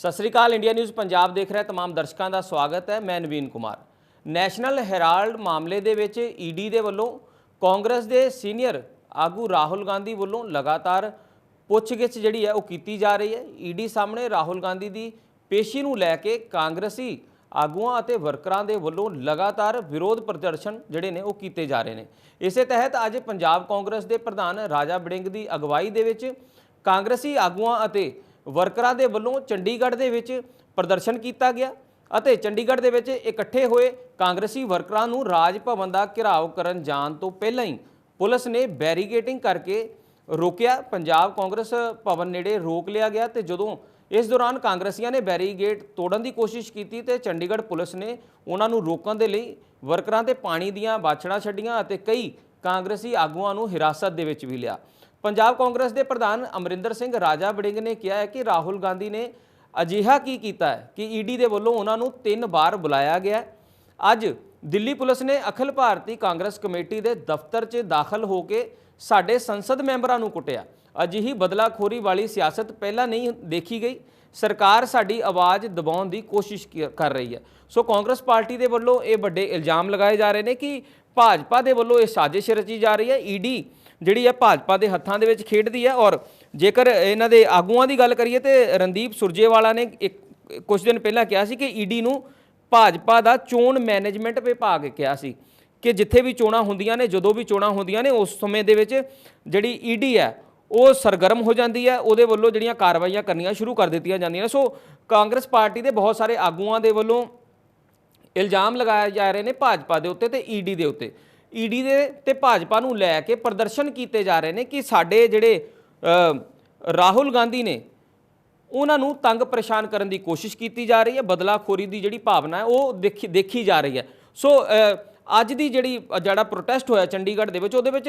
सत श्री अकाल। India news Punjab देख रहे तमाम दर्शकों का स्वागत है। मैं नवीन कुमार। नैशनल हैराल्ड मामले दे विच ईडी दे वल्लों कांग्रेस के सीनियर आगू राहुल गांधी वल्लों लगातार पुछगिछ जिहड़ी है वो कीती जा रही है। ईडी सामने राहुल गांधी की पेशी नूं लैके कांग्रेसी आगूआं अते वर्करां दे वल्लों लगातार विरोध प्रदर्शन जिहड़े ने वो कीते जा रहे हैं। इसे तहत अज पंजाब कांग्रेस के प्रधान राजा वड़िंग की अगवाई दे विच कांग्रेसी आगूआं अते वर्करां दे वल्लों चंडीगढ़ दे विच प्रदर्शन किया गया अते चंडीगढ़ दे विच इकट्ठे होए कांग्रेसी वर्करां नूं राज भवन का घेराव करन जाण तो पहलां ही पुलिस ने बैरीगेटिंग करके रोकिया। पंजाब कांग्रेस भवन नेड़े रोक लिया गया तो जदों इस दौरान कांग्रेसियों ने बैरीगेट तोड़न की कोशिश की तो चंडीगढ़ पुलिस ने उन्होंने रोकने के लिए वर्करां ते पानी दीयां बाछड़ां छड्डियां अते कई कांग्रेसी आगूआं नूं हिरासत दे विच भी लिया। पंजाब कांग्रेस के प्रधान अमरिंदर सिंह राजा वड़िंग ने कहा है कि राहुल गांधी ने अजिहा की कीता है कि ईडी के वलों उन्होंने 3 बार बुलाया गया। अज दिल्ली पुलिस ने अखिल भारतीय कांग्रेस कमेटी के दफ्तर च दाखिल होकर साडे संसद मैंबरां नूं कुटिया। अजिही बदलाखोरी वाली सियासत पहला नहीं देखी गई। सरकार साडी आवाज़ दबाउण की कोशिश कर रही है। सो कांग्रेस पार्टी के वलों ये बड़े इल्जाम लगाए जा रहे हैं कि भाजपा के वलों ये साजिश रची जा रही है। ईडी जिहड़ी है भाजपा के हत्थां दे विच खेडदी है। और जेकर इन्हां दे आगूआं की गल करिए तो रणदीप सुरजेवाला ने कुछ दिन पहला कहा सी कि ईडी नूं भाजपा का चोण मैनेजमेंट विभाग कहा सी कि जिथे भी चोणां हुंदियां ने जदों भी चोणां हुंदियां ने उस समय दे विच जिहड़ी ईडी है वो सरगर्म हो जाती है। उहदे वल्लों जिहड़ियां कार्रवाइयां करनियां शुरू कर दित्तियां जांदियां। सो कांग्रेस पार्टी के बहुत सारे आगूआं दे वल्लों इल्जाम लगाए जा रहे हैं भाजपा के उत्ते ते ईडी के उत्ते। ईडी दे ते भाजपा नूं लैके प्रदर्शन किए जा रहे हैं कि साडे जिहड़े राहुल गांधी ने उन्होंने तंग परेशान करने की कोशिश की जा रही है। बदलाखोरी की जिहड़ी भावना है वो देखी जा रही है। सो अज की जिहड़ा प्रोटेस्ट होया चंडीगढ़ दे विच उहदे विच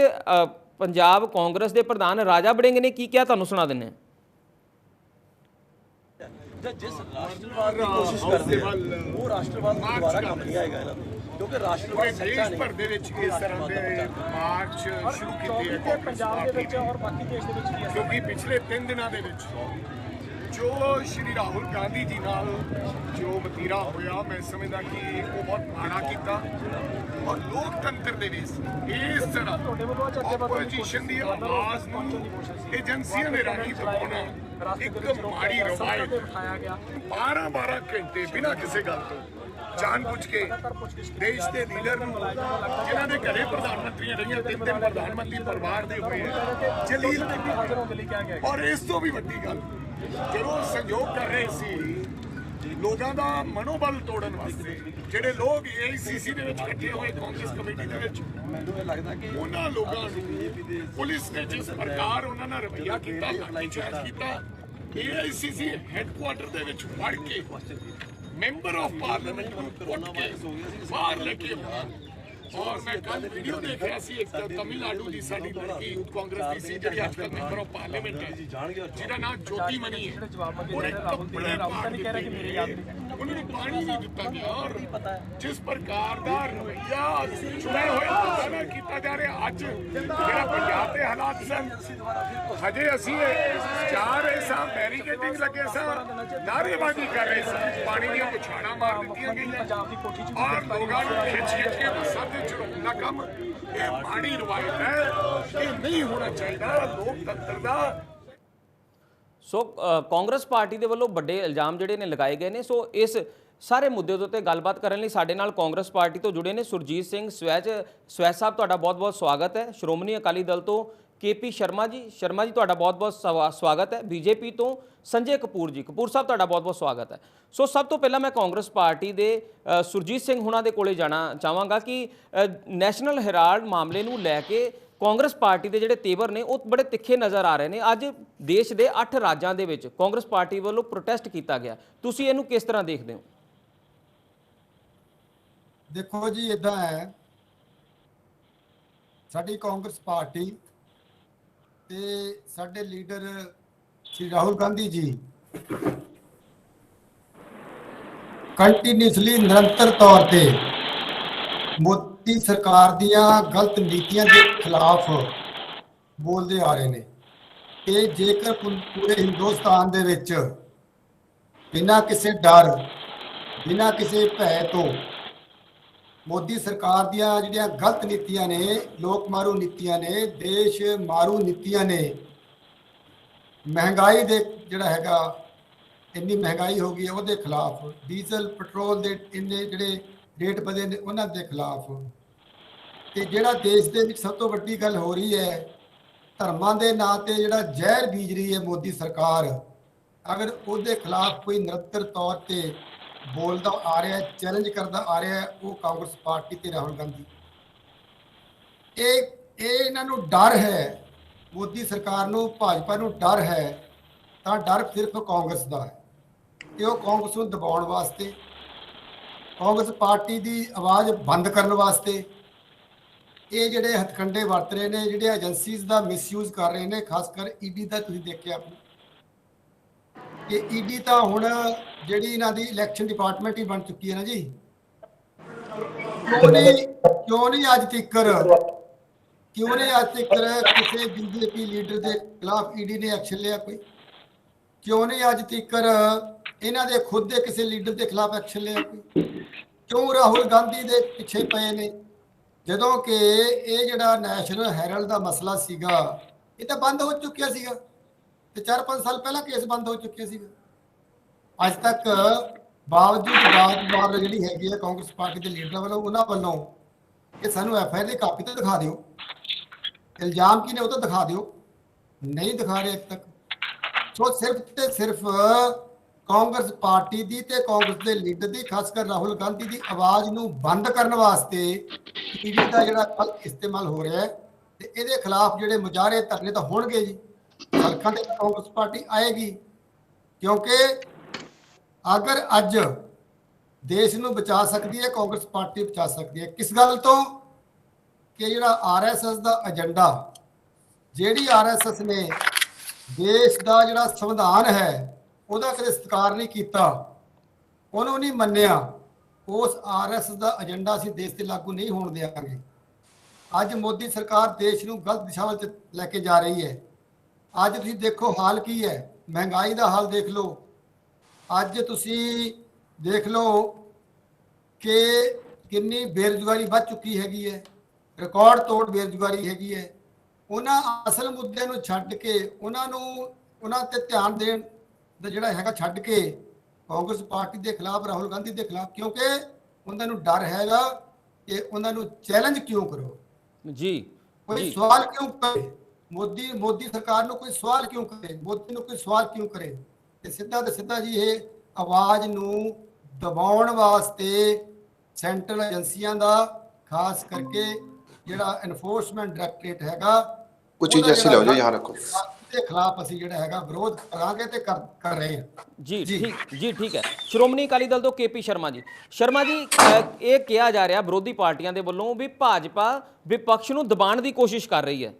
पंजाब कांग्रेस के प्रधान राजा वड़िंग ने की कहा, तुहानूं सुणा दिंदे जिस राष्ट्रवाद की कोशिश करते हैं वो राष्ट्रवाद दोबारा काम नहीं आएगा इन्हां नूं क्योंकि राष्ट्रवाद सच्चा नहीं। भर दे विच इस तरह के मार्च शुरू कीते हैं पंजाब दे विच और बाकी देश दे विच भी, क्योंकि पिछले 3 दिनों दे विच जो श्री राहुल गांधी जी नाल जो वतीरा होया मैं समझदा कि वो बहुत माड़ा कीता और लोकतंत्र दे विच इस तरह ऑपोजिशन दी आवाज़ नूं एजेंसियां दे राਹੀਂ दबाउणा एक माड़ी रवायत। 12 घंटे बिना किसी गल तो जानबूझ के देश के लीडर जिन्हों के घरे प्रधानमंत्री रही 3 दिन प्रधानमंत्री परिवार दे हुए जलील और इस तो भी वड्डी गल जो सहयोग कर रहे सी लोगों का मनोबल तोड़न वास्ते जिहड़े लोग AICC दे विच इकट्ठे हुए कांग्रेस कमेटी दे विच उन्हां लोगों नूं पुलिस ने जिस प्रकार उन्हां नाल रवैया कीता लाठीचार्ज कीता AICC हैडकुआटर दे विच वड़ के मैंबर ऑफ पार्लियामेंट को उठ के बाहर लेके और मैं कल वीडियो देख रहा सी एक तमिलनाडु की साडी लड़की कांग्रेस की सी जिहड़ी आजकल मैंबर ऑफ पार्लियामेंट है जिहदा नाम ज्योति मनी है और एक कपड़े पाड़ के उन्होंने पानी नहीं दिता गया और जिस प्रकार का रवैया चुने हुए लोगों ने किया जा रहा अज जिहड़ा पंजाब के हालात सन हजे असीं जा रहे सां बैरीकेडिंग लगे सां नारेबाजी कर रहे सां पानी दी पुछाड़ा मार दित्तियां गईयां और लोगों को खिच के बसां ते चढ़ाउण दा काम ये माड़ी रवायत है कि नहीं होना चाहिए लोकतंत्र दा। सो कांग्रेस पार्टी के वलों बड़े इल्जाम जिहड़े ने लगाए गए हैं। सो इस सारे मुद्दे के उत्ते गलबात करने लई साडे नाल कांग्रेस पार्टी तो जुड़े ने सुरजीत सिंह स्वैच साहब, तुहाडा बहुत बहुत स्वागत है। श्रोमणी अकाली दल तो KP शर्मा जी तुहाडा बहुत बहुत स्वागत है। बीजेपी तो संजय कपूर साहब तुहाडा बहुत बहुत स्वागत है। सो सब तो पहला मैं कांग्रेस पार्टी के सुरजीत सिंह हुणां दे कोले जाना चाहांगा कि नैशनल हैराल्ड मामले नूं लैके कांग्रेस पार्टी के जिहड़े तेवर ने वो बड़े तिखे नज़र आ रहे हैं। अज देश के 8 राज्यों के विच कांग्रेस पार्टी वालों प्रोटेस्ट किया गया, तुसीं इहनूं किस तरह देखते हो? देखो जी इदा है साडी कांग्रेस पार्टी ते साडे लीडर श्री राहुल गांधी जी कंटीन्यूसली निरंतर तौर पे मोदी सरकार दियां गलत नीतियां के खिलाफ बोलते आ रहे हैं कि जेकर पूरे हिंदुस्तान दे विच ਬਿਨਾਂ ਕਿਸੇ ਡਰ, ਬਿਨਾਂ ਕਿਸੇ ਭੈ ਤੋਂ ਮੋਦੀ ਸਰਕਾਰ ਦੀਆਂ ਜਿਹੜੀਆਂ ਗਲਤ ਨੀਤੀਆਂ ਨੇ, ਲੋਕ ਮਾਰੂ ਨੀਤੀਆਂ ਨੇ, ਦੇਸ਼ ਮਾਰੂ ਨੀਤੀਆਂ ਨੇ, ਮਹਿੰਗਾਈ ਦੇ ਜਿਹੜਾ ਹੈਗਾ ਇੰਨੀ ਮਹਿੰਗਾਈ ਹੋ ਗਈ ਹੈ ਉਹਦੇ ਖਿਲਾਫ, ਡੀਜ਼ਲ ਪੈਟਰੋਲ ਦੇ ਇੰਨੇ ਜਿਹੜੇ ਰੇਟ ਵਧੇ ਨੇ ਉਹਨਾਂ ਦੇ ਖਿਲਾਫ, ਤੇ ਜਿਹੜਾ ਦੇਸ਼ ਦੇ ਵਿੱਚ ਸਭ ਤੋਂ ਵੱਡੀ ਗੱਲ ਹੋ ਰਹੀ ਹੈ, ਧਰਮਾਂ ਦੇ ਨਾਂ ਤੇ ਜਿਹੜਾ ਜ਼ਹਿਰ ਬੀਜ ਰਹੀ ਹੈ ਮੋਦੀ ਸਰਕਾਰ, ਅਗਰ ਉਹਦੇ ਖਿਲਾਫ ਕੋਈ ਨਿਰੰਤਰ ਤੌਰ ਤੇ ਬੋਲਦਾ ਆ ਰਿਹਾ ਹੈ, ਚੈਲੰਜ ਕਰਦਾ ਆ ਰਿਹਾ ਹੈ, ਉਹ ਕਾਂਗਰਸ ਪਾਰਟੀ ਤੇ ਰਾਹੁਲ ਗਾਂਧੀ। ਇਹ ਇਹਨਾਂ ਨੂੰ ਡਰ ਹੈ, ਮੋਦੀ ਸਰਕਾਰ ਨੂੰ, ਭਾਜਪਾ ਨੂੰ ਡਰ ਹੈ, ਤਾਂ ਡਰ ਸਿਰਫ ਕਾਂਗਰਸ ਦਾ ਹੈ ਕਿ ਉਹ ਕਾਂਗਰਸ ਨੂੰ ਦਬਾਉਣ ਵਾਸਤੇ, ਕਾਂਗਰਸ ਪਾਰਟੀ ਦੀ ਆਵਾਜ਼ ਬੰਦ ਕਰਨ ਵਾਸਤੇ ਇਹ ਜਿਹੜੇ ਹਥਕੰਡੇ ਵਰਤ ਰਹੇ ਨੇ, ਜਿਹੜੇ ਏਜੰਸੀਜ਼ ਦਾ ਮਿਸਯੂਜ਼ ਕਰ ਰਹੇ ਨੇ, ਖਾਸ ਕਰ ਈਡੀ ਦਾ। ਤੁਸੀਂ ਦੇਖਿਆ ਕਿ ਈਡੀ ਤਾਂ ਹੁਣ ਜਿਹੜੀ ਇਹਨਾਂ ਦੀ ਇਲੈਕਸ਼ਨ ਡਿਪਾਰਟਮੈਂਟ ਹੀ ਬਣ ਚੁੱਕੀ ਹੈ ਨਾ ਜੀ। ਕਿਉਂ ਨਹੀਂ ਅੱਜ ਤੱਕ ਕਿਸੇ ਬੀਜੇਪੀ ਲੀਡਰ ਦੇ ਖਿਲਾਫ ਈਡੀ ਨੇ ਐਕਸ਼ਨ ਲਿਆ? ਕੋਈ ਕਿਉਂ ਨਹੀਂ ਅੱਜ ਤੱਕ ਇਹਨਾਂ ਦੇ ਖੁਦ ਦੇ ਕਿਸੇ ਲੀਡਰ ਦੇ ਖਿਲਾਫ ਐਕਸ਼ਨ ਲਿਆ? ਕੋਈ ਕਿਉਂ ਰਾਹੁਲ ਗਾਂਧੀ ਦੇ ਪਿੱਛੇ ਪਏ ਨੇ? ਜਦੋਂ ਕਿ ਇਹ ਜਿਹੜਾ ਨੈਸ਼ਨਲ ਹੈਰਲਡ ਦਾ ਮਸਲਾ ਸੀਗਾ, ਇਹ ਤਾਂ ਬੰਦ ਹੋ ਚੁੱਕਿਆ ਸੀਗਾ, ਤੇ 4-5 ਸਾਲ ਪਹਿਲਾਂ ਕੇਸ ਬੰਦ ਹੋ ਚੁੱਕਿਆ ਸੀਗਾ। ਅੱਜ ਤੱਕ ਬਾਵਜੂਦ ਜਿਹੜੀ ਹੈਗੀ ਹੈ ਕਾਂਗਰਸ ਪਾਰਟੀ ਦੇ ਲੀਡਰਾਂ ਵੱਲੋਂ, ਉਹਨਾਂ ਵੱਲੋਂ ਕਿ ਸਾਨੂੰ FIR ਦੀ ਕਾਪੀ ਤਾਂ ਦਿਖਾ ਦਿਓ, ਇਲਜ਼ਾਮ ਕੀ ਨੇ ਉਹ ਤਾਂ ਦਿਖਾ ਦਿਓ, ਨਹੀਂ ਦਿਖਾ ਰਹੇ ਅੱਜ ਤੱਕ। ਸੋ ਸਿਰਫ ਤੇ ਸਿਰਫ ਕਾਂਗਰਸ ਪਾਰਟੀ ਦੀ ਤੇ ਕਾਂਗਰਸ ਦੇ ਲੀਡਰ ਦੀ, ਖਾਸ ਕਰ ਰਾਹੁਲ ਗਾਂਧੀ ਦੀ ਆਵਾਜ਼ ਨੂੰ ਬੰਦ ਕਰਨ ਵਾਸਤੇ ਈਡੀ ਦਾ ਜਿਹੜਾ ਇਸਤੇਮਾਲ ਹੋ ਰਿਹਾ ਹੈ, ਤੇ ਇਹਦੇ ਖਿਲਾਫ ਜਿਹੜੇ ਮੁਜ਼ਾਹਰੇ ਧਰਨੇ ਤਾਂ ਹੋਣਗੇ ਜੀ, ਸੜਕਾਂ ਤੇ ਕਾਂਗਰਸ ਪਾਰਟੀ ਆਏਗੀ। ਕਿਉਂਕਿ ਅਗਰ ਅੱਜ ਦੇਸ਼ ਨੂੰ ਬਚਾ ਸਕਦੀ ਹੈ ਕਾਂਗਰਸ ਪਾਰਟੀ, ਬਚਾ ਸਕਦੀ ਹੈ। ਕਿਸ ਗੱਲ ਤੋਂ? ਕਿ ਜਿਹੜਾ RSS ਦਾ ਏਜੰਡਾ, ਜਿਹੜੀ RSS ਨੇ ਦੇਸ਼ ਦਾ ਜਿਹੜਾ ਸੰਵਿਧਾਨ ਹੈ ਉਹਦਾ ਕਦੇ ਸਤਿਕਾਰ ਨਹੀਂ ਕੀਤਾ, ਉਹਨੂੰ ਨਹੀਂ ਮੰਨਿਆ, ਉਸ RSS ਦਾ ਏਜੰਡਾ ਅਸੀਂ ਦੇਸ਼ ਤੇ ਲਾਗੂ ਨਹੀਂ ਹੋਣ ਦੇਵਾਂਗੇ। ਅੱਜ ਮੋਦੀ ਸਰਕਾਰ ਦੇਸ਼ ਨੂੰ ਗਲਤ ਦਿਸ਼ਾ ਵਿੱਚ ਲੈ ਕੇ ਜਾ ਰਹੀ ਹੈ। ਅੱਜ ਤੁਸੀਂ ਦੇਖੋ ਹਾਲ ਕੀ ਹੈ, ਮਹਿੰਗਾਈ ਦਾ ਹਾਲ ਦੇਖ ਲਓ। ਅੱਜ ਤੁਸੀਂ ਦੇਖ ਲਓ ਕਿ ਕਿੰਨੀ ਬੇਰੁਜ਼ਗਾਰੀ ਵੱਧ ਚੁੱਕੀ ਹੈਗੀ ਹੈ, ਰਿਕਾਰਡ ਤੋੜ ਬੇਰੁਜ਼ਗਾਰੀ ਹੈਗੀ ਹੈ। ਉਹਨਾਂ ਅਸਲ ਮੁੱਦੇ ਨੂੰ ਛੱਡ ਕੇ, ਉਹਨਾਂ ਤੇ ਧਿਆਨ ਦੇਣ ਦਾ ਜਿਹੜਾ ਹੈਗਾ ਛੱਡ ਕੇ ਕਾਂਗਰਸ ਪਾਰਟੀ ਦੇ ਖਿਲਾਫ, ਰਾਹੁਲ ਗਾਂਧੀ ਦੇ ਖਿਲਾਫ, ਕਿਉਂਕਿ ਉਹਨਾਂ ਨੂੰ ਡਰ ਹੈਗਾ ਕਿ ਉਹਨਾਂ ਨੂੰ ਚੈਲੰਜ ਕਿਉਂ ਕਰੋ ਜੀ, ਕੋਈ ਸਵਾਲ ਕਿਉਂ ਕਰੇ ਮੋਦੀ ਸਰਕਾਰ ਨੂੰ, ਕੋਈ ਸਵਾਲ ਕਿਉਂ ਕਰੇ ਮੋਦੀ ਨੂੰ, ਕੋਈ ਸਵਾਲ ਕਿਉਂ ਕਰੇ। ਤੇ ਸਿੱਧਾ ਜੀ ਇਹ ਆਵਾਜ਼ ਨੂੰ ਦਬਾਉਣ ਵਾਸਤੇ ਸੈਂਟਰਲ ਏਜੰਸੀਆਂ ਦਾ, ਖਾਸ ਕਰਕੇ ਜਿਹੜਾ ਐਨਫੋਰਸਮੈਂਟ ਡਾਇਰੈਕਟੋਰੇਟ ਹੈਗਾ, ਕੁਝ ਚੀਜ਼ ਐਸੀ ਲਓ ਜੋ यहाँ रखो, ਦੇ ਖਿਲਾਫ ਅਸੀਂ ਜਿਹੜਾ ਹੈਗਾ ਵਿਰੋਧ ਕਰਾਂਗੇ ਤੇ ਕਰ ਰਹੇ ਹਾਂ ਜੀ। ਠੀਕ ਹੈ। ਸ਼੍ਰੋਮਣੀ ਅਕਾਲੀ ਦਲ ਤੋਂ KP ਸ਼ਰਮਾ ਜੀ, ਇਹ ਕਿਹਾ ਜਾ ਰਿਹਾ ਵਿਰੋਧੀ ਪਾਰਟੀਆਂ ਦੇ ਵੱਲੋਂ ਵੀ ਭਾਜਪਾ ਵਿਪਕਸ਼ ਨੂੰ ਦਬਾਉਣ ਦੀ ਕੋਸ਼ਿਸ਼ ਕਰ ਰਹੀ ਹੈ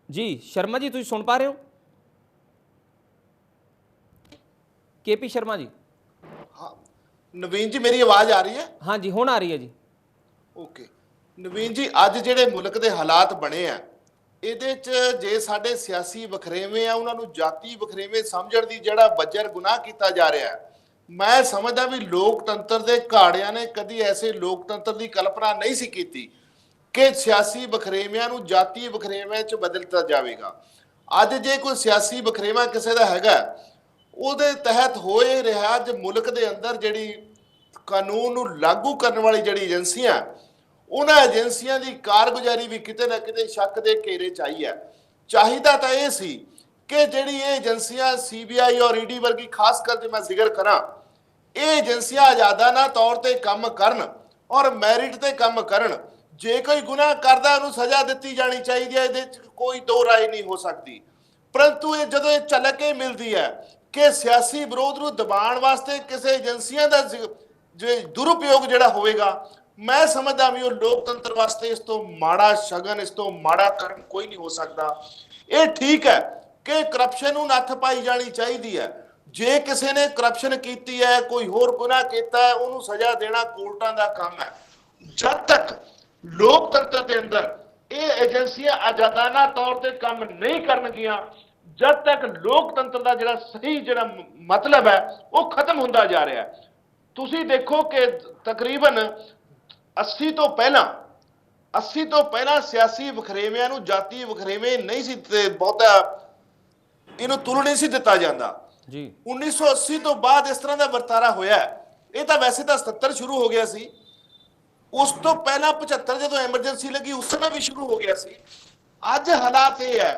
ਜੀ। ਸ਼ਰਮਾ ਜੀ ਤੁਸੀਂ ਸੁਣ ਪਾ ਰਹੇ ਹੋ? KP ਸ਼ਰਮਾ ਜੀ। हाँ नवीन जी मेरी आवाज आ रही है? हाँ जी ਹੁਣ ਆ ਰਹੀ ਹੈ ਜੀ। ओके नवीन जी, ਅੱਜ ਜਿਹੜੇ ਮੁਲਕ ਦੇ ਹਾਲਾਤ ਬਣੇ ਆ, ਇਹਦੇ ਚ ਜੇ ਸਾਡੇ ਸਿਆਸੀ ਵਖਰੇਵੇਂ ਆ, ਉਹਨਾਂ ਨੂੰ ਜਾਤੀ ਵਖਰੇਵੇਂ ਸਮਝਣ ਦੀ ਜਿਹੜਾ ਬੱਜਰ ਗੁਨਾਹ ਕੀਤਾ ਜਾ ਰਿਹਾ ਹੈ, ਮੈਂ ਸਮਝਦਾ ਵੀ ਲੋਕਤੰਤਰ ਦੇ ਘਾੜਿਆਂ ਨੇ ਕਦੀ ਐਸੇ ਲੋਕਤੰਤਰ ਦੀ ਕਲਪਨਾ ਨਹੀਂ ਸੀ ਕੀਤੀ ਕਿ ਸਿਆਸੀ ਵਖਰੇਵਿਆਂ ਨੂੰ ਜਾਤੀ ਵਖਰੇਵਿਆਂ ਚ ਬਦਲਤਾ ਜਾਵੇਗਾ। ਅੱਜ ਜੇ ਕੋਈ ਸਿਆਸੀ ਵਖਰੇਵਾ ਕਿਸੇ ਦਾ ਹੈਗਾ, ਉਹਦੇ ਤਹਿਤ ਹੋਏ ਰਿਹਾ ਅੱਜ ਮੁਲਕ ਦੇ ਅੰਦਰ ਜਿਹੜੀ ਕਾਨੂੰਨ ਨੂੰ ਲਾਗੂ ਕਰਨ ਵਾਲੀ ਜਿਹੜੀ ਏਜੰਸੀਆਂ, ਉਹਨਾਂ ਏਜੰਸੀਆਂ ਦੀ ਕਾਰਗੁਜ਼ਾਰੀ ਵੀ ਕਿਤੇ ਨਾ ਕਿਤੇ ਸ਼ੱਕ ਦੇ ਘੇਰੇ ਚ ਆਈ ਹੈ। ਚਾਹੀਦਾ ਤਾਂ ਇਹ ਸੀ ਕਿ ਜਿਹੜੀ ਇਹ ਏਜੰਸੀਆਂ CBI ਔਰ ED ਵਰਗੀ, ਖਾਸ ਕਰ ਜੇ ਮੈਂ ਜ਼ਿਕਰ ਕਰਾਂ, ਇਹ ਏਜੰਸੀਆਂ ਆਜ਼ਾਦਾਨਾ ਤੌਰ ਤੇ ਕੰਮ ਕਰਨ ਔਰ ਮੈਰਿਟ ਤੇ ਕੰਮ ਕਰਨ। ਜੇ ਕੋਈ ਗੁਨਾਹ ਕਰਦਾ ਉਹਨੂੰ ਸਜ਼ਾ ਦਿੱਤੀ ਜਾਣੀ ਚਾਹੀਦੀ ਹੈ, ਇਹਦੇ ਚ ਕੋਈ ਦੋ ਰਾਏ ਨਹੀਂ ਹੋ ਸਕਦੀ। ਪਰੰਤੂ ਇਹ ਜਦੋਂ ਇਹ ਝਲਕ ਕੇ ਮਿਲਦੀ ਹੈ ਕਿ ਸਿਆਸੀ ਵਿਰੋਧ ਨੂੰ ਦਬਾਉਣ ਵਾਸਤੇ ਕਿਸੇ ਏਜੰਸੀਆਂ ਦਾ ਜੇ ਦੁਰਉਪਯੋਗ ਜਿਹੜਾ ਹੋਵੇਗਾ, ਮੈਂ ਸਮਝਦਾ ਵੀ ਉਹ ਲੋਕਤੰਤਰ ਵਾਸਤੇ ਇਸ ਤੋਂ ਮਾੜਾ ਸ਼ਗਨ, ਇਸ ਤੋਂ ਮਾੜਾ ਕਰਮ ਕੋਈ ਨਹੀਂ ਹੋ ਸਕਦਾ। ਇਹ ਠੀਕ ਹੈ ਕਿ ਕਰਪਸ਼ਨ ਨੂੰ ਨੱਥ ਪਾਈ ਜਾਣੀ ਚਾਹੀਦੀ ਹੈ। ਜੇ ਕਿਸੇ ਨੇ ਕਰਪਸ਼ਨ ਕੀਤੀ ਹੈ, ਕੋਈ ਹੋਰ ਗੁਨਾਹ ਕੀਤਾ ਹੈ, ਉਹਨੂੰ ਸਜ਼ਾ ਦੇਣਾ ਕੋਰਟਾਂ ਦਾ ਕੰਮ ਹੈ। ਜਦ ਤੱਕ ਲੋਕਤੰਤਰ ਦੇ ਅੰਦਰ ਇਹ ਏਜੰਸੀਆਂ ਆਜ਼ਾਦਾਨਾ ਤੌਰ ਤੇ ਕੰਮ ਨਹੀਂ ਕਰਨਗੀਆਂ, ਜਦ ਤੱਕ ਲੋਕਤੰਤਰ ਦਾ ਜਿਹੜਾ ਸਹੀ ਜਿਹੜਾ ਮਤਲਬ ਹੈ ਉਹ ਖਤਮ ਹੁੰਦਾ ਜਾ ਰਿਹਾ ਹੈ। ਤੁਸੀਂ ਦੇਖੋ ਕਿ ਤਕਰੀਬਨ 80 ਤੋਂ ਪਹਿਲਾਂ ਸਿਆਸੀ ਵਖਰੇਵਿਆਂ ਨੂੰ ਜਾਤੀ ਵਖਰੇਵੇਂ ਨਹੀਂ ਸੀ ਬਹੁਤਾ ਇਹਨੂੰ ਤੁਲ ਨਹੀਂ ਸੀ ਦਿੱਤਾ ਜਾਂਦਾ ਜੀ। 1980 ਤੋਂ ਬਾਅਦ ਇਸ ਤਰ੍ਹਾਂ ਦਾ ਵਰਤਾਰਾ ਹੋਇਆ। ਇਹ ਤਾਂ ਵੈਸੇ ਤਾਂ 77 ਸ਼ੁਰੂ ਹੋ ਗਿਆ ਸੀ, ਉਸ ਤੋਂ ਪਹਿਲਾਂ 75 ਜਦੋਂ ਐਮਰਜੈਂਸੀ ਲੱਗੀ ਉਸ ਸਮੇਂ ਵੀ ਸ਼ੁਰੂ ਹੋ ਗਿਆ ਸੀ। ਅੱਜ ਹਾਲਾਤ ਇਹ ਹੈ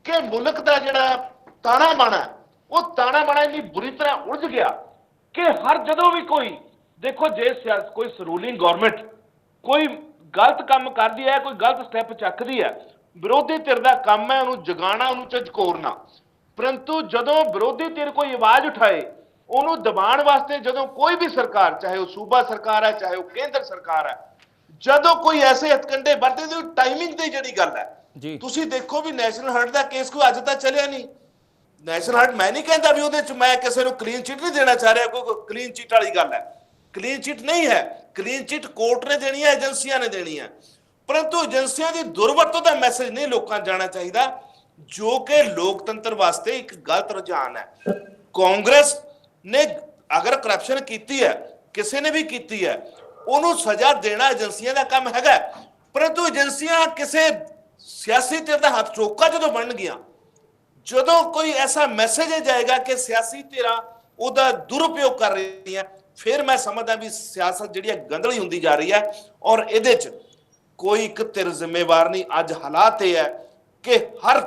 ਕਿ ਮੁਲਕ ਦਾ ਜਿਹੜਾ ਤਾਣਾ ਬਾਣਾ ਉਹ ਤਾਣਾ ਬਾਣਾ ਇੰਨੀ ਬੁਰੀ ਤਰ੍ਹਾਂ ਉਲਝ ਗਿਆ ਕਿ ਹਰ ਜਦੋਂ ਵੀ ਕੋਈ ਦੇਖੋ ਜੇ ਕੋਈ ਰੂਲਿੰਗ ਗਵਰਨਮੈਂਟ ਕੋਈ ਗਲਤ ਕੰਮ ਕਰਦੀ ਹੈ, ਕੋਈ ਗਲਤ ਸਟੈਪ ਚੱਕਦੀ ਹੈ, ਵਿਰੋਧੀ ਧਿਰ ਦਾ ਕੰਮ ਹੈ ਉਹਨੂੰ ਜਗਾਉਣਾ, ਉਹਨੂੰ ਝੰਜੋੜਨਾ। ਪਰੰਤੂ ਜਦੋਂ ਵਿਰੋਧੀ ਧਿਰ ਕੋਈ ਆਵਾਜ਼ ਉਠਾਏ ਉਹਨੂੰ ਦਬਾਉਣ ਵਾਸਤੇ ਜਦੋਂ ਕੋਈ ਵੀ ਸਰਕਾਰ, ਚਾਹੇ ਉਹ ਸੂਬਾ ਸਰਕਾਰ ਹੈ ਚਾਹੇ ਉਹ ਕੇਂਦਰ ਸਰਕਾਰ ਹੈ, ਜਦੋਂ ਕੋਈ ਐਸੇ ਹਥਕੰਡੇ ਵਰਤੇ ਦੀ ਟਾਈਮਿੰਗ ਦੀ ਜਿਹੜੀ ਗੱਲ ਹੈ ਜੀ। ਤੁਸੀਂ ਦੇਖੋ ਵੀ ਨੈਸ਼ਨਲ ਹਰਟ ਦਾ ਕੇਸ ਕੋਈ ਅੱਜ ਤੱਕ ਚੱਲਿਆ ਨਹੀਂ। ਨੈਸ਼ਨਲ ਹਰਟ ਮੈਂ ਨਹੀਂ ਕਹਿੰਦਾ ਵੀ ਉਹਦੇ ਚ ਮੈਂ ਕਿਸੇ ਨੂੰ ਕਲੀਨ ਚਿੱਟ ਨਹੀਂ ਦੇਣਾ ਚਾਹ ਰਿਹਾ, ਕੋਈ ਕਲੀਨ ਚਿੱਟ ਵਾਲੀ ਗੱਲ ਹੈ, ਕਲੀਨ ਚਿੱਟ ਨਹੀਂ ਹੈ। ਕਲੀਨ ਚਿੱਟ ਕੋਰਟ ਨੇ ਦੇਣੀ ਹੈ, ਏਜੰਸੀਆਂ ਨੇ ਦੇਣੀ ਹੈ, ਪਰੰਤੂ ਏਜੰਸੀਆਂ ਦੀ ਦੁਰਵਰਤੋਂ ਦਾ ਮੈਸੇਜ ਨਹੀਂ ਲੋਕਾਂ ਨੂੰ ਜਾਣਾ ਚਾਹੀਦਾ, ਜੋ ਕਿ ਲੋਕਤੰਤਰ ਵਾਸਤੇ ਇੱਕ ਗਲਤ ਰੁਝਾਨ ਹੈ। ਕਾਂਗਰਸ ਨੇ ਅਗਰ ਕਰਪਸ਼ਨ ਕੀਤੀ ਹੈ, ਕਿਸੇ ਨੇ ਵੀ ਕੀਤੀ ਹੈ, ਉਹਨੂੰ ਸਜ਼ਾ ਦੇਣਾ ਏਜੰਸੀਆਂ ਦਾ ਕੰਮ ਹੈਗਾ, ਪਰੰਤੂ ਏਜੰਸੀਆਂ ਕਿਸੇ ਸਿਆਸੀ ਧਿਰ ਦਾ ਹੱਥ ਚੋਕਾ ਜਦੋਂ ਬਣ ਗਿਆ, ਜਦੋਂ ਕੋਈ ਐਸਾ ਮੈਸੇਜ ਜਾਏਗਾ ਕਿ ਸਿਆਸੀ ਧਿਰਾਂ ਉਹਦਾ ਦੁਰਉਪਯੋਗ ਕਰ ਰਹੀਆਂ, ਫਿਰ ਮੈਂ ਸਮਝਦਾ ਵੀ ਸਿਆਸਤ ਜਿਹੜੀ ਗੰਦਲੀ ਹੁੰਦੀ ਜਾ ਰਹੀ ਹੈ ਔਰ ਇਹਦੇ 'ਚ ਕੋਈ ਇੱਕ ਧਿਰ ਜ਼ਿੰਮੇਵਾਰ ਨਹੀਂ। ਅੱਜ ਹਾਲਾਤ ਇਹ ਹੈ ਕਿ ਹਰ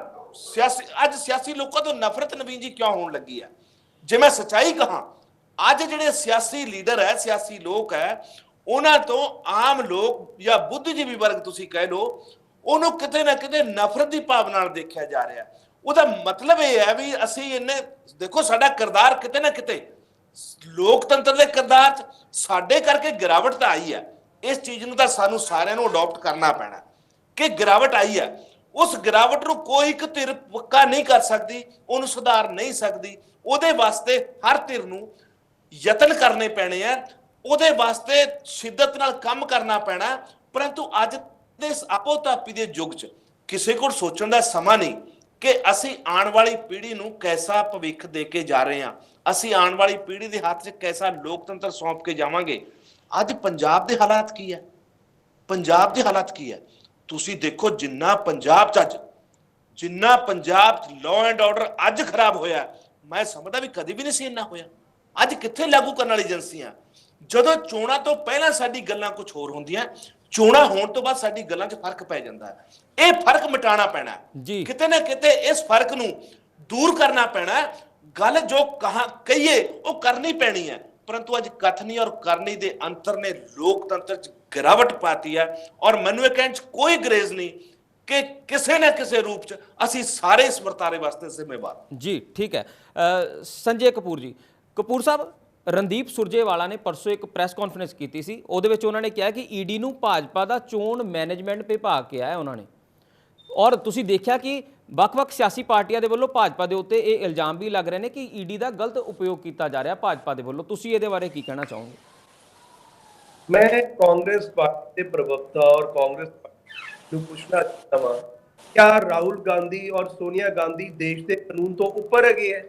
ਸਿਆਸੀ ਲੋਕਾਂ ਤੋਂ ਨਫ਼ਰਤ ਨਵੀਨ ਜੀ ਕਿਉਂ ਹੋਣ ਲੱਗੀ ਹੈ। ਜੇ ਮੈਂ ਸੱਚਾਈ ਕਹਾਂ, ਅੱਜ ਜਿਹੜੇ ਸਿਆਸੀ ਲੀਡਰ ਹੈ, ਸਿਆਸੀ ਲੋਕ ਹੈ, ਉਹਨਾਂ ਤੋਂ ਆਮ ਲੋਕ ਜਾਂ ਬੁੱਧੀਜੀਵੀ ਵਰਗ ਤੁਸੀਂ ਕਹਿ ਲਓ, ਉਹਨੂੰ ਕਿਤੇ ਨਾ ਕਿਤੇ ਨਫ਼ਰਤ ਦੀ ਭਾਵਨਾ ਨਾਲ ਦੇਖਿਆ ਜਾ ਰਿਹਾ। ਉਹਦਾ ਮਤਲਬ ਇਹ ਹੈ ਵੀ ਅਸੀਂ ਇਹਨੇ ਦੇਖੋ ਸਾਡਾ ਕਿਰਦਾਰ ਕਿਤੇ ਨਾ ਕਿਤੇ ਲੋਕਤੰਤਰ ਦੇ ਕਿਰਦਾਰ 'ਚ ਸਾਡੇ ਕਰਕੇ ਗਿਰਾਵਟ ਤਾਂ ਆਈ ਹੈ। ਇਸ ਚੀਜ਼ ਨੂੰ ਤਾਂ ਸਾਨੂੰ ਸਾਰਿਆਂ ਨੂੰ ਅਡਾਪਟ ਕਰਨਾ ਪੈਣਾ ਕਿ ਗਿਰਾਵਟ ਆਈ ਹੈ। ਉਸ ਗਿਰਾਵਟ ਨੂੰ ਕੋਈ ਇੱਕ ਧਿਰ ਪੱਕਾ ਨਹੀਂ ਕਰ ਸਕਦੀ, ਉਹਨੂੰ ਸੁਧਾਰ ਨਹੀਂ ਸਕਦੀ। ਉਹਦੇ ਵਾਸਤੇ ਹਰ ਧਿਰ ਨੂੰ ਯਤਨ ਕਰਨੇ ਪੈਣੇ ਆ, ਉਹਦੇ ਵਾਸਤੇ ਸ਼ਿੱਦਤ ਨਾਲ ਕੰਮ ਕਰਨਾ ਪੈਣਾ। ਪਰੰਤੂ ਅੱਜ ਦੇ ਇਸ ਆਪੋ-ਤਾਪੀ ਦੇ ਯੁੱਗ 'ਚ ਕਿਸੇ ਕੋਲ ਸੋਚਣ ਦਾ ਸਮਾਂ ਨਹੀਂ ਕਿ ਅਸੀਂ ਆਉਣ ਵਾਲੀ ਪੀੜ੍ਹੀ ਨੂੰ ਕੈਸਾ ਭਵਿੱਖ ਦੇ ਕੇ ਜਾ ਰਹੇ ਹਾਂ, ਅਸੀਂ ਆਉਣ ਵਾਲੀ ਪੀੜ੍ਹੀ ਦੇ ਹੱਥ 'ਚ ਕੈਸਾ ਲੋਕਤੰਤਰ ਸੌਂਪ ਕੇ ਜਾਵਾਂਗੇ। ਅੱਜ ਪੰਜਾਬ ਦੇ ਹਾਲਾਤ ਕੀ ਹੈ, ਪੰਜਾਬ ਦੇ ਹਾਲਾਤ ਕੀ ਹੈ ਤੁਸੀਂ ਦੇਖੋ। ਜਿੰਨਾ ਪੰਜਾਬ 'ਚ ਲਾਅ ਐਂਡ ਆਰਡਰ ਅੱਜ ਖਰਾਬ ਹੋਇਆ, ਮੈਂ ਸਮਝਦਾ ਵੀ ਕਦੇ ਵੀ ਨਹੀਂ ਸੀ ਇੰਨਾ ਹੋਇਆ। ਅੱਜ ਕਿੱਥੇ ਲਾਗੂ ਕਰਨ ਵਾਲੀ ਏਜੰਸੀਆਂ, ਜਦੋਂ ਚੋਣਾਂ ਤੋਂ ਪਹਿਲਾਂ ਸਾਡੀ ਗੱਲਾਂ ਕੁਝ ਹੋਰ ਹੁੰਦੀਆਂ, ਚੋਣਾਂ ਹੋਣ ਤੋਂ ਬਾਅਦ ਸਾਡੀ ਗੱਲਾਂ 'ਚ ਫਰਕ ਪੈ ਜਾਂਦਾ ਹੈ। ਇਹ ਫਰਕ ਮਿਟਾਉਣਾ ਪੈਣਾ ਕਿਤੇ ਨਾ ਕਿਤੇ, ਇਸ ਫਰਕ ਨੂੰ ਦੂਰ ਕਰਨਾ ਪੈਣਾ। ਗੱਲ ਜੋ ਕਹੀਏ ਉਹ ਕਰਨੀ ਪੈਣੀ ਹੈ, ਪਰੰਤੂ ਅੱਜ ਕਥਨੀ ਔਰ ਕਰਨੀ ਦੇ ਅੰਤਰ ਨੇ ਲੋਕਤੰਤਰ 'ਚ ਗਿਰਾਵਟ ਪਾਤੀ ਹੈ। ਔਰ ਮੈਨੂੰ ਇਹ ਕਹਿਣ 'ਚ ਕੋਈ ਗਰੇਜ਼ ਨਹੀਂ ਕਿ ਕਿਸੇ ਨਾ ਕਿਸੇ ਰੂਪ 'ਚ ਅਸੀਂ ਸਾਰੇ ਇਸ ਵਰਤਾਰੇ ਵਾਸਤੇ ਜ਼ਿੰਮੇਵਾਰ। ਜੀ ਠੀਕ ਹੈ। ਸੰਜੇ ਕਪੂਰ ਜੀ, ਕਪੂਰ ਸਾਹਿਬ, ਰਣਦੀਪ ਸੁਰਜੇਵਾਲਾ ਨੇ ਪਰਸੋਂ ਇੱਕ ਪ੍ਰੈਸ ਕਾਨਫਰੰਸ ਕੀਤੀ ਸੀ, ਉਹਦੇ ਵਿੱਚ ਉਹਨਾਂ ਨੇ ਕਿਹਾ ਕਿ ਈਡੀ ਨੂੰ ਭਾਜਪਾ ਦਾ ਚੋਣ ਮੈਨੇਜਮੈਂਟ ਵਿਭਾਗ ਕਿਹਾ ਹੈ ਉਹਨਾਂ ਨੇ। ਔਰ ਤੁਸੀਂ ਦੇਖਿਆ ਕਿ ਵੱਖ-ਵੱਖ ਸਿਆਸੀ ਪਾਰਟੀਆਂ ਦੇ ਵੱਲੋਂ ਭਾਜਪਾ ਦੇ ਉੱਤੇ ਇਹ ਇਲਜ਼ਾਮ ਵੀ ਲੱਗ ਰਹੇ ਨੇ ਕਿ ਈਡੀ ਦਾ ਗਲਤ ਉਪਯੋਗ ਕੀਤਾ ਜਾ ਰਿਹਾ ਭਾਜਪਾ ਦੇ ਵੱਲੋਂ। ਤੁਸੀਂ ਇਹਦੇ ਬਾਰੇ ਕੀ ਕਹਿਣਾ ਚਾਹੋਗੇ? मैं कांग्रेस पार्टी के प्रवक्ता और कांग्रेस पार्टी ਨੂੰ ਪੁੱਛਣਾ ਚਾਹੁੰਦਾ ਹਾਂ, क्या राहुल गांधी और सोनिया गांधी देश के कानून तो ऊपर है?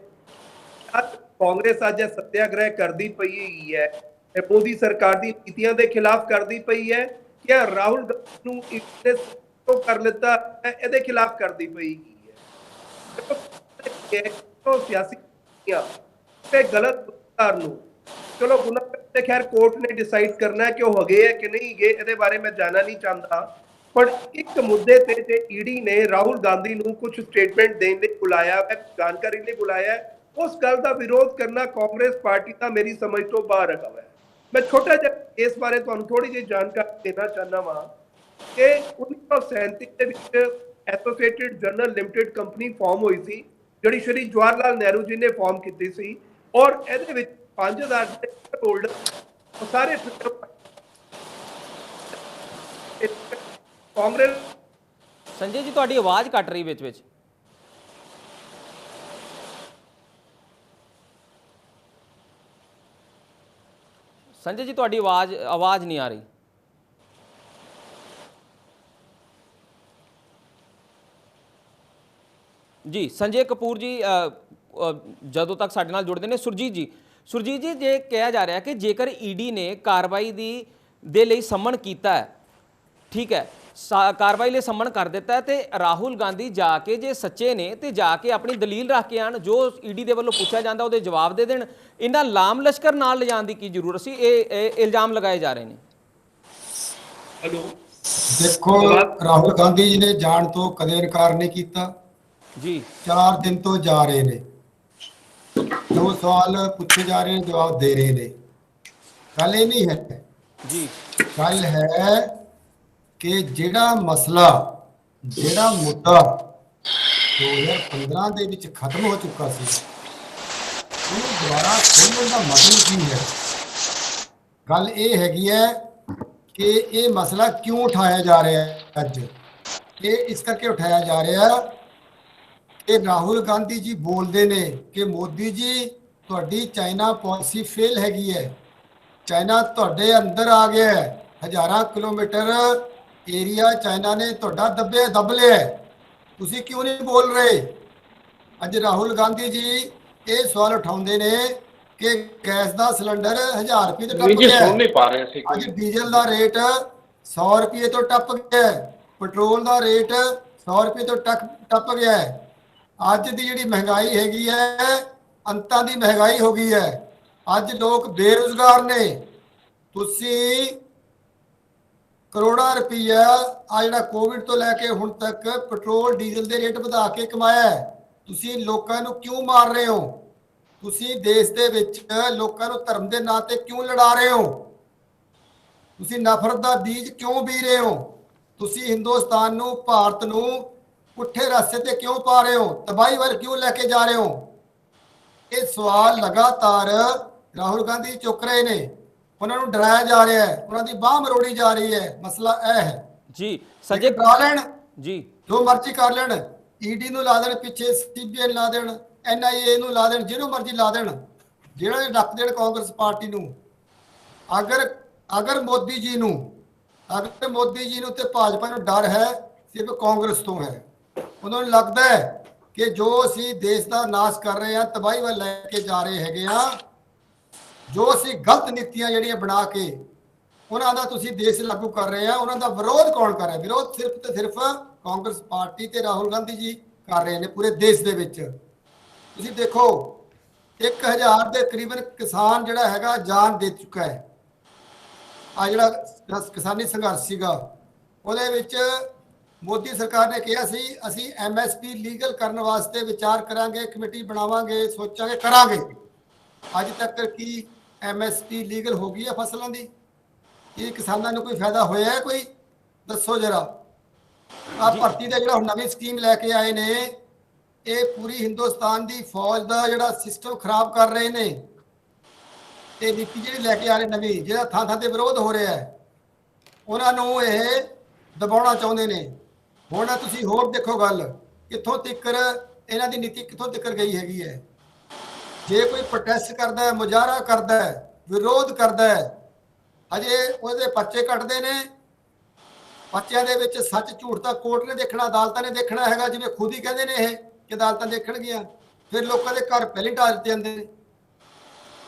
कांग्रेस ਅੱਜ सत्याग्रह करती पई है, मोदी सरकार की नीतियों के खिलाफ करती पई है, क्या राहुल गांधी ਨੂੰ तो कर लेता ਇਹਦੇ खिलाफ करती पई है? तो सियासी ते गलत ਨੂੰ चलो गुनाह ते खैर कोर्ट ने डिसाइड करना है कि वो गए है कि नहीं गए, ਇਹਦੇ बारे मैं जानना नहीं चाहता। पर एक मुद्दे ते जे ईडी ने राहुल गांधी ਨੂੰ कुछ स्टेटमेंट देने ਲਈ बुलाया है, जानकारी ਲਈ बुलाया है, उस गल का विरोध करना कांग्रेस पार्टी का मेरी समझ तो बाहर रखा है। मैं छोटा जिहा इस बारे ਤੁਹਾਨੂੰ थोड़ी जी जानकारी देना चाहना वा कि 1937 ਦੇ ਵਿੱਚ associated journal limited company form ਹੋਈ ਸੀ, ਜਿਹੜੀ ਸ਼੍ਰੀ ਜਵਾਹਰ ਲਾਲ ਨਹਿਰੂ ਜੀ ਨੇ ਫਾਰਮ ਕੀਤੀ ਸੀ। ਔਰ ਇਹਦੇ ਵਿੱਚ 5000 ਦੇ ਹੋਲਡਰ ਸਾਰੇ ਕਾਂਗਰਸ। ਸੰਜੇ ਜੀ, ਤੁਹਾਡੀ ਆਵਾਜ਼ ਕੱਟ ਰਹੀ ਵਿੱਚ। ਸੰਜੇ ਜੀ, ਤੁਹਾਡੀ ਆਵਾਜ਼ ਨਹੀਂ ਆ ਰਹੀ। ਜੀ ਸੰਜੇ ਕਪੂਰ ਜੀ ਜਦੋਂ ਤੱਕ ਸਾਡੇ ਨਾਲ ਜੁੜਦੇ ਨੇ ਸੁਰਜੀਤ ਜੀ ਜੇ ਕਿਹਾ ਜਾ ਰਿਹਾ ਕਿ ਜੇਕਰ ਈਡੀ ਨੇ ਕਾਰਵਾਈ ਦੇ ਲਈ ਸੰਮਨ ਕੀਤਾ ਹੈ, ਠੀਕ ਹੈ, ਕਾਰਵਾਈ ਲਈ ਸੰਮਨ ਕਰ ਦਿੱਤਾ ਹੈ, ਤੇ ਰਾਹੁਲ ਗਾਂਧੀ ਜਾ ਕੇ ਜੇ ਸੱਚੇ ਨੇ ਤੇ ਜਾ ਕੇ ਆਪਣੀ ਦਲੀਲ ਰੱਖ ਕੇ ਆਣ, ਜੋ ਈਡੀ ਦੇ ਵੱਲੋਂ ਪੁੱਛਿਆ ਜਾਂਦਾ ਉਹਦੇ ਜਵਾਬ ਦੇ ਦੇਣ। ਇਹਨਾਂ ਲਾਮ ਲਸ਼ਕਰ ਨਾਲ ਲਿਜਾਣ ਦੀ ਕੀ ਜ਼ਰੂਰਤ ਸੀ? ਇਹ ਇਲਜ਼ਾਮ ਲਗਾਏ ਜਾ ਰਹੇ ਨੇ। हेलो ਦੇਖੋ ਰਾਹੁਲ ਗਾਂਧੀ ਜੀ ਨੇ ਜਾਣ ਤੋਂ ਕਦੇ ਇਨਕਾਰ ਨਹੀਂ ਕੀਤਾ ਜੀ। 4 ਦਿਨ ਤੋਂ ਜਾ ਰਹੇ ਨੇ, ਜੋ ਸਵਾਲ ਪੁੱਛੇ ਜਾ ਰਹੇ ਨੇ ਜਵਾਬ ਦੇ ਰਹੇ ਨੇ। ਗੱਲ ਇਹ ਨਹੀਂ ਹੈ ਜੀ ਗੱਲ ਹੈ ਕਿ ਜਿਹੜਾ ਮਸਲਾ ਜਿਹੜਾ ਮੁੱਦਾ 2015 ਦੇ ਵਿੱਚ ਖਤਮ ਹੋ ਚੁੱਕਾ ਸੀ, ਉਹਨੂੰ ਦੁਬਾਰਾ ਖੋਲ੍ਹਣ ਦਾ ਮਤਲਬ ਕੀ ਹੈ? ਗੱਲ ਇਹ ਹੈਗੀ ਹੈ ਕਿ ਇਹ ਮਸਲਾ ਕਿਉਂ ਉਠਾਇਆ ਜਾ ਰਿਹਾ ਹੈ ਅੱਜ? ਇਹ ਇਸ ਕਰਕੇ ਉਠਾਇਆ ਜਾ ਰਿਹਾ ਕਿ ਰਾਹੁਲ ਗਾਂਧੀ ਜੀ ਬੋਲਦੇ ਨੇ ਕਿ ਮੋਦੀ ਜੀ ਤੁਹਾਡੀ ਚਾਈਨਾ ਪਾਲਿਸੀ ਫੇਲ ਹੈਗੀ ਹੈ, ਚਾਈਨਾ ਤੁਹਾਡੇ ਅੰਦਰ ਆ ਗਿਆ ਹੈ, ਹਜ਼ਾਰਾਂ ਕਿਲੋਮੀਟਰ ਏਰੀਆ ਚਾਈਨਾ ਨੇ ਤੁਹਾਡਾ ਦੱਬ ਲਿਆ ਹੈ, ਤੁਸੀਂ ਕਿਉਂ ਨਹੀਂ ਬੋਲ ਰਹੇ? ਅੱਜ ਰਾਹੁਲ ਗਾਂਧੀ ਜੀ ਇਹ ਸਵਾਲ ਉਠਾਉਂਦੇ ਨੇ ਕਿ ਗੈਸ ਦਾ ਸਿਲੰਡਰ 1000 ਰੁਪਏ ਤੋਂ ਟੱਪ ਗਿਆ, ਸੁਣ ਨਹੀਂ ਪਾ ਰਹੇ ਸੀ। ਅੱਜ ਡੀਜ਼ਲ ਦਾ ਰੇਟ 100 ਰੁਪਏ ਤੋਂ ਟੱਪ ਗਿਆ, ਪੈਟਰੋਲ ਦਾ ਰੇਟ 100 ਰੁਪਏ ਤੋਂ ਟੱਪ ਗਿਆ ਹੈ। ਅੱਜ ਦੀ ਜਿਹੜੀ ਮਹਿੰਗਾਈ ਹੈਗੀ ਹੈ ਅੰਤਾਂ ਦੀ ਮਹਿੰਗਾਈ ਹੋ ਗਈ ਹੈ। ਅੱਜ ਲੋਕ ਬੇਰੁਜ਼ਗਾਰ ਨੇ। ਤੁਸੀਂ ਕਰੋੜਾਂ ਰੁਪਈਆ ਆ ਜਿਹੜਾ ਕੋਵਿਡ ਤੋਂ ਲੈ ਕੇ ਹੁਣ ਤੱਕ ਪੈਟਰੋਲ ਡੀਜ਼ਲ ਦੇ ਰੇਟ ਵਧਾ ਕੇ ਕਮਾਇਆ ਹੈ। ਤੁਸੀਂ ਲੋਕਾਂ ਨੂੰ ਕਿਉਂ ਮਾਰ ਰਹੇ ਹੋ? ਤੁਸੀਂ ਦੇਸ਼ ਦੇ ਵਿੱਚ ਲੋਕਾਂ ਨੂੰ ਧਰਮ ਦੇ ਨਾਂ ਤੇ ਕਿਉਂ ਲੜਾ ਰਹੇ ਹੋ? ਤੁਸੀਂ ਨਫ਼ਰਤ ਦਾ ਬੀਜ ਕਿਉਂ ਬੀਜ ਰਹੇ ਹੋ? ਤੁਸੀਂ ਹਿੰਦੁਸਤਾਨ ਨੂੰ, ਭਾਰਤ ਨੂੰ ਪੁੱਠੇ ਰਸਤੇ ਤੇ ਕਿਉਂ ਪਾ ਰਹੇ ਹੋ? ਤਬਾਹੀ ਵੱਲ ਕਿਉਂ ਲੈ ਕੇ ਜਾ ਰਹੇ ਹੋ? ਇਹ ਸਵਾਲ ਲਗਾਤਾਰ ਰਾਹੁਲ ਗਾਂਧੀ ਚੁੱਕ ਰਹੇ ਨੇ। ਉਹਨਾਂ ਨੂੰ ਡਰਾਇਆ ਜਾ ਰਿਹਾ ਹੈ, ਉਹਨਾਂ ਦੀ ਬਾਹ ਮਰੋੜੀ ਜਾ ਰਹੀ ਹੈ। ਮਸਲਾ ਇਹ ਹੈ ਜੀ ਸੰਜੇ ਡਰਾ ਲੈਣ, ਜੀ ਜੋ ਮਰਜ਼ੀ ਕਰ ਲੈਣ, ਈਡੀ ਨੂੰ ਲਾ ਦੇਣ ਪਿੱਛੇ, ਸੀਬੀਆਈ ਲਾ ਦੇਣ, NIA ਨੂੰ ਲਾ ਦੇਣ, ਜਿਹਨੂੰ ਮਰਜ਼ੀ ਲਾ ਦੇਣ, ਜਿਹੜਾ ਨੇ ਡੱਕ ਦੇਣ ਕਾਂਗਰਸ ਪਾਰਟੀ ਨੂੰ। ਅਗਰ ਮੋਦੀ ਜੀ ਨੂੰ ਤੇ ਭਾਜਪਾ ਨੂੰ ਡਰ ਹੈ ਸਿਰਫ ਕਾਂਗਰਸ ਤੋਂ ਹੈ। ਉਹਨਾਂ ਨੂੰ ਲੱਗਦਾ ਹੈ ਕਿ ਜੋ ਅਸੀਂ ਦੇਸ਼ ਦਾ ਨਾਸ਼ ਕਰ ਰਹੇ ਹਾਂ, ਤਬਾਹੀ ਵੱਲ ਲੈ ਕੇ ਜਾ ਰਹੇ ਹੈਗੇ ਆ, ਜੋ ਅਸੀਂ ਗਲਤ ਨੀਤੀਆਂ ਜਿਹੜੀਆਂ ਬਣਾ ਕੇ ਉਹਨਾਂ ਦਾ ਤੁਸੀਂ ਦੇਸ਼ ਲਾਗੂ ਕਰ ਰਹੇ ਆ, ਉਹਨਾਂ ਦਾ ਵਿਰੋਧ ਕੌਣ ਕਰ ਰਿਹਾ? ਵਿਰੋਧ ਸਿਰਫ ਤੇ ਸਿਰਫ ਕਾਂਗਰਸ ਪਾਰਟੀ ਤੇ ਰਾਹੁਲ ਗਾਂਧੀ ਜੀ ਕਰ ਰਹੇ ਨੇ ਪੂਰੇ ਦੇਸ਼ ਦੇ ਵਿੱਚ। ਤੁਸੀਂ ਦੇਖੋ 1000 ਦੇ ਕਰੀਬਨ ਕਿਸਾਨ ਜਿਹੜਾ ਹੈਗਾ ਜਾਨ ਦੇ ਚੁੱਕਾ ਹੈ। ਆ ਜਿਹੜਾ ਕਿਸਾਨੀ ਸੰਘਰਸ਼ ਸੀਗਾ ਉਹਦੇ ਵਿੱਚ ਮੋਦੀ ਸਰਕਾਰ ਨੇ ਕਿਹਾ ਸੀ ਅਸੀਂ MSP ਲੀਗਲ ਕਰਨ ਵਾਸਤੇ ਵਿਚਾਰ ਕਰਾਂਗੇ, ਕਮੇਟੀ ਬਣਾਵਾਂਗੇ, ਸੋਚਾਂਗੇ, ਕਰਾਂਗੇ। ਅੱਜ ਤੱਕ ਕੀ MSP ਲੀਗਲ ਹੋ ਗਈ ਹੈ ਫਸਲਾਂ ਦੀ? ਇਹ ਕਿਸਾਨਾਂ ਨੂੰ ਕੋਈ ਫਾਇਦਾ ਹੋਇਆ ਹੈ? ਕੋਈ ਦੱਸੋ ਜਰਾ। ਆ ਭਰਤੀ ਦਾ ਜਿਹੜਾ ਹੁਣ ਨਵੀਂ ਸਕੀਮ ਲੈ ਕੇ ਆਏ ਨੇ, ਇਹ ਪੂਰੀ ਹਿੰਦੁਸਤਾਨ ਦੀ ਫੌਜ ਦਾ ਜਿਹੜਾ ਸਿਸਟਮ ਖਰਾਬ ਕਰ ਰਹੇ ਨੇ। ਇਹ ਨੀਤੀ ਜਿਹੜੀ ਲੈ ਕੇ ਆ ਰਹੇ ਨਵੀਂ, ਜਿਹੜਾ ਥਾਂ ਥਾਂ ਤੇ ਵਿਰੋਧ ਹੋ ਰਿਹਾ ਹੈ, ਉਹਨਾਂ ਨੂੰ ਇਹ ਦਬਾਉਣਾ ਚਾਹੁੰਦੇ ਨੇ। ਹੁਣ ਤੁਸੀਂ ਹੋਰ ਦੇਖੋ ਗੱਲ ਕਿੱਥੋਂ ਤੱਕ ਇਹਨਾਂ ਦੀ ਨੀਤੀ ਕਿੱਥੋਂ ਤੱਕ ਗਈ ਹੈਗੀ ਹੈ। ਜੇ ਕੋਈ ਪ੍ਰੋਟੈਸਟ ਕਰਦਾ ਹੈ, ਮੁਜ਼ਾਹਰਾ ਕਰਦਾ ਹੈ, ਵਿਰੋਧ ਕਰਦਾ ਹੈ, ਅਜੇ ਉਹਦੇ ਪਰਚੇ ਕੱਟਦੇ ਨੇ। ਪਰਚਿਆਂ ਦੇ ਵਿੱਚ ਸੱਚ ਝੂਠ ਤਾਂ ਕੋਰਟ ਨੇ ਦੇਖਣਾ, ਅਦਾਲਤਾਂ ਨੇ ਦੇਖਣਾ ਹੈਗਾ। ਜਿਵੇਂ ਖੁਦ ਹੀ ਕਹਿੰਦੇ ਨੇ ਇਹ ਕਿ ਅਦਾਲਤਾਂ ਦੇਖਣਗੀਆਂ, ਫਿਰ ਲੋਕਾਂ ਦੇ ਘਰ ਪਹਿਲੇ ਢਾਹ ਦਿੱਤੇ ਜਾਂਦੇ ਨੇ।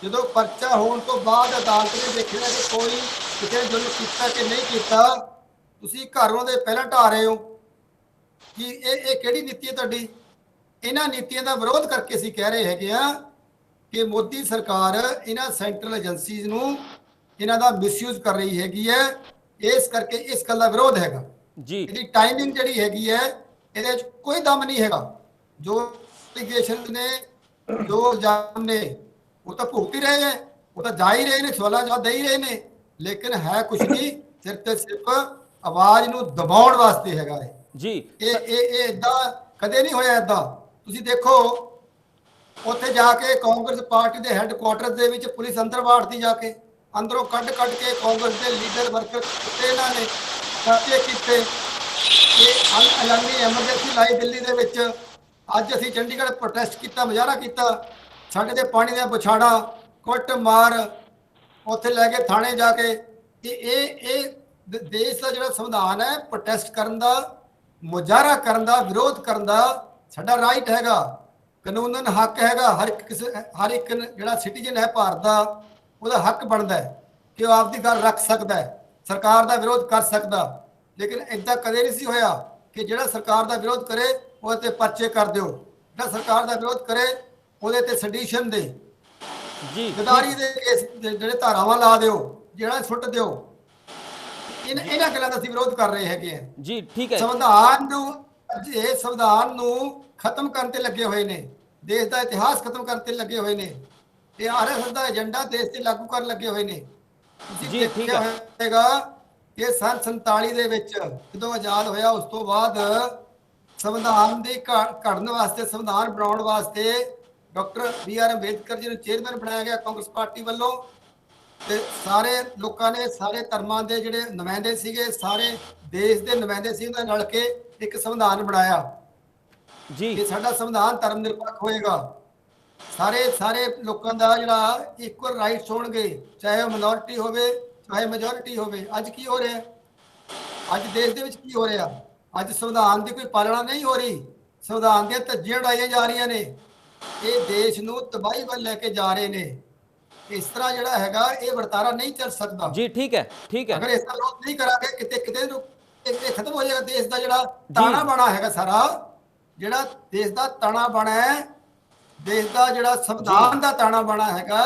ਜਦੋਂ ਪਰਚਾ ਹੋਣ ਤੋਂ ਬਾਅਦ ਅਦਾਲਤ ਨੇ ਦੇਖਣਾ ਕਿ ਕੋਈ ਕਿਸੇ ਜ਼ੁਲਮ ਕੀਤਾ ਕਿ ਨਹੀਂ ਕੀਤਾ, ਤੁਸੀਂ ਘਰੋਂ ਦੇ ਪਹਿਲਾਂ ਢਾਹ ਰਹੇ ਹੋ। ਕਿ ਇਹ ਕਿਹੜੀ ਨੀਤੀ ਹੈ ਤੁਹਾਡੀ? ਇਹਨਾਂ ਨੀਤੀਆਂ ਦਾ ਵਿਰੋਧ ਕਰਕੇ ਅਸੀਂ ਕਹਿ ਰਹੇ ਹੈਗੇ ਆ ਕਿ ਮੋਦੀ ਸਰਕਾਰ ਇਹਨਾਂ ਸੈਂਟਰਲ ਏਜੰਸੀਜ਼ ਨੂੰ ਇਹਨਾਂ ਦਾ ਮਿਸਯੂਜ਼ ਕਰ ਰਹੀ ਹੈਗੀ ਹੈ। ਇਸ ਕਰਕੇ ਇਸ ਗੱਲ ਦਾ ਵਿਰੋਧ ਹੈਗਾ ਜੀ। ਇਹਦੀ ਟਾਈਮਿੰਗ ਜਿਹੜੀ ਹੈਗੀ ਹੈ ਇਹਦੇ ਵਿੱਚ ਕੋਈ ਦਮ ਨਹੀਂ ਹੈਗਾ। ਜੋ ਐਲੀਗੇਸ਼ਨ ਨੇ, ਜੋ ਇਲਜ਼ਾਮ ਨੇ, ਉਹ ਤਾਂ ਭੁਗਤ ਹੀ ਰਹੇ ਹੈ, ਉਹ ਤਾਂ ਜਾ ਹੀ ਰਹੇ ਨੇ, ਸਵਾਲਾਂ ਜਵਾਬ ਦੇ ਹੀ ਰਹੇ ਨੇ, ਲੇਕਿਨ ਹੈ ਕੁਛ ਨਹੀਂ, ਸਿਰਫ ਤੇ ਸਿਰਫ ਆਵਾਜ਼ ਨੂੰ ਦਬਾਉਣ ਵਾਸਤੇ ਹੈਗਾ ਹੈ ਜੀ। ਇਹ ਇਦਾਂ ਕਦੇ ਨਹੀਂ ਹੋਇਆ। ਇਦਾਂ ਤੁਸੀਂ ਦੇਖੋ ਉੱਥੇ ਜਾ ਕੇ ਕਾਂਗਰਸ ਪਾਰਟੀ ਦੇ ਹੈੱਡਕੁਆਟਰ ਦੇ ਵਿੱਚ ਪੁਲਿਸ ਅੰਦਰ ਵਾੜਤੀ, ਜਾ ਕੇ ਅੰਦਰੋਂ ਕੱਢ ਕੇ ਕਾਂਗਰਸ ਦੇ ਲੀਡਰ ਵਰਕਰ ਇਹਨਾਂ ਨੇ ਕਾਤੇ ਕੀਤੇ। ਇਹ ਐਲਾਨੀ ਐਮਰਜੈਂਸੀ ਲਾਈ ਦਿੱਲੀ ਦੇ ਵਿੱਚ। ਅੱਜ ਅਸੀਂ ਚੰਡੀਗੜ੍ਹ ਪ੍ਰੋਟੈਸਟ ਕੀਤਾ, ਮੁਜ਼ਾਹਰਾ ਕੀਤਾ, ਸਾਡੇ ਤੇ ਪਾਣੀ ਦੀਆਂ ਬੁਛਾੜਾਂ, ਕੁੱਟ ਮਾਰ, ਉੱਥੇ ਲੈ ਕੇ ਥਾਣੇ ਜਾ ਕੇ। ਇਹ ਦੇਸ਼ ਦਾ ਜਿਹੜਾ ਸੰਵਿਧਾਨ ਹੈ ਪ੍ਰੋਟੈਸਟ ਕਰਨ ਦਾ, ਮੁਜ਼ਾਹਰਾ ਕਰਨ ਦਾ, ਵਿਰੋਧ ਕਰਨ ਦਾ, ਸਾਡਾ ਰਾਈਟ ਹੈਗਾ, ਕਾਨੂੰਨਨ ਹੱਕ ਹੈਗਾ, ਹਰ ਇੱਕ ਜਿਹੜਾ ਸਿਟੀਜ਼ਨ ਹੈ ਭਾਰਤ ਦਾ, ਉਹਦਾ ਹੱਕ ਬਣਦਾ ਹੈ ਕਿ ਉਹ ਆਪਦੀ ਗੱਲ ਰੱਖ ਸਕਦਾ ਹੈ, ਸਰਕਾਰ ਦਾ ਵਿਰੋਧ ਕਰ ਸਕਦਾ। ਲੇਕਿਨ ਇਦਾਂ ਕਦੇ ਨਹੀਂ ਸੀ ਹੋਇਆ ਕਿ ਜਿਹੜਾ ਸਰਕਾਰ ਦਾ ਵਿਰੋਧ ਕਰੇ ਉਹਦੇ ਤੇ ਪਰਚੇ ਕਰ ਦਿਓ, ਜਿਹੜਾ ਸਰਕਾਰ ਦਾ ਵਿਰੋਧ ਕਰੇ ਉਹਦੇ ਤੇ ਸੈਡੀਸ਼ਨ ਦੇ ਜੀ ਗਦਾਰੀ ਦੇ ਕੇਸ ਜਿਹੜੇ ਧਾਰਾਵਾਂ ਲਾ ਦਿਓ, ਜਿਹੜਾ ਸੁੱਟ ਦਿਓ। ਇਹਨਾਂ ਗੱਲਾਂ ਦਾ ਅਸੀਂ ਵਿਰੋਧ ਕਰ ਰਹੇ ਹੈਗੇ ਆ। ਜੀ ਠੀਕ ਹੈ। ਸੰਵਿਧਾਨ ਨੂੰ ਇਹ ਸੰਵਿਧਾਨ ਨੂੰ ਖਤਮ ਕਰਨ ਤੇ ਲੱਗੇ ਹੋਏ ਨੇ, ਦੇਸ਼ ਦਾ ਇਤਿਹਾਸ ਖਤਮ ਕਰਨ ਤੇ ਲੱਗੇ ਹੋਏ ਨੇ, ਇਹ ਆਰਐਸਐਸ ਦਾ ਏਜੰਡਾ ਦੇਸ਼ ਤੇ ਲਾਗੂ ਕਰਨ ਲੱਗੇ ਹੋਏ ਨੇ। ਜੀ ਠੀਕ ਹੈ। ਹੋਏਗਾ ਕਿ ਸਨ 47 ਦੇ ਵਿੱਚ ਜਦੋਂ ਆਜ਼ਾਦ ਹੋਇਆ ਉਸ ਤੋਂ ਬਾਅਦ ਸੰਵਿਧਾਨ ਦੇ ਘੜਨ ਵਾਸਤੇ, ਸੰਵਿਧਾਨ ਬਣਾਉਣ ਵਾਸਤੇ ਡਾਕਟਰ BR ਅੰਬੇਦਕਰ ਜੀ ਨੂੰ ਚੇਅਰਮੈਨ ਬਣਾਇਆ ਗਿਆ ਕਾਂਗਰਸ ਪਾਰਟੀ ਵੱਲੋਂ, ਤੇ ਸਾਰੇ ਲੋਕਾਂ ਨੇ, ਸਾਰੇ ਧਰਮਾਂ ਦੇ ਜਿਹੜੇ ਨੁਮਾਇੰਦੇ ਸੀਗੇ, ਸਾਰੇ ਦੇਸ਼ ਦੇ ਨੁਮਾਇੰਦੇ ਸੀ, ਉਹਨਾਂ ਨਾਲ ਕੇ ਇੱਕ ਸੰਵਿਧਾਨ ਬਣਾਇਆ ਜੀ ਕਿ ਸਾਡਾ ਸੰਵਿਧਾਨ ਧਰਮ ਨਿਰਪੱਖ ਹੋਏਗਾ, ਸਾਰੇ ਲੋਕਾਂ ਦਾ ਜਿਹੜਾ ਇਕੁਅਲ ਰਾਈਟਸ ਹੋਣਗੇ, ਚਾਹੇ ਉਹ ਮਿਨੋਰਿਟੀ ਹੋਵੇ ਚਾਹੇ ਮੈਜੋਰਿਟੀ ਹੋਵੇ। ਅੱਜ ਕੀ ਹੋ ਰਿਹਾ, ਅੱਜ ਦੇਸ਼ ਦੇ ਵਿੱਚ ਕੀ ਹੋ ਰਿਹਾ? ਅੱਜ ਸੰਵਿਧਾਨ ਦੀ ਕੋਈ ਪਾਲਣਾ ਨਹੀਂ ਹੋ ਰਹੀ, ਸੰਵਿਧਾਨ ਦੀਆਂ ਧੱਜੀਆਂ ਉਡਾਈਆਂ ਜਾ ਰਹੀਆਂ ਨੇ, ਇਹ ਦੇਸ਼ ਨੂੰ ਤਬਾਹੀ ਵੱਲ ਲੈ ਕੇ ਜਾ ਰਹੇ ਨੇ। ਇਸ ਤਰ੍ਹਾਂ ਜਿਹੜਾ ਹੈਗਾ ਇਹ ਵਰਤਾਰਾ ਨਹੀਂ ਚੱਲ ਸਕਦਾ। ਜੀ ਠੀਕ ਹੈ, ਠੀਕ ਹੈ। ਅਗਰ ਇਸ ਦਾ ਵਿਰੋਧ ਨਹੀਂ ਕਰਾਂਗੇ ਕਿਤੇ ਨੂੰ ਇਹ ਖਤਮ ਹੋ ਜਾਏਗਾ। ਦੇਸ਼ ਦਾ ਜਿਹੜਾ ਤਾਣਾ ਬਾਣਾ ਹੈਗਾ, ਸਾਰਾ ਜਿਹੜਾ ਦੇਸ਼ ਦਾ ਤਾਣਾ ਬਾਣਾ ਹੈ, ਦੇਸ਼ ਦਾ ਜਿਹੜਾ ਸੰਵਿਧਾਨ ਦਾ ਤਾਣਾ ਬਾਣਾ ਹੈਗਾ,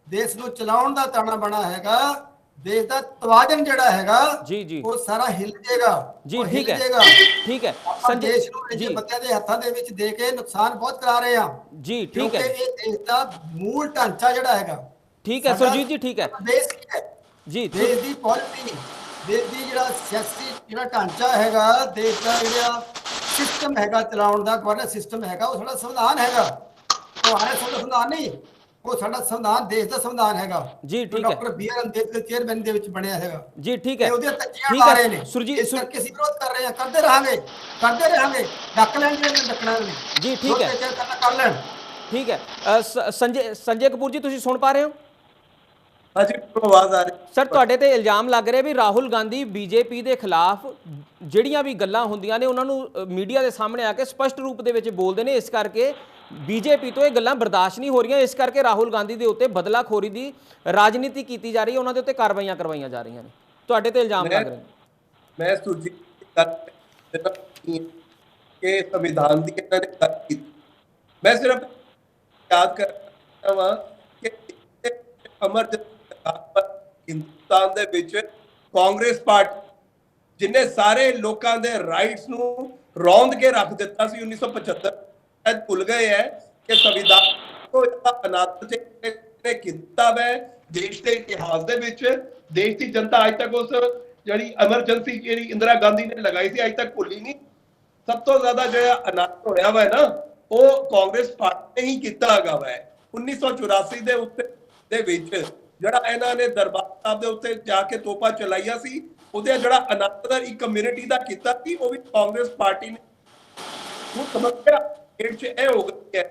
ਦੇਸ਼ ਨੂੰ ਚਲਾਉਣ ਦਾ ਤਾਣਾ ਬਾਣਾ ਹੈਗਾ, ਦੇਸ਼ ਦਾ ਤਵਾਜ਼ਨ ਜਿਹੜਾ ਹੈਗਾ ਜੀ ਉਹ ਸਾਰਾ ਹਿੱਲ ਜਾਏਗਾ। ਜੀ ਠੀਕ ਹੈ, ਠੀਕ ਹੈ। ਸੰਜੇ ਦੇਸ਼ ਨੂੰ ਇਹ ਬੰਦਿਆਂ ਦੇ ਹੱਥਾਂ ਦੇ ਵਿੱਚ ਦੇ ਕੇ ਨੁਕਸਾਨ ਬਹੁਤ ਕਰਾ ਰਹੇ ਆ। ਜੀ ਠੀਕ ਹੈ। ਇਹ ਦੇਸ਼ ਦਾ ਮੂਲ ਢਾਂਚਾ ਜਿਹੜਾ ਹੈਗਾ, ਠੀਕ ਹੈ ਸੁਰਜੀਤ ਜੀ, ਠੀਕ ਹੈ ਦੇਸ਼ ਕੀ ਹੈ ਜੀ, ਦੇਸ਼ ਦੀ ਪੋਲਿਟੀ, ਦੇਸ਼ ਦੀ ਜਿਹੜਾ ਸਿਆਸੀ ਜਿਹੜਾ ਢਾਂਚਾ ਹੈਗਾ, ਦੇਸ਼ ਦਾ ਜਿਹੜਾ ਸਿਸਟਮ ਹੈਗਾ ਚਲਾਉਣ ਦਾ, ਗਵਰਨੈਂਸ ਸਿਸਟਮ ਹੈਗਾ, ਉਹ ਸਾਡਾ ਸੰਵਿਧਾਨ ਹੈਗਾ। ਉਹ ਆਰਐਸਐਸ ਦਾ ਸੰਵਿਧਾਨ ਨਹੀਂ, ਉਹ ਸਾਡਾ ਸੰਵਿਧਾਨ ਦੇਸ਼ ਦਾ ਸੰਵਿਧਾਨ ਹੈਗਾ। ਜੀ ਠੀਕ ਹੈ। ਡਾਕਟਰ BR ਅੰਬੇਦਕਰ ਚੇਅਰਮੈਨ ਦੇ ਵਿੱਚ ਬਣਿਆ ਹੈਗਾ। ਜੀ ਠੀਕ ਹੈ, ਉਹਦੇ ਤੱਕੀਆਂ ਠੀਕ ਲਾ ਹੈ ਰਹੇ ਨੇ ਸੁਰਜੀਤ। ਇਸ ਕਰਕੇ ਅਸੀਂ ਵਿਰੋਧ ਕਰ ਰਹੇ ਹਾਂ, ਕਰਦੇ ਰਹਾਂਗੇ, ਡੱਕ ਲੈਣਗੇ, ਡੱਕਣਾ ਨਹੀਂ। ਜੀ ਠੀਕ ਹੈ, ਕਰ ਲੈਣ। ਠੀਕ ਹੈ। ਸੰਜੇ ਕਪੂਰ ਜੀ, ਤੁਸੀਂ ਸੁਣ ਪਾ ਰਹੇ ਹੋ? ਹਾਂਜੀ, ਆਵਾਜ਼ ਆ ਰਹੀ ਸਰ, ਤੁਹਾਡੇ ਤੇ ਇਲਜ਼ਾਮ ਲੱਗ ਰਿਹਾ ਵੀ ਰਾਹੁਲ ਗਾਂਧੀ BJP ਦੇ ਖਿਲਾਫ ਜਿਹੜੀਆਂ ਵੀ ਗੱਲਾਂ ਹੁੰਦੀਆਂ ਨੇ ਉਹਨਾਂ ਨੂੰ ਮੀਡੀਆ ਦੇ ਸਾਹਮਣੇ ਆ ਕੇ ਸਪਸ਼ਟ ਰੂਪ ਦੇ ਵਿੱਚ ਬੋਲਦੇ ਨੇ, ਇਸ ਕਰਕੇ BJP ਤੋਂ ਇਹ ਗੱਲਾਂ ਬਰਦਾਸ਼ਤ ਨਹੀਂ ਹੋ ਰਹੀਆਂ, ਇਸ ਕਰਕੇ ਰਾਹੁਲ ਗਾਂਧੀ ਦੇ ਉੱਤੇ ਬਦਲਾਖੋਰੀ ਦੀ ਰਾਜਨੀਤੀ ਕੀਤੀ ਜਾ ਰਹੀ ਹੈ, ਉਹਨਾਂ ਦੇ ਉੱਤੇ ਕਾਰਵਾਈਆਂ ਕਰਵਾਈਆਂ ਜਾ ਰਹੀਆਂ ਨੇ। ਤੁਹਾਡੇ ਤੇ ਇਲਜ਼ਾਮ ਲੱਗ ਰਹੇ ਨੇ। ਮੈਂ ਸੁਰਜੀਤ ਕਿ ਸੰਵਿਧਾਨ ਦੀ ਇਹਨਾਂ ਨੇ ਗੱਲ ਕੀਤੀ, ਮੈਂ ਸਿਰਫ ਯਾਦ ਕਰ ਰਹਾ ਕਿ ਹਿੰਦੁਸਤਾਨ ਦੇ ਵਿੱਚ ਕਾਂਗਰਸ ਪਾਰਟੀ ਜਿਨੇ ਸਾਰੇ ਲੋਕਾਂ ਦੇ ਰਾਈਟਸ ਨੂੰ ਰੌਂਦ ਕੇ ਰੱਖ ਦਿੱਤਾ ਸੀ 1975, ਅੱਜ ਭੁੱਲ ਗਏ ਹੈ ਕਿ ਸੰਵਿਧਾਨ को अनादर ने ਕੀਤਾ है देश के इतिहास ਦੇ ਵਿੱਚ। देश की जनता अज तक उस ਜਿਹੜੀ एमरजेंसी ਜਿਹੜੀ इंदिरा गांधी ने लगाई थी अज तक भुली नहीं। सब तो ज्यादा जो अनादर होया वा है ना वो कांग्रेस पार्टी ने ही किया हैगा वा। 1984 ਦੇ ਉੱਤੇ ਦੇ ਵਿੱਚ ਜਿਹੜਾ ਇਹਨਾਂ ਨੇ ਦਰਬਾਰ ਸਾਹਿਬ ਦੇ ਉੱਤੇ ਜਾ ਕੇ ਤੋਪਾਂ ਚਲਾਈਆਂ ਸੀ, ਉਹਦੇ ਜਿਹੜਾ ਅਨਾਦਰ ਇੱਕ ਕਮਿਊਨਿਟੀ ਦਾ ਕੀਤਾ ਸੀ, ਉਹ ਵੀ ਕਾਂਗਰਸ ਪਾਰਟੀ ਨੇ। ਹੁਣ ਸਮੱਸਿਆ ਇਹ ਹੋ ਗਈ ਹੈ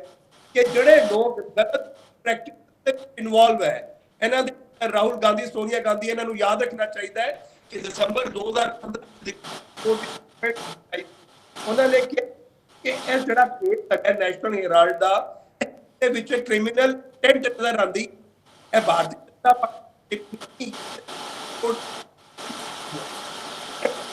ਕਿ ਜਿਹੜੇ ਲੋਕ ਗਲਤ ਪ੍ਰੈਕਟਿਸ ਵਿੱਚ ਇਨਵੋਲਵ ਹੈ, ਇਹਨਾਂ ਦੇ ਰਾਹੁਲ ਗਾਂਧੀ, ਸੋਨੀਆ ਗਾਂਧੀ, ਇਹਨਾਂ ਨੂੰ ਯਾਦ ਰੱਖਣਾ ਚਾਹੀਦਾ ਹੈ ਕਿ ਦਸੰਬਰ 2015 ਉਹਨਾਂ ਨੇ ਕਿਹਾ ਕਿ ਇਹ ਜਿਹੜਾ ਕੇਸ ਹੈ ਨੈਸ਼ਨਲ ਹੈਰਾਲਡ ਦਾ, ਇਹਦੇ ਵਿੱਚ ਕ੍ਰਿਮੀਨਲ ਇੰਟੈਂਟ ਨਜ਼ਰ ਆਉਂਦੀ ਹੈ। ਭਾਰਤੀ ਜਨਤਾ ਪਾਰਟੀ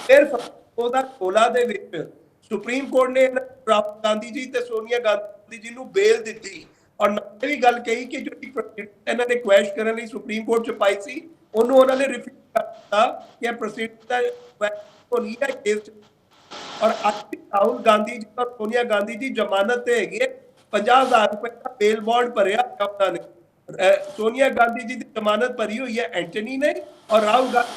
ਫਿਰ 2016 ਦੇ ਵਿੱਚ ਸੁਪਰੀਮ ਕੋਰਟ ਨੇ ਰਾਹੁਲ ਗਾਂਧੀ ਜੀ ਤੇ ਸੋਨੀਆ ਗਾਂਧੀ ਜੀ ਨੂੰ ਬੇਲ ਦਿੱਤੀ ਔਰ ਇਹ ਵੀ ਗੱਲ ਕਹੀ ਕਿ ਜਿਹੜੀ ਇਹਨਾਂ ਨੇ ਕੁਐਸ਼ ਕਰਨ ਲਈ ਸੁਪਰੀਮ ਕੋਰਟ ਚ ਪਾਈ ਸੀ, ਉਹਨੂੰ ਉਹਨਾਂ ਨੇ ਰਿਫਿਊਜ਼ ਕਰ ਦਿੱਤਾ ਕਿ ਇਹ ਪ੍ਰੋਸੀਡਿੰਗ ਦਾ ਨਹੀਂ ਹੈ ਕੇਸ। ਔਰ ਅੱਜ ਰਾਹੁਲ ਗਾਂਧੀ ਜੀ ਔਰ ਸੋਨੀਆ ਗਾਂਧੀ ਜੀ ਜ਼ਮਾਨਤ ਤੇ ਹੈਗੇ, 50,000 ਰੁਪਏ ਦਾ ਬੇਲ ਬੌਂਡ ਭਰਿਆ ਉਹਨਾਂ ਨੇ। सोनिया गांधी जी की जमानत भरी हुई है एंटनी ने और राहुल गांधी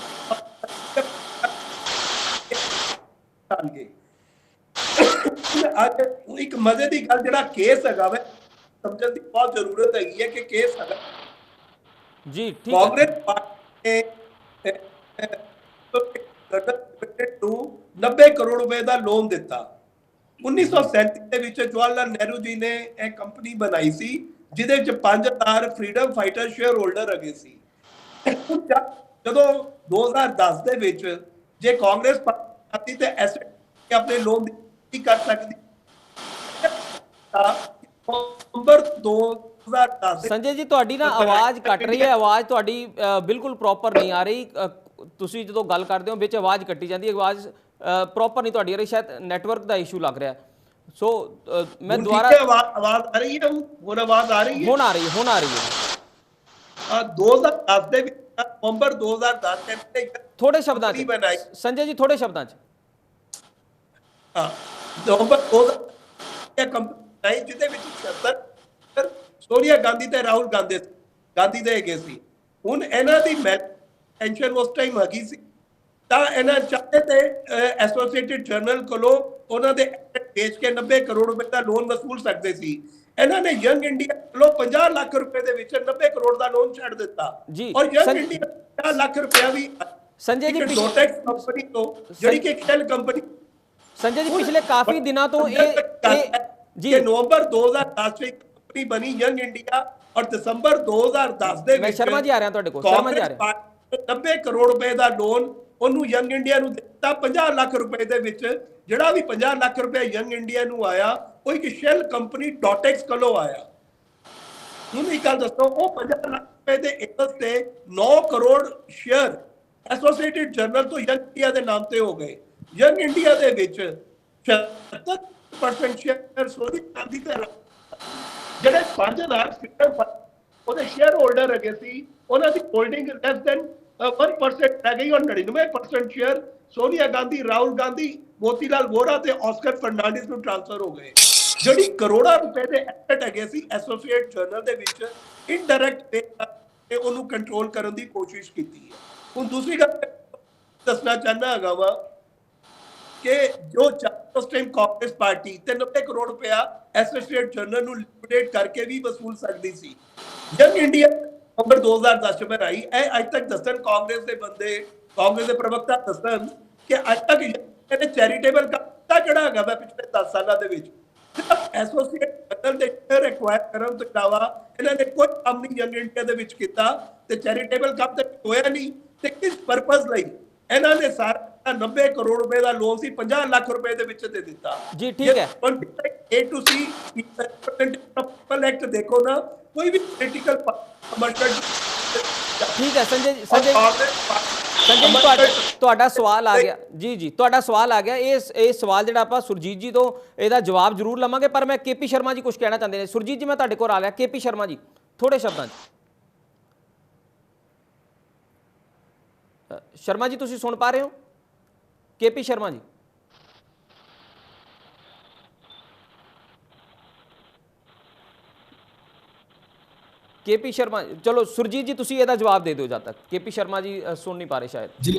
आज एक मजे की गल जो केस है समझने की बहुत जरूरत है कि केस है जी कांग्रेस पार्टी ने 90 करोड़ रुपए का लोन दिता। 1937 के जवाहरलाल नेहरू जी ने एक कंपनी बनाई सी ਜਿਹਦੇ ਵਿੱਚ 5000 ਫਰੀडम ਫਾਈਟਰ ਸ਼ੇਅਰ ਹੋਲਡਰ ਹੈਗੇ ਸੀ। ਜਦੋਂ 2010 ਦੇ ਵਿੱਚ ਜੇ ਕਾਂਗਰਸ ਪਾਰਟੀ ਤੇ ਐਸੈਟ ਆਪਣੇ ਲੋਨ ਦੀ ਕਰ ਸਕਦੀ ਨਵੰਬਰ 2010 ਸੰਜੇ ਜੀ ਤੁਹਾਡੀ ਨਾ ਆਵਾਜ਼ ਕੱਟ ਰਹੀ ਹੈ, ਆਵਾਜ਼ ਤੁਹਾਡੀ ਬਿਲਕੁਲ ਪ੍ਰੋਪਰ ਨਹੀਂ ਆ ਰਹੀ। ਤੁਸੀਂ ਜਦੋਂ ਗੱਲ ਕਰਦੇ ਹੋ ਵਿੱਚ ਆਵਾਜ਼ ਕੱਟੀ ਜਾਂਦੀ ਹੈ, ਆਵਾਜ਼ ਪ੍ਰੋਪਰ ਨਹੀਂ ਤੁਹਾਡੀ ਆ ਰਹੀ, ਸ਼ਾਇਦ ਨੈਟਵਰਕ ਦਾ ਇਸ਼ੂ ਲੱਗ ਰਿਹਾ। ਸੋ ਮੈਂ ਦੁਬਾਰਾ ਆਵਾਜ਼ ਆ ਰਹੀ ਹੈ, ਹੁਣ ਆਵਾਜ਼ ਆ ਰਹੀ ਹੈ, ਹੁਣ ਆ ਰਹੀ ਹੈ, ਹੁਣ ਆ ਰਹੀ ਹੈ। 2010 ਦੇ ਵਿੱਚ ਨਵੰਬਰ 2010 ਦੇ ਥੋੜੇ ਸ਼ਬਦਾਂ 'ਚ ਸੰਜੇ ਜੀ, ਥੋੜੇ ਸ਼ਬਦਾਂ 'ਚ। ਨਵੰਬਰ 2010 ਕੰਪਨੀ ਜਿਹਦੇ ਵਿੱਚ 76 ਸੋਨੀਆ ਗਾਂਧੀ ਤੇ ਰਾਹੁਲ ਗਾਂਧੀ ਦੇ ਹੈਗੇ ਸੀ। ਹੁਣ ਇਹਨਾਂ ਦੀ ਟੈਨਸ਼ਨ ਉਸ ਟਾਈਮ ਹੈਗੀ ਸੀ, ਤਾਂ ਇਹਨਾਂ ਚਾਹਤੇ ਤੇ ਐਸੋਸੀਏਟਿਡ ਜਰਨਲ ਕੋਲੋਂ ਉਹਨਾਂ ਦੇ ਵੇਚ ਕੇ 90 ਕਰੋੜ ਰੁਪਏ ਦਾ ਲੋਨ ਵਸੂਲ ਸਕਦੇ ਸੀ। ਇਹਨਾਂ ਨੇ ਯੰਗ ਇੰਡੀਆ ਕੋਲੋਂ 50 ਲੱਖ ਰੁਪਏ ਦੇ ਵਿੱਚ 90 ਕਰੋੜ ਦਾ ਲੋਨ ਛੱਡ ਦਿੱਤਾ ਔਰ ਯੰਗ ਇੰਡੀਆ 50 ਲੱਖ ਰੁਪਇਆ ਵੀ ਸੰਜੇ ਜੀ ਡੋਟੈਕਸ ਕੰਪਨੀ ਤੋਂ, ਜਿਹੜੀ ਕਿ ਸ਼ੈਲ ਕੰਪਨੀ। ਸੰਜੇ ਜੀ ਪਿਛਲੇ ਕਾਫੀ ਦਿਨਾਂ ਤੋਂ ਇਹ ਜੀ ਨਵੰਬਰ 2010 ਵਿੱਚ ਕੰਪਨੀ ਬਣੀ ਯੰਗ ਇੰਡੀਆ ਔਰ ਦਸੰਬਰ 2010 ਦੇ ਵਿੱਚ ਸ਼ਰਮਾ ਜੀ ਆ ਰਹੇ ਤੁਹਾਡੇ ਕੋਲ, ਸ਼ਰਮਾ ਜੀ ਆ ਰਹੇ 90 ਕਰੋੜ ਰੁਪਏ ਦਾ ਲੋਨ ਉਹਨੂੰ ਯੰਗ ਇੰਡੀਆ ਨੂੰ ਦਿੱਤਾ 50 ਲੱਖ ਰੁਪਏ ਦੇ ਵਿੱਚ। ਜਿਹੜਾ ਵੀ 50 ਲੱਖ ਰੁਪਏ ਯੰਗ ਇੰਡੀਆ ਨੂੰ ਆਇਆ ਉਹ ਇੱਕ ਸ਼ੈਲ ਕੰਪਨੀ ਡੋਟੈਕਸ ਕੋਲੋਂ ਆਇਆ। ਹੁਣ ਇੱਕ ਗੱਲ ਦੱਸੋ, ਉਹ 50 ਲੱਖ ਰੁਪਏ ਦੇ ਇਕੱਠ ਤੇ 9 ਕਰੋੜ ਸ਼ੇਅਰ ਐਸੋਸੀਏਟਿਡ ਜਰਨਲ ਤੋਂ ਯੰਗ ਇੰਡੀਆ ਦੇ ਨਾਮ ਤੇ ਹੋ ਗਏ। ਯੰਗ ਇੰਡੀਆ ਦੇ ਵਿੱਚ 76% ਸ਼ੇਅਰ ਸੋਨੀਆ ਗਾਂਧੀ ਤੇ ਜਿਹੜੇ 5,000 ਉਹਦੇ ਸ਼ੇਅਰ ਹੋਲਡਰ ਹੈਗੇ ਸੀ, ਉਹਨਾਂ ਦੀ ਹੋਲਡਿੰਗ ਲੈਸ ਦੈਨ 1% ਰਹਿ ਗਈ ਔਰ 99% ਸ਼ੇਅਰ ਸੋਨੀਆ ਗਾਂਧੀ, ਰਾਹੁਲ ਗਾਂਧੀ, ਮੋਤੀਲਾਲ ਵੋਰਾ ਤੇ ਆਸਕਰ ਫਰਨਾਂਡਿਸ ਨੂੰ ਟ੍ਰਾਂਸਫਰ ਹੋ ਗਏ। ਜਿਹੜੀ ਕਰੋੜਾਂ ਰੁਪਏ ਦੇ ਐਸੈਟ ਹੈਗੇ ਸੀ ਐਸੋਸੀਏਟ ਜਰਨਲ ਦੇ ਵਿੱਚ, ਇਨਡਾਇਰੈਕਟ ਤੇ ਉਹਨੂੰ ਕੰਟਰੋਲ ਕਰਨ ਦੀ ਕੋਸ਼ਿਸ਼ ਕੀਤੀ ਹੈ। ਹੁਣ ਦੂਸਰੀ ਗੱਲ ਦੱਸਣਾ ਚਾਹੁੰਦਾ ਹੈਗਾ ਵਾ ਕਿ ਜੋ ਉਸ ਟਾਈਮ ਕਾਂਗਰਸ ਪਾਰਟੀ 90 ਕਰੋੜ ਰੁਪਇਆ ਐਸੋਸੀਏਟ ਜਰਨਲ ਨੂੰ ਲਿਕੁਇਡੇਟ ਕਰਕੇ ਵੀ ਵਸੂਲ ਸਕਦੀ ਸੀ। ਯੰਗ ਇੰਡੀਆ ਨਵੰਬਰ 2010 में आई ਅੱਜ ਤੱਕ ਦੱਸਣ ਕਾਂਗਰਸ ਦੇ ਬੰਦੇ, ਕਾਂਗਰਸ ਦੇ ਪ੍ਰਵਕਤਾ ਦੱਸਣ ਕਿ ਅੱਜ ਤੱਕ ਇਹਨੇ ਚੈਰੀਟੇਬਲ ਕੰਮ ਕਿਹੜਾ ਹੈਗਾ ਵਾ ਪਿਛਲੇ 10 ਸਾਲਾਂ ਦੇ ਵਿੱਚ। ਸਿਰਫ ਐਸੋਸੀਏਟ ਜਰਨਲ ਦੇ ਸ਼ੇਅਰ ਐਕਵਾਇਰ ਕਰਨ ਤੋਂ ਇਲਾਵਾ ਇਹਨਾਂ ਨੇ ਕੋਈ ਕੰਮ ਨਹੀਂ ਯੰਗ ਇੰਡੀਆ ਦੇ ਵਿੱਚ ਕੀਤਾ ਤੇ ਚੈਰੀਟੇਬਲ ਕੰਮ ਤਾਂ ਹੋਇਆ ਨਹੀਂ। ਤੇ ਕਿਸ ਪਰਪਸ ਲਈ ਇਹਨਾਂ ਨੇ ਸਾਰਾ 90 ਕਰੋੜ ਰੁਪਏ ਦਾ ਲੋਨ ਸੀ 50 ਲੱਖ ਰੁਪਏ ਦੇ ਵਿੱਚ ਦੇ ਦਿੱਤਾ ਜੀ। ਠੀਕ ਹੈ, A to C ਐਕਟ ਦੇਖੋ ਨਾ, ਕੋਈ ਵੀ ਪੋਲੀਟੀਕਲ ਕਮਰਸ਼ੀਅਲ। ਠੀਕ ਹੈ ਸੰਜੇ ਜੀ, ਤੁਹਾਡਾ ਸਵਾਲ ਆ ਗਿਆ ਜੀ। ਜੀ ਤੁਹਾਡਾ ਸਵਾਲ ਆ ਗਿਆ। ਇਹ ਸਵਾਲ ਜਿਹੜਾ ਆਪਾਂ ਸੁਰਜੀਤ ਜੀ ਤੋਂ ਇਹਦਾ ਜਵਾਬ ਜ਼ਰੂਰ ਲਵਾਂਗੇ, ਪਰ ਮੈਂ KP ਸ਼ਰਮਾ ਜੀ ਕੁਝ ਕਹਿਣਾ ਚਾਹੁੰਦੇ ਨੇ। ਸੁਰਜੀਤ ਜੀ ਮੈਂ ਤੁਹਾਡੇ ਕੋਲ ਆ ਗਿਆ। KP ਸ਼ਰਮਾ ਜੀ ਥੋੜੇ ਸ਼ਬਦਾਂ 'ਚ। ਸ਼ਰਮਾ ਜੀ ਤੁਸੀਂ ਸੁਣ ਪਾ ਰਹੇ ਹੋ? KP ਸ਼ਰਮਾ ਜੀ। KP ਸ਼ਰਮਾ, ਚਲੋ ਸੁਰਜੀਤ ਜੀ ਤੁਸੀਂ ਇਹਦਾ ਜਵਾਬ ਦੇ ਦਿਓ ਜਦ ਤੱਕ। KP ਸ਼ਰਮਾ ਜੀ ਸੁਣ ਨਹੀਂ ਪਾ ਰਹੇ ਸ਼ਾਇਦ ਜੀ।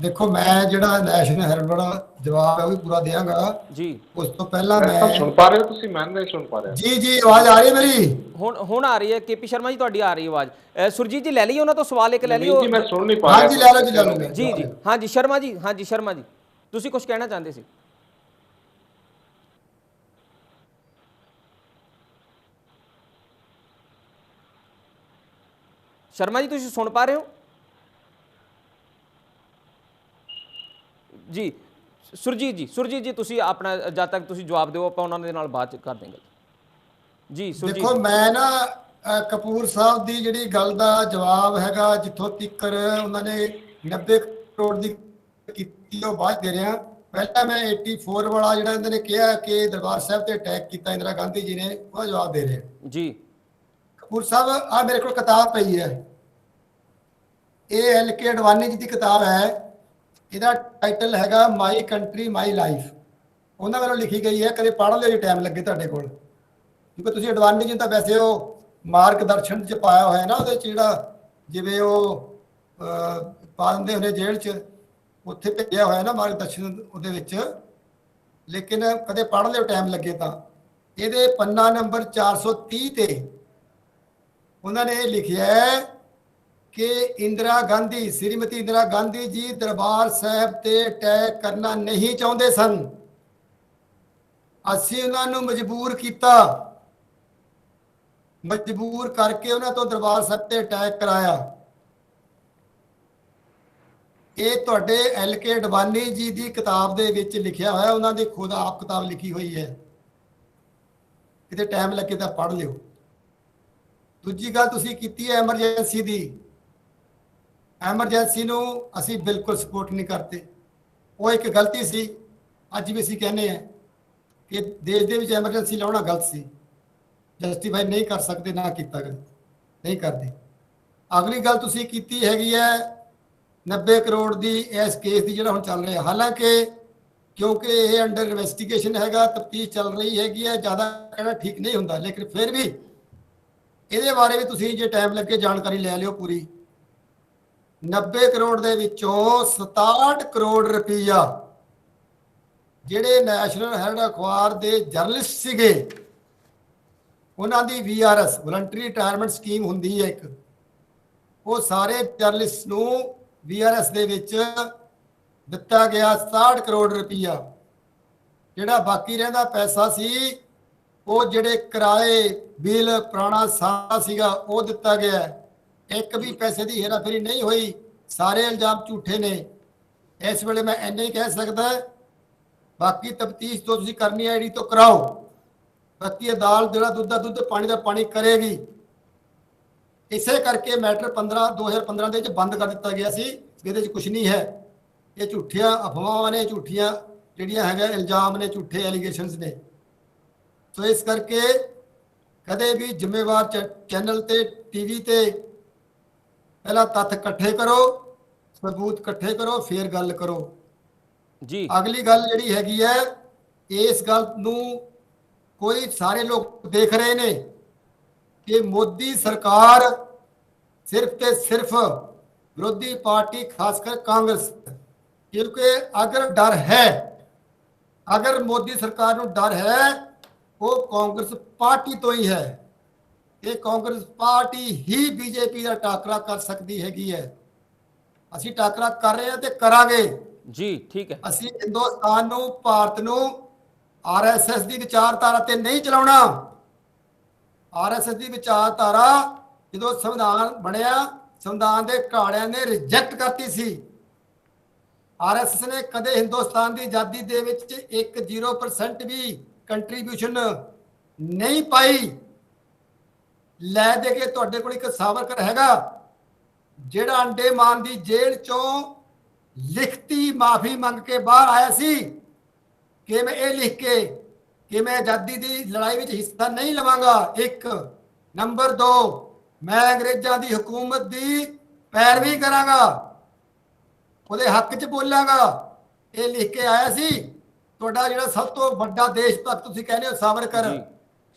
ਦੇਖੋ ਮੈਂ ਜਿਹੜਾ ਨੈਸ਼ਨਲ ਹੈਰਾਲਡ ਵਾਲਾ ਜਵਾਬ ਹੈ ਉਹ ਵੀ ਪੂਰਾ ਦੇਵਾਂਗਾ ਜੀ। ਉਸ ਤੋਂ ਪਹਿਲਾਂ ਮੈਂ ਸੁਣ ਪਾ ਰਹੇ ਹੋ ਤੁਸੀਂ? ਮੈਂ ਨਹੀਂ ਸੁਣ ਪਾ ਰਿਹਾ ਜੀ। ਜੀ ਆਵਾਜ਼ ਆ ਰਹੀ ਹੈ ਮੇਰੀ? ਹੁਣ ਆ ਰਹੀ ਹੈ। KP ਸ਼ਰਮਾ ਜੀ ਤੁਹਾਡੀ ਆ ਰਹੀ ਆਵਾਜ਼। ਸੁਰਜੀਤ ਜੀ ਲੈ ਲਈ ਉਹਨਾਂ ਤੋਂ ਸਵਾਲ ਇੱਕ ਲੈ ਲਿਓ ਜੀ। ਮੈਂ ਸੁਣ ਨਹੀਂ ਪਾ ਰਿਹਾ। ਹਾਂਜੀ ਲੈ ਲਓ ਜੀ, ਲੈ ਲਓ ਜੀ। ਜੀ ਹਾਂਜੀ ਸ਼ਰਮਾ ਜੀ, ਹਾਂਜੀ ਸ਼ਰਮਾ ਜੀ ਤੁਸੀਂ ਕੁਝ ਕਹਿਣਾ ਚਾਹੁੰਦੇ ਸੀ? ਸ਼ਰਮਾ ਜੀ ਤੁਸੀਂ ਸੁਣ ਪਾ ਰਹੇ ਹੋ? ਜੀ ਸੁਰਜੀਤ ਜੀ ਤੁਸੀਂ ਆਪਣਾ ਜਦ ਤੱਕ ਤੁਸੀਂ ਜਵਾਬ ਦਿਓ, ਆਪਾਂ ਉਹਨਾਂ ਦੇ ਨਾਲ ਬਾਤ ਕਰ ਦੇਂਗੇ ਜੀ। ਸੁਰਜੀਤ ਦੇਖੋ ਮੈਂ ਨਾ ਕਪੂਰ ਸਾਹਿਬ ਦੀ ਜਿਹੜੀ ਗੱਲ ਦਾ ਜਵਾਬ ਹੈਗਾ, ਜਿੱਥੋਂ ਤੱਕ ਉਹਨਾਂ ਨੇ 90 ਕਰੋੜ ਦੀ ਕੀਤੀ ਉਹ ਬਾਅਦ ਦੇ ਰਿਹਾ। ਪਹਿਲਾਂ ਮੈਂ 84 ਵਾਲਾ ਜਿਹੜਾ ਇਹਨਾਂ ਨੇ ਕਿਹਾ ਕਿ ਦਰਬਾਰ ਸਾਹਿਬ ਤੇ ਅਟੈਕ ਕੀਤਾ ਇੰਦਰਾ ਗਾਂਧੀ ਜੀ ਨੇ, ਉਹਦਾ ਜਵਾਬ ਦੇ ਰਿਹਾ ਜੀ। ਕਪੂਰ ਸਾਹਿਬ ਆ ਮੇਰੇ ਕੋਲ ਕਿਤਾਬ ਪਈ ਹੈ, ਇਹ LK ਅਡਵਾਨੀ ਜੀ ਦੀ ਕਿਤਾਬ ਹੈ। ਇਹਦਾ ਟਾਈਟਲ ਹੈਗਾ ਮਾਈ ਕੰਟਰੀ ਮਾਈ ਲਾਈਫ। ਉਹਨਾਂ ਵੱਲੋਂ ਲਿਖੀ ਗਈ ਹੈ। ਕਦੇ ਪੜ੍ਹ ਲਿਓ ਜੇ ਟਾਈਮ ਲੱਗੇ ਤੁਹਾਡੇ ਕੋਲ, ਕਿਉਂਕਿ ਤੁਸੀਂ ਅਡਵਾਨੀ ਜੀ ਤਾਂ ਵੈਸੇ ਉਹ ਮਾਰਗਦਰਸ਼ਨ 'ਚ ਪਾਇਆ ਹੋਇਆ ਨਾ, ਉਹਦੇ 'ਚ ਜਿਹੜਾ ਜਿਵੇਂ ਉਹ ਪਾ ਦਿੰਦੇ ਹੁੰਦੇ ਜੇਲ੍ਹ 'ਚ, ਉੱਥੇ ਭੇਜਿਆ ਹੋਇਆ ਨਾ ਮਾਰਗਦਰਸ਼ਨ ਉਹਦੇ ਵਿੱਚ। ਲੇਕਿਨ ਕਦੇ ਪੜ੍ਹ ਲਿਓ ਟਾਈਮ ਲੱਗੇ ਤਾਂ। ਇਹਦੇ ਪੰਨਾ ਨੰਬਰ 430 ਤੇ ਉਹਨਾਂ ਨੇ ਇਹ ਲਿਖਿਆ ਹੈ ਕਿ ਇੰਦਰਾ ਗਾਂਧੀ, ਸ਼੍ਰੀਮਤੀ ਇੰਦਰਾ ਗਾਂਧੀ ਜੀ ਦਰਬਾਰ ਸਾਹਿਬ ਤੇ ਅਟੈਕ ਕਰਨਾ ਨਹੀਂ ਚਾਹੁੰਦੇ ਸਨ। ਅਸੀਂ ਉਹਨਾਂ ਨੂੰ ਮਜਬੂਰ ਕੀਤਾ, ਮਜਬੂਰ ਕਰਕੇ ਉਹਨਾਂ ਤੋਂ ਦਰਬਾਰ ਸਾਹਿਬ ਤੇ ਅਟੈਕ ਕਰਾਇਆ। ਇਹ ਤੁਹਾਡੇ LK ਅਡਵਾਨੀ ਜੀ ਦੀ ਕਿਤਾਬ ਦੇ ਵਿੱਚ ਲਿਖਿਆ ਹੋਇਆ, ਉਹਨਾਂ ਦੀ ਖੁਦ ਆਪ ਕਿਤਾਬ ਲਿਖੀ ਹੋਈ ਹੈ। ਕਿਤੇ ਟਾਈਮ ਲੱਗੇ ਤਾਂ ਪੜ੍ਹ ਲਿਓ। ਦੂਜੀ ਗੱਲ ਤੁਸੀਂ ਕੀਤੀ ਹੈ ਐਮਰਜੈਂਸੀ ਦੀ। ਐਮਰਜੈਂਸੀ ਨੂੰ ਅਸੀਂ ਬਿਲਕੁਲ ਸਪੋਰਟ ਨਹੀਂ ਕਰਦੇ। ਉਹ ਇੱਕ ਗਲਤੀ ਸੀ। ਅੱਜ ਵੀ ਅਸੀਂ ਕਹਿੰਦੇ ਹਾਂ ਕਿ ਦੇਸ਼ ਦੇ ਵਿੱਚ ਐਮਰਜੈਂਸੀ ਲਾਉਣਾ ਗਲਤ ਸੀ। ਜਸਟੀਫਾਈ ਨਹੀਂ ਕਰ ਸਕਦੇ, ਨਾ ਕੀਤਾ ਕਦੇ, ਨਹੀਂ ਕਰਦੇ। ਅਗਲੀ ਗੱਲ ਤੁਸੀਂ ਕੀਤੀ ਹੈਗੀ ਹੈ 90 ਕਰੋੜ ਦੀ ਇਸ ਕੇਸ ਦੀ ਜਿਹੜਾ ਹੁਣ ਚੱਲ ਰਿਹਾ। ਹਾਲਾਂਕਿ ਕਿਉਂਕਿ ਇਹ ਅੰਡਰ ਇਨਵੈਸਟੀਗੇਸ਼ਨ ਹੈਗਾ, ਤਫਤੀਸ਼ ਚੱਲ ਰਹੀ ਹੈਗੀ ਹੈ, ਜ਼ਿਆਦਾ ਕਹਿਣਾ ਠੀਕ ਨਹੀਂ ਹੁੰਦਾ, ਲੇਕਿਨ ਫਿਰ ਵੀ ਇਹਦੇ ਬਾਰੇ ਵੀ ਤੁਸੀਂ ਜੇ ਟਾਈਮ ਲੱਗੇ ਜਾਣਕਾਰੀ ਲੈ ਲਿਓ ਪੂਰੀ। 90 ਕਰੋੜ ਦੇ ਵਿੱਚੋਂ 67 ਕਰੋੜ ਰੁਪਈਆ ਜਿਹੜੇ ਨੈਸ਼ਨਲ ਹੈਰਲਡ ਅਖਬਾਰ ਦੇ ਜਰਨਲਿਸਟ ਸੀਗੇ, ਉਹਨਾਂ ਦੀ VRS ਵਲੰਟਰੀ ਰਿਟਾਇਰਮੈਂਟ ਸਕੀਮ ਹੁੰਦੀ ਹੈ ਇੱਕ, ਉਹ ਸਾਰੇ ਜਰਨਲਿਸਟ ਨੂੰ VRS ਦੇ ਵਿੱਚ ਦਿੱਤਾ ਗਿਆ 67 ਕਰੋੜ ਰੁਪਈਆ। ਜਿਹੜਾ ਬਾਕੀ ਰਹਿੰਦਾ ਪੈਸਾ ਸੀ ਉਹ ਜਿਹੜੇ ਕਿਰਾਏ ਬਿੱਲ ਪੁਰਾਣਾ ਸਾਰਾ ਸੀਗਾ ਉਹ ਦਿੱਤਾ ਗਿਆ। ਇੱਕ ਵੀ ਪੈਸੇ ਦੀ ਹੇਰਾਫੇਰੀ ਨਹੀਂ ਹੋਈ। ਸਾਰੇ ਇਲਜ਼ਾਮ ਝੂਠੇ ਨੇ। ਇਸ ਵੇਲੇ ਮੈਂ ਇੰਨਾ ਹੀ ਕਹਿ ਸਕਦਾ, ਬਾਕੀ ਤਫਤੀਸ਼ ਤੋਂ ਤੁਸੀਂ ਕਰਨੀ ਹੈ ਤੋਂ ਕਰਾਓ। ਬਾਕੀ ਅਦਾਲਤ ਜਿਹੜਾ ਦੁੱਧ ਦਾ ਦੁੱਧ ਪਾਣੀ ਦਾ ਪਾਣੀ ਕਰੇਗੀ। ਇਸੇ ਕਰਕੇ ਮੈਟਰ 2015 ਦੇ ਵਿੱਚ ਬੰਦ ਕਰ ਦਿੱਤਾ ਗਿਆ ਸੀ। ਇਹਦੇ 'ਚ ਕੁਝ ਨਹੀਂ ਹੈ। ਇਹ ਝੂਠੀਆਂ ਅਫਵਾਹਾਂ ਨੇ, ਝੂਠੀਆਂ ਜਿਹੜੀਆਂ ਹੈਗਾ ਇਲਜ਼ਾਮ ਨੇ, ਝੂਠੇ ਐਲੀਗੇਸ਼ਨਸ ਨੇ। ਸੋ ਇਸ ਕਰਕੇ ਕਦੇ ਵੀ ਜ਼ਿੰਮੇਵਾਰ ਚੈਨਲ ਤੇ TV ਤੇ ਪਹਿਲਾਂ ਤੱਥ ਇਕੱਠੇ ਕਰੋ, ਸਬੂਤ ਇਕੱਠੇ ਕਰੋ, ਫਿਰ ਗੱਲ ਕਰੋ ਜੀ। ਅਗਲੀ ਗੱਲ ਜਿਹੜੀ ਹੈਗੀ ਹੈ, ਇਸ ਗੱਲ ਨੂੰ ਕੋਈ ਸਾਰੇ ਲੋਕ ਦੇਖ ਰਹੇ ਨੇ ਕਿ ਮੋਦੀ ਸਰਕਾਰ ਸਿਰਫ ਤੇ ਸਿਰਫ ਵਿਰੋਧੀ ਪਾਰਟੀ ਖਾਸ ਕਰ ਕਾਂਗਰਸ, ਕਿਉਂਕਿ ਅਗਰ ਡਰ ਹੈ, ਅਗਰ ਮੋਦੀ ਸਰਕਾਰ ਨੂੰ ਡਰ ਹੈ ਉਹ ਕਾਂਗਰਸ ਪਾਰਟੀ ਤੋਂ ਹੀ ਹੈ। ਇਹ ਕਾਂਗਰਸ ਪਾਰਟੀ ਹੀ BJP ਦਾ ਟਾਕਰਾ ਕਰ ਸਕਦੀ ਹੈਗੀ ਹੈ। ਅਸੀਂ ਟਾਕਰਾ ਕਰ ਰਹੇ ਹਾਂ ਤੇ ਕਰਾਂਗੇ ਜੀ। ਠੀਕ ਹੈ। ਅਸੀਂ ਹਿੰਦੁਸਤਾਨ ਨੂੰ, ਭਾਰਤ ਨੂੰ RSS ਦੀ ਵਿਚਾਰਧਾਰਾ ਤੇ ਨਹੀਂ ਚਲਾਉਣਾ। RSS ਦੀ ਵਿਚਾਰਧਾਰਾ ਜਦੋਂ ਸੰਵਿਧਾਨ ਬਣਿਆ, ਸੰਵਿਧਾਨ ਦੇ ਘਾੜਿਆਂ ਨੇ ਰਿਜੈਕਟ ਕਰਤੀ ਸੀ। RSS ਨੇ ਕਦੇ ਹਿੰਦੁਸਤਾਨ ਦੀ ਆਜ਼ਾਦੀ ਦੇ ਵਿੱਚ 0% ਵੀ ਕੰਟਰੀਬਿਊਸ਼ਨ ਨਹੀਂ ਪਾਈ। ਲੈ ਦੇ ਕੇ ਤੁਹਾਡੇ ਕੋਲ ਇੱਕ ਸਾਵਰਕਰ ਹੈਗਾ ਜਿਹੜਾ ਅੰਡੇਮਾਨ ਦੀ ਜੇਲ੍ਹ ਚੋਂ ਲਿਖਤੀ ਮਾਫੀ ਮੰਗ ਕੇ ਬਾਹਰ ਆਇਆ ਸੀ ਕਿ ਮੈਂ ਇਹ ਲਿਖ ਕੇ ਕਿ ਮੈਂ ਆਜ਼ਾਦੀ ਦੀ ਲੜਾਈ ਵਿੱਚ ਹਿੱਸਾ ਨਹੀਂ ਲਵਾਂਗਾ। 1 ਨੰਬਰ 2 ਮੈਂ ਅੰਗਰੇਜ਼ਾਂ ਦੀ ਹਕੂਮਤ ਦੀ ਪੈਰਵੀ ਕਰਾਂਗਾ, ਉਹਦੇ ਹੱਕ 'ਚ ਬੋਲਾਂਗਾ। ਇਹ ਲਿਖ ਕੇ ਆਇਆ ਸੀ। ਤੁਹਾਡਾ ਜਿਹੜਾ ਸਭ ਤੋਂ ਵੱਡਾ ਦੇਸ਼ ਭਗਤ ਤੁਸੀਂ ਕਹਿੰਦੇ ਹੋ ਸਾਵਰਕਰ,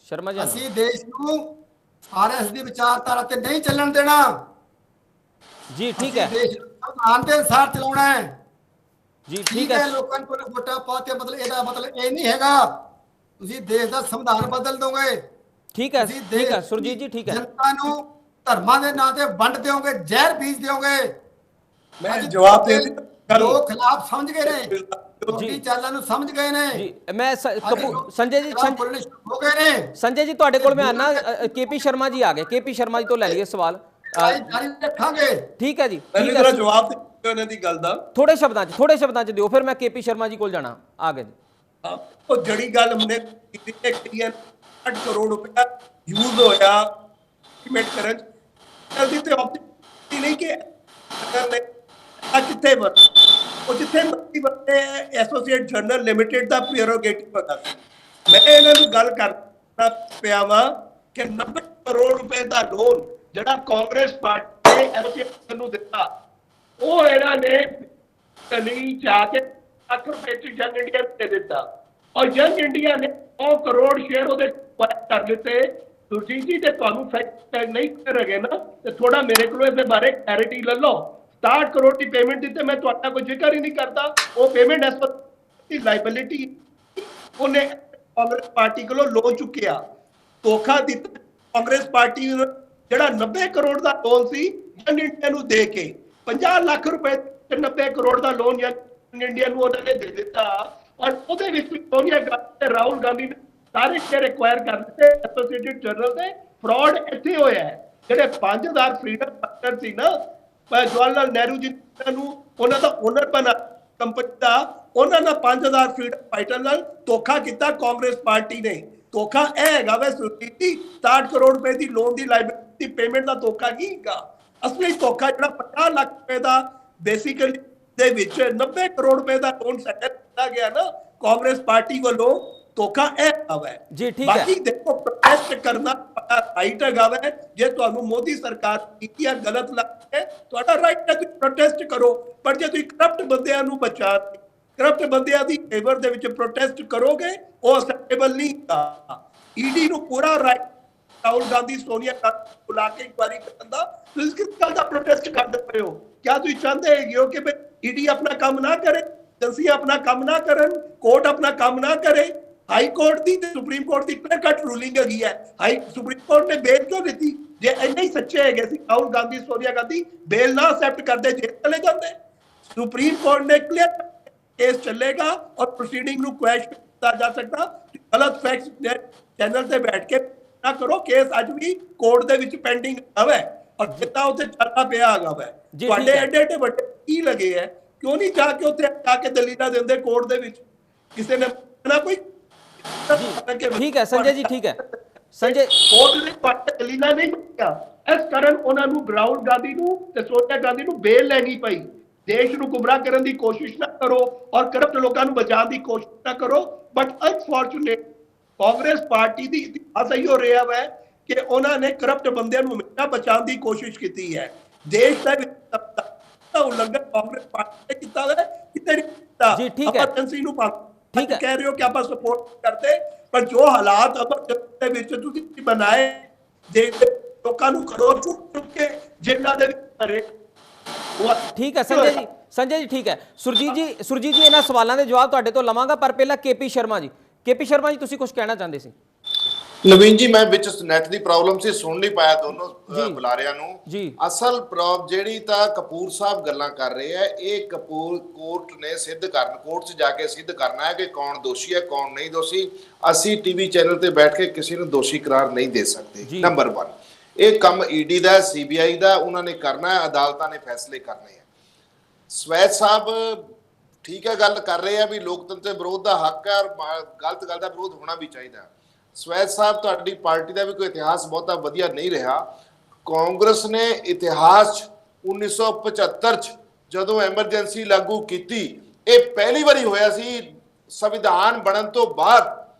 ਸ਼ਰਮਾ ਜੀ, ਅਸੀਂ ਦੇਸ਼ ਨੂੰ RSS ਦੀ ਵਿਚਾਰਧਾਰਾ ਤੇ ਨਹੀਂ ਚੱਲਣ ਦੇਣਾ ਜੀ। ਠੀਕ ਹੈ। ਦੇਸ਼ ਨੂੰ ਸੰਵਿਧਾਨ ਦੇ ਅਨੁਸਾਰ ਚਲਾਉਣਾ ਹੈ ਜੀ। ਠੀਕ ਹੈ। ਲੋਕਾਂ ਨੂੰ ਵੋਟਾਂ ਪਾ ਕੇ ਮਤਲਬ ਇਹਦਾ ਮਤਲਬ ਇਹ ਨਹੀਂ ਹੈਗਾ ਤੁਸੀਂ ਦੇਸ਼ ਦਾ ਸੰਵਿਧਾਨ ਬਦਲ ਦੋਗੇ। ਠੀਕ ਹੈ। ਠੀਕ ਹੈ ਸੁਰਜੀਤ ਜੀ। ਠੀਕ ਹੈ। ਜਨਤਾ ਨੂੰ ਧਰਮਾਂ ਦੇ ਨਾਂ ਤੇ ਵੰਡ ਦਿਓਗੇ, ਜ਼ਹਿਰ ਬੀਜ ਦਿਓਗੇ। ਮੈਂ ਜਵਾਬ ਦੇ ਲੋਕ ਖਿਲਾਫ ਸਮਝ ਗਏ ਨੇ, ਜੀ ਚਾਲਾਂ ਨੂੰ ਸਮਝ ਗਏ ਨੇ ਜੀ। ਮੈਂ ਸੰਜੇ ਜੀ ਹੋ ਗਏ ਨੇ। ਸੰਜੇ ਜੀ ਤੁਹਾਡੇ ਕੋਲ ਮੈਂ ਆਨਾ। KP ਸ਼ਰਮਾ ਜੀ ਆ ਗਏ। KP ਸ਼ਰਮਾ ਜੀ ਤੋਂ ਲੈ ਲਈਏ ਸਵਾਲ। ਜਾਰੀ ਰੱਖਾਂਗੇ। ਠੀਕ ਹੈ ਜੀ। ਮੈਨੂੰ ਜਰਾ ਜਵਾਬ ਦਿਓ ਇਹਨਾਂ ਦੀ ਗੱਲ ਦਾ। ਥੋੜੇ ਸ਼ਬਦਾਂ 'ਚ ਦਿਓ, ਫਿਰ ਮੈਂ KP ਸ਼ਰਮਾ ਜੀ ਕੋਲ ਜਾਣਾ। ਆ ਗਏ ਜੀ। ਉਹ ਜੜੀ ਗੱਲ हमने 8 ਕਰੋੜ ਰੁਪਇਆ ਯੂਜ਼ ਹੋਇਆ ਇਮੇਟ ਕਰਨ ਜਲਦੀ ਤੇ ਆਪਣੀ ਨਹੀਂ ਕਿ ਕਰਨੇ ਆ ਕਿੱਥੇ ਵਰ ਉਹ ਜਿੱਥੇ ਮਰਜ਼ੀ ਵਰਤੇ ਐਸੋਸੀਏਟ ਜਰਨਲ ਲਿਮਿਟਿਡ ਦਾ ਪ੍ਰੈਰੋਗੇਟਿਵ ਪਤਾ ਸੀ। ਮੈਂ ਇਹਨਾਂ ਨੂੰ ਗੱਲ ਕਰਦਾ ਪਿਆ ਵਾਂ ਕਿ 90 ਕਰੋੜ ਰੁਪਏ ਦਾ ਲੋਨ ਜਿਹੜਾ ਕਾਂਗਰਸ ਪਾਰਟੀ ਨੇ ਐਸੋਸੀਏਸ਼ਨ ਨੂੰ ਦਿੱਤਾ, ਉਹ ਇਹਨਾਂ ਨੇ ਕਲੀ ਜਾ ਕੇ ਲੱਖ ਰੁਪਏ ਚ ਯੰਗ ਇੰਡੀਆ ਦੇ ਦਿੱਤਾ ਔਰ ਯੰਗ ਇੰਡੀਆ ਨੇ 100 ਕਰੋੜ ਸ਼ੇਅਰ ਉਹਦੇ ਕਰ ਦਿੱਤੇ। ਸੁਰਜੀਤ ਜੀ, ਤੇ ਤੁਹਾਨੂੰ ਫੈਕਟ ਨਹੀਂ ਕਰੇਗੇ ਨਾ ਤੇ ਥੋੜਾ ਮੇਰੇ ਕੋਲ ਇਹਦੇ ਬਾਰੇ ਕਲੈਰਿਟੀ ਲੈ ਲਓ। 60 ਕਰੋੜ ਦੀ ਪੇਮੈਂਟ ਦਿੱਤੇ, ਮੈਂ ਤੁਹਾਡਾ ਕੋਈ ਜ਼ਿਕਰ ਹੀ ਨਹੀਂ ਕਰਦਾ। ਉਹ ਪੇਮੈਂਟ ਐਸ ਪਰ ਦੀ ਲਾਇਬਿਲਿਟੀ ਉਹਨੇ ਕਾਂਗਰਸ ਪਾਰਟੀ ਕੋਲੋਂ ਲੋਨ ਚੁੱਕਿਆ, ਧੋਖਾ ਦਿੱਤਾ। ਕਾਂਗਰਸ ਪਾਰਟੀ ਜਿਹੜਾ 90 ਕਰੋੜ ਦਾ ਲੋਨ ਸੀ ਯੰਗ ਇੰਡੀਆ ਨੂੰ ਦੇ ਕੇ 50 ਲੱਖ ਰੁਪਏ 90 ਕਰੋੜ ਦਾ ਲੋਨ ਯੰਗ ਇੰਡੀਆ ਨੂੰ ਉਹਨਾਂ ਨੇ ਦੇ ਦਿੱਤਾ। ਔਰ ਉਹਦੇ ਵਿੱਚ ਸੋਨੀਆ ਗਾਂਧੀ ਤੇ ਰਾਹੁਲ ਗਾਂਧੀ ਨੇ ਸਾਰੇ ਸ਼ੇਅਰ ਐਕਵਾਇਰ ਕਰ ਦਿੱਤੇ। ਐਸੋਸੀਏਟਿਡ ਜਰਨਲ ਤੇ ਫਰਾਡ ਇੱਥੇ ਹੋਇਆ ਹੈ। ਜਿਹੜੇ 5000 ਫਰੀडम ਫਾਈਟਰ ਸੀ ਨਾ, ਜਵਾਹਰ ਲਾਲ ਨਹਿਰੂ ਜੀ ਨੂੰ ਉਹਨਾਂ ਦਾ ਓਨਰ ਬਣਾ ਕੰਪਨੀ ਦਾ, ਉਹਨਾਂ ਨਾਲ 5000 ਫਰੀडम ਫਾਈਟਰ ਨਾਲ ਧੋਖਾ ਕੀਤਾ ਕਾਂਗਰਸ ਪਾਰਟੀ ਨੇ। ਧੋਖਾ ਇਹ ਹੈਗਾ ਵੇ ਸੁਰਜੀਤ ਜੀ 60 ਕਰੋੜ ਰੁਪਏ ਦੀ ਲੋਨ ਦੀ ਲਾਇਬਿਲਿਟੀ ਪੇਮੈਂਟ ਦਾ ਧੋਖਾ ਕੀ ਹੈਗਾ? ਅਸਲੀ ਧੋਖਾ ਜਿਹੜਾ 50 ਲੱਖ ਰੁਪਏ ਦਾ ਬੇਸਿਕਲੀ ਦੇ ਵਿੱਚ 90 ਕਰੋੜ ਰੁਪਏ ਦਾ ਲੋਨ ਸੈਟਲ ਕੀਤਾ ਗਿਆ ਨਾ ਕਾਂਗਰਸ ਪਾਰਟੀ ਵੱਲੋਂ, ਧੋਖਾ ਇਹ ਹੈਗਾ ਵੇ ਜੀ ਠੀਕ ਹੈ। ਬਾਕੀ ਦੇਖੋ ਪ੍ਰੋਟੈਸਟ ਕਰਨਾ ਰਾਈਟ ਹੈਗਾ ਵੇ, ਜੇ ਤੁਹਾਨੂੰ ਮੋਦੀ ਸਰਕਾਰ ਕੀਤੀ ਹੈ ਗਲਤ ਲੱਗਦਾ ਤੁਹਾਡਾ ਰਾਈਟ ਹੈ, ਤੁਸੀਂ ਪ੍ਰੋਟੈਸਟ ਕਰੋ, ਪਰ ਜੇ ਤੁਸੀਂ ਕਰਪਟ ਬੰਦਿਆਂ ਨੂੰ ਬਚਾ ਕਰਪਟ ਬੰਦਿਆਂ ਦੀ ਫੇਵਰ ਦੇ ਵਿੱਚ ਪ੍ਰੋਟੈਸਟ ਕਰੋਗੇ ਉਹ ਅਸੈਪਟੇਬਲ ਨਹੀਂ ਹੁੰਦਾ। ਈਡੀ ਨੂੰ ਪੂਰਾ ਰਾਈਟ ਰਾਹੁਲ ਗਾਂਧੀ ਸੋਨੀਆ ਗਾਂਧੀ ਬੁਲਾ ਕੇ ਇਨਕੁਆਇਰੀ ਕਰਨ ਦਾ, ਤੁਸੀਂ ਕਿਸ ਗੱਲ ਦਾ ਪ੍ਰੋਟੈਸਟ ਕਰਦੇ ਪਏ ਹੋ? ਕਿਆ ਤੁਸੀਂ ਚਾਹੁੰਦੇ ਹੋ ਕਿ ਈਡੀ ਆਪਣਾ ਕੰਮ ਨਾ ਕਰੇ, ਏਜੰਸੀਆਂ ਆਪਣਾ ਕੰਮ ਨਾ ਕਰਨ, ਕੋਰਟ ਆਪਣਾ ਕੰਮ ਨਾ ਕਰੇ? ਹਾਈ ਕੋਰਟ ਦੀ ਤੇ ਸੁਪਰੀਮ ਕੋਰਟ ਦੀ ਕਲੀਅਰ ਕੱਟ ਰੂਲਿੰਗ ਹੈਗੀ ਹੈ। ਸੁਪਰੀਮ ਕੋਰਟ ਨੇ ਬੇਲ ਕਿਉਂ ਦਿੱਤੀ? ਜੇ ਇੰਨੇ ਹੀ ਸੱਚੇ ਹੈਗੇ ਸੀ ਰਾਹੁਲ ਗਾਂਧੀ ਸੋਨੀਆ ਗਾਂਧੀ ਬੇਲ ਨਾ ਅਸੈਪਟ ਕਰਦੇ ਜੇਲ੍ਹ ਚਲੇ ਜਾਂਦੇ। ਸੁਪਰੀਮ ਕੋਰਟ ਨੇ ਕਲੀਅਰ ਕੇਸ ਚੱਲੇਗਾ ਔਰ ਪ੍ਰੋਸੀਡਿੰਗ ਨੂੰ ਕੁਐਸ਼ ਕੀਤਾ ਜਾ ਸਕਦਾ। ਗਲਤ ਫੈਕਟਸ ਚੈਨਲ ਤੇ ਬੈਠ ਕੇ ਨਾ ਕਰੋ, ਕੇਸ ਅੱਜ ਵੀ ਕੋਰਟ ਦੇ ਵਿੱਚ ਪੈਂਡਿੰਗ ਹੈ ਔਰ ਕਿਤਾ ਉੱਥੇ ਚੱਲਦਾ ਪਿਆ ਹੈਗਾ ਵਾ। ਤੁਹਾਡੇ ਐਡੇ ਵੱਡੇ ਕੀ ਲੱਗੇ ਹੈ, ਕਿਉਂ ਨਹੀਂ ਜਾ ਕੇ ਉੱਥੇ ਜਾ ਕੇ ਦਲੀਲਾਂ ਦਿੰਦੇ ਕੋਰਟ ਦੇ ਵਿੱਚ? ਕਿਸੇ ਨੇ ਨਾ ਕੋਈ ਠੀਕ ਹੈ ਸੰਜੇ ਜੀ, ਠੀਕ ਹੈ ਸੰਜੇ, ਕੋਰਟ ਨੇ ਦਲੀਲਾਂ ਨਹੀਂ ਦਿੱਤੀਆਂ, ਇਸ ਕਾਰਨ ਉਹਨਾਂ ਨੂੰ ਰਾਹੁਲ ਗਾਂਧੀ ਨੂੰ ਤੇ ਸੋਨੀਆ ਗਾਂਧੀ ਨੂੰ ਬੇਲ ਲੈਣੀ ਪਈ। ਦੇਸ਼ ਨੂੰ ਗੁੰਮਰਾਹ ਕਰਨ ਦੀ ਕੋਸ਼ਿਸ਼ ਨਾ ਕਰੋ ਔਰ ਕਰਪਟ ਲੋਕਾਂ ਨੂੰ ਬਚਾਉਣ ਦੀ ਕੋਸ਼ਿਸ਼ ਨਾ ਕਰੋ। ਬਟ ਅਨਫੋਰਚੂਨੇਟ ਕਾਂਗਰਸ ਪਾਰਟੀ ਦੀ ਇਤਿਹਾਸ ਇਹੀ ਹੋ ਰਿਹਾ ਹੈ ਕਿ ਉਹਨਾਂ ਨੇ ਕਰਪਟ ਬੰਦਿਆਂ ਨੂੰ ਹਮੇਸ਼ਾ ਬਚਾਉਣ ਦੀ ਕੋਸ਼ਿਸ਼ ਕੀਤੀ ਹੈ। ਦੇਸ਼ ਦਾ ਉਲੰਘਣ ਕਾਂਗਰਸ ਪਾਰਟੀ ਨੇ ਕੀਤਾ ਹੈ, ਕਿਤੇ ਨਹੀਂ ਕੀਤਾ। ਜੀ ਠੀਕ ਹੈ, ਐਮਰਜੈਂਸੀ ਨੂੰ ਠੀਕ ਹੈ ਕਹਿ ਰਹੇ ਹੋ ਕਿ ਆਪਾਂ ਸਪੋਰਟ ਕਰਦੇ, ਪਰ ਜੋ ਹਾਲਾਤ ਐਮਰਜੈਂਸੀ ਦੇ ਵਿੱਚ ਤੁਸੀਂ ਬਣਾਏ ਦੇ ਲੋਕਾਂ ਨੂੰ ਕਰੋ ਚੁੱਕ ਕੇ ਜੇਲ੍ਹਾਂ ਦੇ ਵਿੱਚ ਭਰੇ। ਠੀਕ ਹੈ ਸੰਜੇ ਜੀ, ਸੰਜੇ ਜੀ ਠੀਕ ਹੈ। ਸੁਰਜੀਤ ਜੀ ਇਹਨਾਂ ਸਵਾਲਾਂ ਦੇ ਜਵਾਬ ਤੁਹਾਡੇ ਤੋਂ ਲਵਾਂਗਾ, ਪਰ ਪਹਿਲਾਂ ਕੇਪੀ ਸ਼ਰਮਾ ਜੀ ਤੁਸੀਂ ਕੁਝ ਕਹਿਣਾ ਚਾਹੁੰਦੇ ਸੀ? ਨਵੀਨ ਜੀ, ਮੈਂ ਵਿੱਚ ਨੈਟ ਦੀ ਪ੍ਰੋਬਲਮ ਸੀ, ਸੁਣ ਨਹੀਂ ਪਾਇਆ ਦੋਨੋਂ ਬੁਲਾਰਿਆਂ ਨੂੰ। ਅਸਲ ਪ੍ਰੋਬ ਜਿਹੜੀ ਤਾਂ ਕਪੂਰ ਸਾਹਿਬ ਗੱਲਾਂ ਕਰ ਰਹੇ ਆ, ਇਹ ਕਪੂਰ ਕੋਰਟ ਨੇ ਸਿੱਧ ਕਰਨ, ਕੋਰਟ 'ਚ ਜਾ ਕੇ ਸਿੱਧ ਕਰਨਾ ਹੈ ਕਿ ਕੌਣ ਦੋਸ਼ੀ ਹੈ ਕੌਣ ਨਹੀਂ ਦੋਸ਼ੀ। ਅਸੀਂ ਟੀਵੀ ਚੈਨਲ ਤੇ ਬੈਠ ਕੇ ਕਿਸੇ ਨੂੰ ਦੋਸ਼ੀ ਕਰਾਰ ਨਹੀਂ ਦੇ ਸਕਦੇ। ਨੰਬਰ 1, ਇਹ ਕੰਮ ਈਡੀ ਦਾ, ਸੀਬੀਆਈ ਦਾ, ਉਹਨਾਂ ਨੇ ਕਰਨਾ ਹੈ, ਅਦਾਲਤਾਂ ਨੇ ਫੈਸਲੇ ਕਰਨੇ ਆ। ਸਵੈਤ ਸਾਹਿਬ ਠੀਕ ਹੈ ਗੱਲ ਕਰ ਰਹੇ ਆ ਵੀ ਲੋਕਤੰਤਰ ਦੇ ਵਿਰੋਧ ਦਾ ਹੱਕ ਹੈ ਔਰ ਗਲਤ ਗੱਲ ਦਾ ਵਿਰੋਧ ਹੋਣਾ ਵੀ ਚਾਹੀਦਾ। ਸਵੈਤ ਸਾਹਿਬ ਤੁਹਾਡੀ ਪਾਰਟੀ ਦਾ ਵੀ ਕੋਈ ਇਤਿਹਾਸ ਬਹੁਤਾ ਵਧੀਆ ਨਹੀਂ ਰਿਹਾ। ਕਾਂਗਰਸ ਨੇ ਇਤਿਹਾਸ 'ਚ 1975 'ਚ ਜਦੋਂ ਐਮਰਜੈਂਸੀ ਲਾਗੂ ਕੀਤੀ, ਇਹ ਪਹਿਲੀ ਵਾਰੀ ਹੋਇਆ ਸੀ ਸੰਵਿਧਾਨ ਬਣਨ ਤੋਂ ਬਾਅਦ,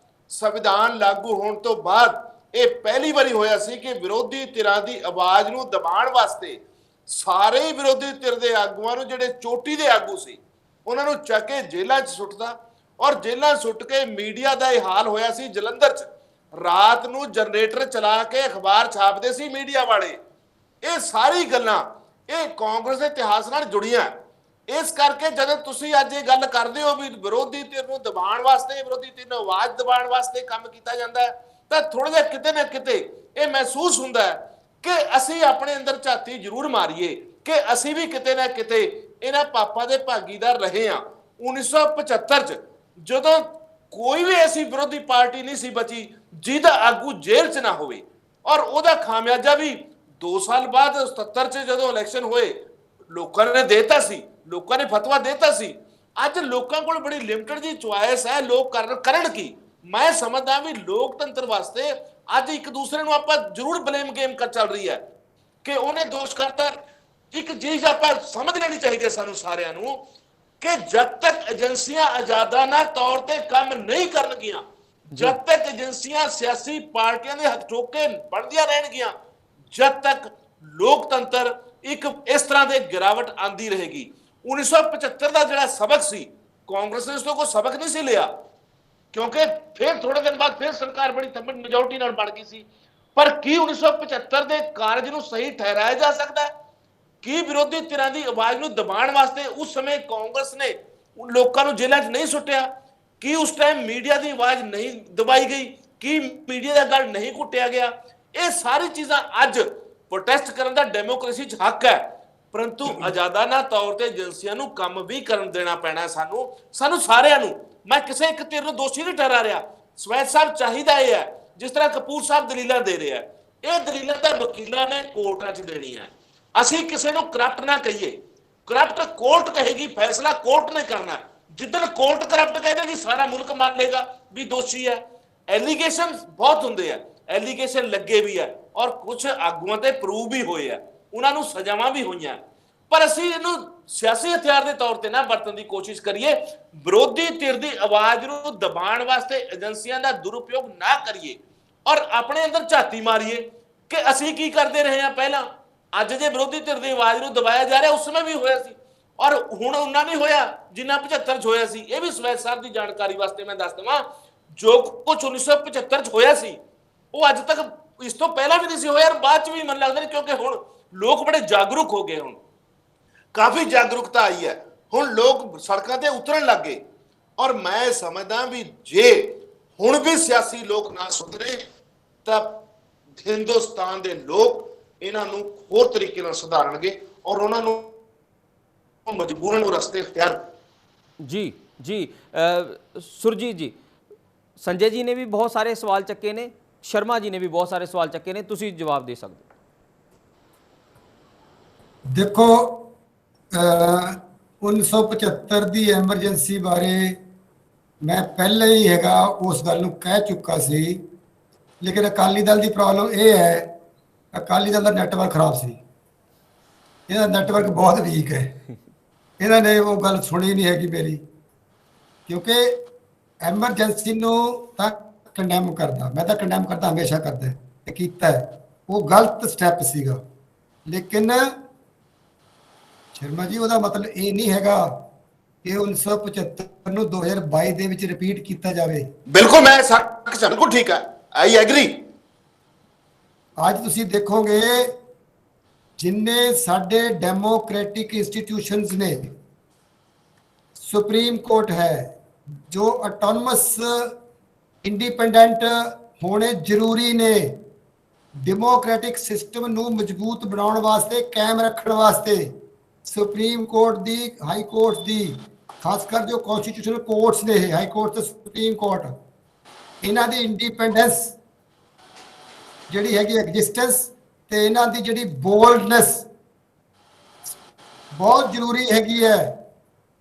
ਸੰਵਿਧਾਨ ਲਾਗੂ ਹੋਣ ਤੋਂ ਬਾਅਦ ਇਹ ਪਹਿਲੀ ਵਾਰੀ ਹੋਇਆ ਸੀ ਕਿ ਵਿਰੋਧੀ ਧਿਰਾਂ ਦੀ ਆਵਾਜ਼ ਨੂੰ ਦਬਾਉਣ ਵਾਸਤੇ ਸਾਰੇ ਵਿਰੋਧੀ ਧਿਰ ਦੇ ਆਗੂਆਂ ਨੂੰ, ਜਿਹੜੇ ਚੋਟੀ ਦੇ ਆਗੂ ਸੀ, ਉਹਨਾਂ ਨੂੰ ਚੱਕ ਕੇ ਜੇਲ੍ਹਾਂ 'ਚ ਸੁੱਟਦਾ। ਔਰ ਜੇਲ੍ਹਾਂ ਸੁੱਟ ਕੇ ਮੀਡੀਆ ਦਾ ਇਹ ਹਾਲ ਹੋਇਆ ਸੀ ਜਲੰਧਰ 'ਚ, ਰਾਤ ਨੂੰ ਜਨਰੇਟਰ ਚਲਾ ਕੇ ਅਖਬਾਰ ਛਾਪਦੇ ਸੀ ਮੀਡੀਆ ਵਾਲੇ। ਇਹ ਸਾਰੀ ਗੱਲਾਂ ਇਹ ਕਾਂਗਰਸ ਦੇ ਇਤਿਹਾਸ ਨਾਲ ਜੁੜੀਆਂ। ਇਸ ਕਰਕੇ ਜਦੋਂ ਤੁਸੀਂ ਅੱਜ ਇਹ ਗੱਲ ਕਰਦੇ ਹੋ ਵੀ ਵਿਰੋਧੀ ਧਿਰ ਨੂੰ ਦਬਾਉਣ ਵਾਸਤੇ, ਵਿਰੋਧੀ ਧਿਰ ਨੂੰ ਆਵਾਜ਼ ਦਬਾਉਣ ਵਾਸਤੇ ਕੰਮ ਕੀਤਾ ਜਾਂਦਾ ਹੈ, ਤਾਂ ਥੋੜਾ ਜਿਹਾ ਕਿਤੇ ਨਾ ਕਿਤੇ ਇਹ ਮਹਿਸੂਸ ਹੁੰਦਾ ਹੈ ਕਿ ਅਸੀਂ ਆਪਣੇ ਅੰਦਰ ਝਾਤੀ ਜ਼ਰੂਰ ਮਾਰੀਏ ਕਿ ਅਸੀਂ ਵੀ ਕਿਤੇ ਨਾ ਕਿਤੇ ਇਹਨਾਂ ਪਾਪਾਂ ਦੇ ਭਾਗੀਦਾਰ ਰਹੇ ਹਾਂ। 1975 'ਚ ਜਦੋਂ ਕੋਈ ਵੀ ਐਸੀ ਵਿਰੋਧੀ ਪਾਰਟੀ ਨਹੀਂ ਸੀ ਬਚੀ ਜਿਹਦਾ ਆਗੂ ਜੇਲ੍ਹ 'ਚ ਨਾ ਹੋਵੇ, ਔਰ ਉਹਦਾ ਖਾਮਿਆਜਾ ਵੀ 2 ਸਾਲ ਬਾਅਦ 77 'ਚ ਜਦੋਂ ਇਲੈਕਸ਼ਨ ਹੋਏ ਲੋਕਾਂ ਨੇ ਦੇਤਾ ਸੀ, ਲੋਕਾਂ ਨੇ ਫਤਵਾ ਦੇਤਾ ਸੀ। ਅੱਜ ਲੋਕਾਂ ਕੋਲ ਬੜੀ ਲਿਮਟਡ ਜੀ ਚੁਆਇਸ ਹੈ, ਲੋਕ ਕਰਨ ਕੀ। ਮੈਂ ਸਮਝਦਾ ਵੀ ਲੋਕਤੰਤਰ ਵਾਸਤੇ ਅੱਜ ਇੱਕ ਦੂਸਰੇ ਨੂੰ ਆਪਾਂ ਜ਼ਰੂਰ ਬਲੇਮ ਗੇਮ ਕਰ ਚੱਲ ਰਹੀ ਹੈ ਕਿ ਉਹਨੇ ਦੋਸ਼ ਕਰਤਾ। ਇੱਕ ਚੀਜ਼ ਆਪਾਂ ਸਮਝ ਲੈਣੀ ਚਾਹੀਦੀ ਹੈ ਸਾਨੂੰ ਸਾਰਿਆਂ ਨੂੰ ਕਿ ਜਦ ਤੱਕ ਏਜੰਸੀਆਂ ਆਜ਼ਾਦਾਨਾ ਤੌਰ ਤੇ ਕੰਮ ਨਹੀਂ ਕਰਨਗੀਆਂ, ਜਦ ਤੱਕ ਏਜੰਸੀਆਂ ਸਿਆਸੀ ਪਾਰਟੀਆਂ ਦੇ ਹੱਥ ਚੋਕੇ ਬਣਦੀਆਂ ਰਹਿਣਗੀਆਂ, ਜਦ ਤੱਕ ਲੋਕਤੰਤਰ ਇੱਕ ਇਸ ਤਰ੍ਹਾਂ ਦੇ ਗਿਰਾਵਟ ਆਂਦੀ ਰਹੇਗੀ। 1975 ਦਾ ਜਿਹੜਾ ਸਬਕ ਸੀ, ਕਾਂਗਰਸ ਨੇ ਉਸ ਤੋਂ ਕੋਈ ਸਬਕ ਨਹੀਂ ਸੀ ਲਿਆ, ਕਿਉਂਕਿ ਫਿਰ ਥੋੜੇ ਦਿਨ ਬਾਅਦ ਫਿਰ ਸਰਕਾਰ ਬੜੀ ਤੰਬੜ ਮੈਜੋਰਟੀ ਨਾਲ ਬਣ ਗਈ ਸੀ। ਪਰ ਕੀ 1975 ਦੇ ਕਾਰਜ ਨੂੰ ਸਹੀ ਠਹਿਰਾਇਆ ਜਾ ਸਕਦਾ ਹੈ? ਕੀ ਵਿਰੋਧੀ ਧਿਰਾਂ ਦੀ ਆਵਾਜ਼ ਨੂੰ ਦਬਾਉਣ ਵਾਸਤੇ ਉਸ ਸਮੇਂ ਕਾਂਗਰਸ ਨੇ ਲੋਕਾਂ ਨੂੰ ਜੇਲ੍ਹਾਂ 'ਚ ਨਹੀਂ ਸੁੱਟਿਆ? ਕੀ ਉਸ ਟਾਈਮ ਮੀਡੀਆ ਦੀ ਆਵਾਜ਼ ਨਹੀਂ ਦਬਾਈ ਗਈ? ਕੀ ਮੀਡੀਆ ਦਾ ਗੱਲ ਨਹੀਂ ਘੁੱਟਿਆ ਗਿਆ? ਇਹ ਸਾਰੀ ਚੀਜ਼ਾਂ ਅੱਜ ਪ੍ਰੋਟੈਸਟ ਕਰਨ ਦਾ ਡੈਮੋਕ੍ਰੇਸੀ 'ਚ ਹੱਕ ਹੈ, ਪਰੰਤੂ ਆਜ਼ਾਦਾਨਾ ਤੌਰ ਤੇ ਏਜੰਸੀਆਂ ਨੂੰ ਕੰਮ ਵੀ ਕਰਨ ਦੇਣਾ ਪੈਣਾ ਸਾਨੂੰ ਸਾਰਿਆਂ ਨੂੰ। ਮੈਂ ਕਿਸੇ ਇੱਕ ਧਿਰ ਨੂੰ ਦੋਸ਼ੀ ਨਹੀਂ ਠਹਿਰਾ ਰਿਹਾ। ਸਵੈਤ ਸਾਹਿਬ ਚਾਹੀਦਾ ਇਹ ਹੈ, ਜਿਸ ਤਰ੍ਹਾਂ ਕਪੂਰ ਸਾਹਿਬ ਦਲੀਲਾਂ ਦੇ ਰਿਹਾ, ਇਹ ਦਲੀਲਾਂ ਤਾਂ ਵਕੀਲਾਂ ਨੇ ਕੋਰਟਾਂ 'ਚ ਦੇਣੀ ਹੈ। ਅਸੀਂ ਕਿਸੇ ਨੂੰ ਕਰਪਟ ਨਾ ਕਹੀਏ, ਕਰਪਟ ਕੋਰਟ ਕਹੇਗੀ, ਫੈਸਲਾ ਕੋਰਟ ਨੇ ਕਰਨਾ। ਜਿੱਦਣ ਕੋਰਟ ਕਰਪਟ ਕਹੇਗੀ ਸਾਰਾ ਮੁਲਕ ਮੰਨ ਲੇਗਾ ਵੀ ਦੋਸ਼ੀ ਹੈ। ਐਲੀਗੇਸ਼ਨ ਬਹੁਤ ਹੁੰਦੇ ਆ, ਐਲੀਗੇਸ਼ਨ ਲੱਗੇ ਵੀ ਆ ਔਰ ਕੁਝ ਆਗੂਆਂ ਤੇ ਪ੍ਰੂਵ ਵੀ ਹੋਏ ਆ, ਉਹਨਾਂ ਨੂੰ ਸਜ਼ਾਵਾਂ ਵੀ ਹੋਈਆਂ। ਪਰ ਅਸੀਂ ਇਹਨੂੰ ਸਿਆਸੀ ਹਥਿਆਰ ਦੇ ਤੌਰ ਤੇ ਨਾ ਵਰਤਣ ਦੀ ਕੋਸ਼ਿਸ਼ ਕਰੀਏ, ਵਿਰੋਧੀ ਧਿਰ ਦੀ ਆਵਾਜ਼ ਨੂੰ ਦਬਾਉਣ ਵਾਸਤੇ ਏਜੰਸੀਆਂ ਦਾ ਦੁਰਉਪਯੋਗ ਨਾ ਕਰੀਏ ਔਰ ਆਪਣੇ ਅੰਦਰ ਝਾਤੀ ਮਾਰੀਏ ਕਿ ਅਸੀਂ ਕੀ ਕਰਦੇ ਰਹੇ ਹਾਂ ਪਹਿਲਾਂ। ਅੱਜ ਜੇ ਵਿਰੋਧੀ ਧਿਰ ਦੀ ਆਵਾਜ਼ ਨੂੰ ਦਬਾਇਆ ਜਾ ਰਿਹਾ, ਉਸ ਸਮੇਂ ਵੀ ਹੋਇਆ ਸੀ ਔਰ ਹੁਣ ਉਹਨਾਂ ਨਹੀਂ ਹੋਇਆ ਜਿੰਨਾ 75 ਚ ਹੋਇਆ ਸੀ। ਇਹ ਵੀ ਸਵੈਚ ਸਾਹਿਬ ਦੀ ਜਾਣਕਾਰੀ ਵਾਸਤੇ ਮੈਂ ਦੱਸ ਦਵਾਂ, ਜੋ ਕੁਝ 1975 ਚ ਹੋਇਆ ਸੀ ਉਹ ਅੱਜ ਤੱਕ ਇਸ ਤੋਂ ਪਹਿਲਾਂ ਵੀ ਨਹੀਂ ਸੀ ਹੋਇਆ ਔਰ ਬਾਅਦ ਚ ਵੀ ਮਨ ਲੱਗਦਾ ਨਹੀਂ, ਕਿਉਂਕਿ ਹੁਣ ਲੋਕ ਬੜੇ ਜਾਗਰੂਕ ਹੋ ਗਏ, ਹੁਣ ਕਾਫੀ ਜਾਗਰੂਕਤਾ ਆਈ ਹੈ, ਹੁਣ ਲੋਕ ਸੜਕਾਂ ਤੇ ਉਤਰਨ ਲੱਗ ਗਏ। ਔਰ ਮੈਂ ਸਮਝਦਾ ਵੀ ਜੇ ਹੁਣ ਵੀ ਸਿਆਸੀ ਲੋਕ ਨਾ ਸੁਧਰੇ ਤਾਂ ਹਿੰਦੁਸਤਾਨ ਦੇ ਲੋਕ ਇਹਨਾਂ ਨੂੰ ਹੋਰ ਤਰੀਕੇ ਨਾਲ ਸੁਧਾਰਨਗੇ ਔਰ ਉਹਨਾਂ ਨੂੰ ਮਜਬੂਰਨ ਉਹ ਰਸਤੇ ਇਖਤਿਆਰ। ਜੀ ਜੀ ਸੁਰਜੀਤ ਜੀ, ਸੰਜੇ ਜੀ ਨੇ ਵੀ ਬਹੁਤ ਸਾਰੇ ਸਵਾਲ ਚੱਕੇ ਨੇ, ਸ਼ਰਮਾ ਜੀ ਨੇ ਵੀ ਬਹੁਤ ਸਾਰੇ ਸਵਾਲ ਚੱਕੇ ਨੇ, ਤੁਸੀਂ ਜਵਾਬ ਦੇ ਸਕਦੇ ਹੋ। ਦੇਖੋ 1975 ਦੀ ਐਮਰਜੈਂਸੀ ਬਾਰੇ ਮੈਂ ਪਹਿਲਾਂ ਹੀ ਹੈਗਾ ਉਸ ਗੱਲ ਨੂੰ ਕਹਿ ਚੁੱਕਾ ਸੀ, ਲੇਕਿਨ ਅਕਾਲੀ ਦਲ ਦੀ ਪ੍ਰੋਬਲਮ ਇਹ ਹੈ, ਅਕਾਲੀ ਦਲ ਦਾ ਨੈਟਵਰਕ ਖਰਾਬ ਸੀ, ਇਹਦਾ ਨੈਟਵਰਕ ਬਹੁਤ ਵੀਕ ਹੈ, ਇਹਨਾਂ ਨੇ ਉਹ ਗੱਲ ਸੁਣੀ ਨਹੀਂ ਹੈਗੀ ਮੇਰੀ, ਕਿਉਂਕਿ ਐਮਰਜੈਂਸੀ ਨੂੰ ਤਾਂ ਕੰਡੈਮ ਕਰਦਾ, ਮੈਂ ਤਾਂ ਕੰਡੈਮ ਕਰਦਾ, ਹਮੇਸ਼ਾ ਕਰਦਾ ਤੇ ਕੀਤਾ, ਉਹ ਗਲਤ ਸਟੈਪ ਸੀਗਾ। ਲੇਕਿਨ ਸ਼ਰਮਾ ਜੀ ਉਹਦਾ ਮਤਲਬ ਇਹ ਨਹੀਂ ਹੈਗਾ ਕਿ 1975 ਨੂੰ 2022 ਦੇ ਵਿੱਚ ਰਿਪੀਟ ਕੀਤਾ ਜਾਵੇ। ਬਿਲਕੁਲ, ਮੈਂ ਬਿਲਕੁਲ ਠੀਕ ਹੈ, ਆਈ ਐਗਰੀ। ਅੱਜ ਤੁਸੀਂ ਦੇਖੋਗੇ ਜਿੰਨੇ ਸਾਡੇ ਡੈਮੋਕ੍ਰੈਟਿਕ ਇੰਸਟੀਟਿਊਸ਼ਨਸ ਨੇ, ਸੁਪਰੀਮ ਕੋਰਟ ਹੈ, ਜੋ ਆਟੋਨਮਸ ਇੰਡੀਪੈਂਡੈਂਟ ਹੋਣੇ ਜ਼ਰੂਰੀ ਨੇ ਡੈਮੋਕ੍ਰੈਟਿਕ ਸਿਸਟਮ ਨੂੰ ਮਜ਼ਬੂਤ ਬਣਾਉਣ ਵਾਸਤੇ, ਕਾਇਮ ਰੱਖਣ ਵਾਸਤੇ। ਸੁਪਰੀਮ ਕੋਰਟ ਦੀ, ਹਾਈ ਕੋਰਟ ਦੀ, ਖਾਸ ਕਰ ਜੋ ਕੌਂਸਟੀਟਿਊਸ਼ਨਲ ਕੋਰਟਸ ਨੇ, ਹਾਈ ਕੋਰਟ ਤੇ ਸੁਪਰੀਮ ਕੋਰਟ, ਇਹਨਾਂ ਦੀ ਇੰਡੀਪੈਂਡੈਂਸ ਜਿਹੜੀ ਹੈਗੀ ਐਗਜ਼ਿਸਟੈਂਸ ਤੇ ਇਹਨਾਂ ਦੀ ਜਿਹੜੀ ਬੋਲਡਨੈਸ ਬਹੁਤ ਜ਼ਰੂਰੀ ਹੈਗੀ ਹੈ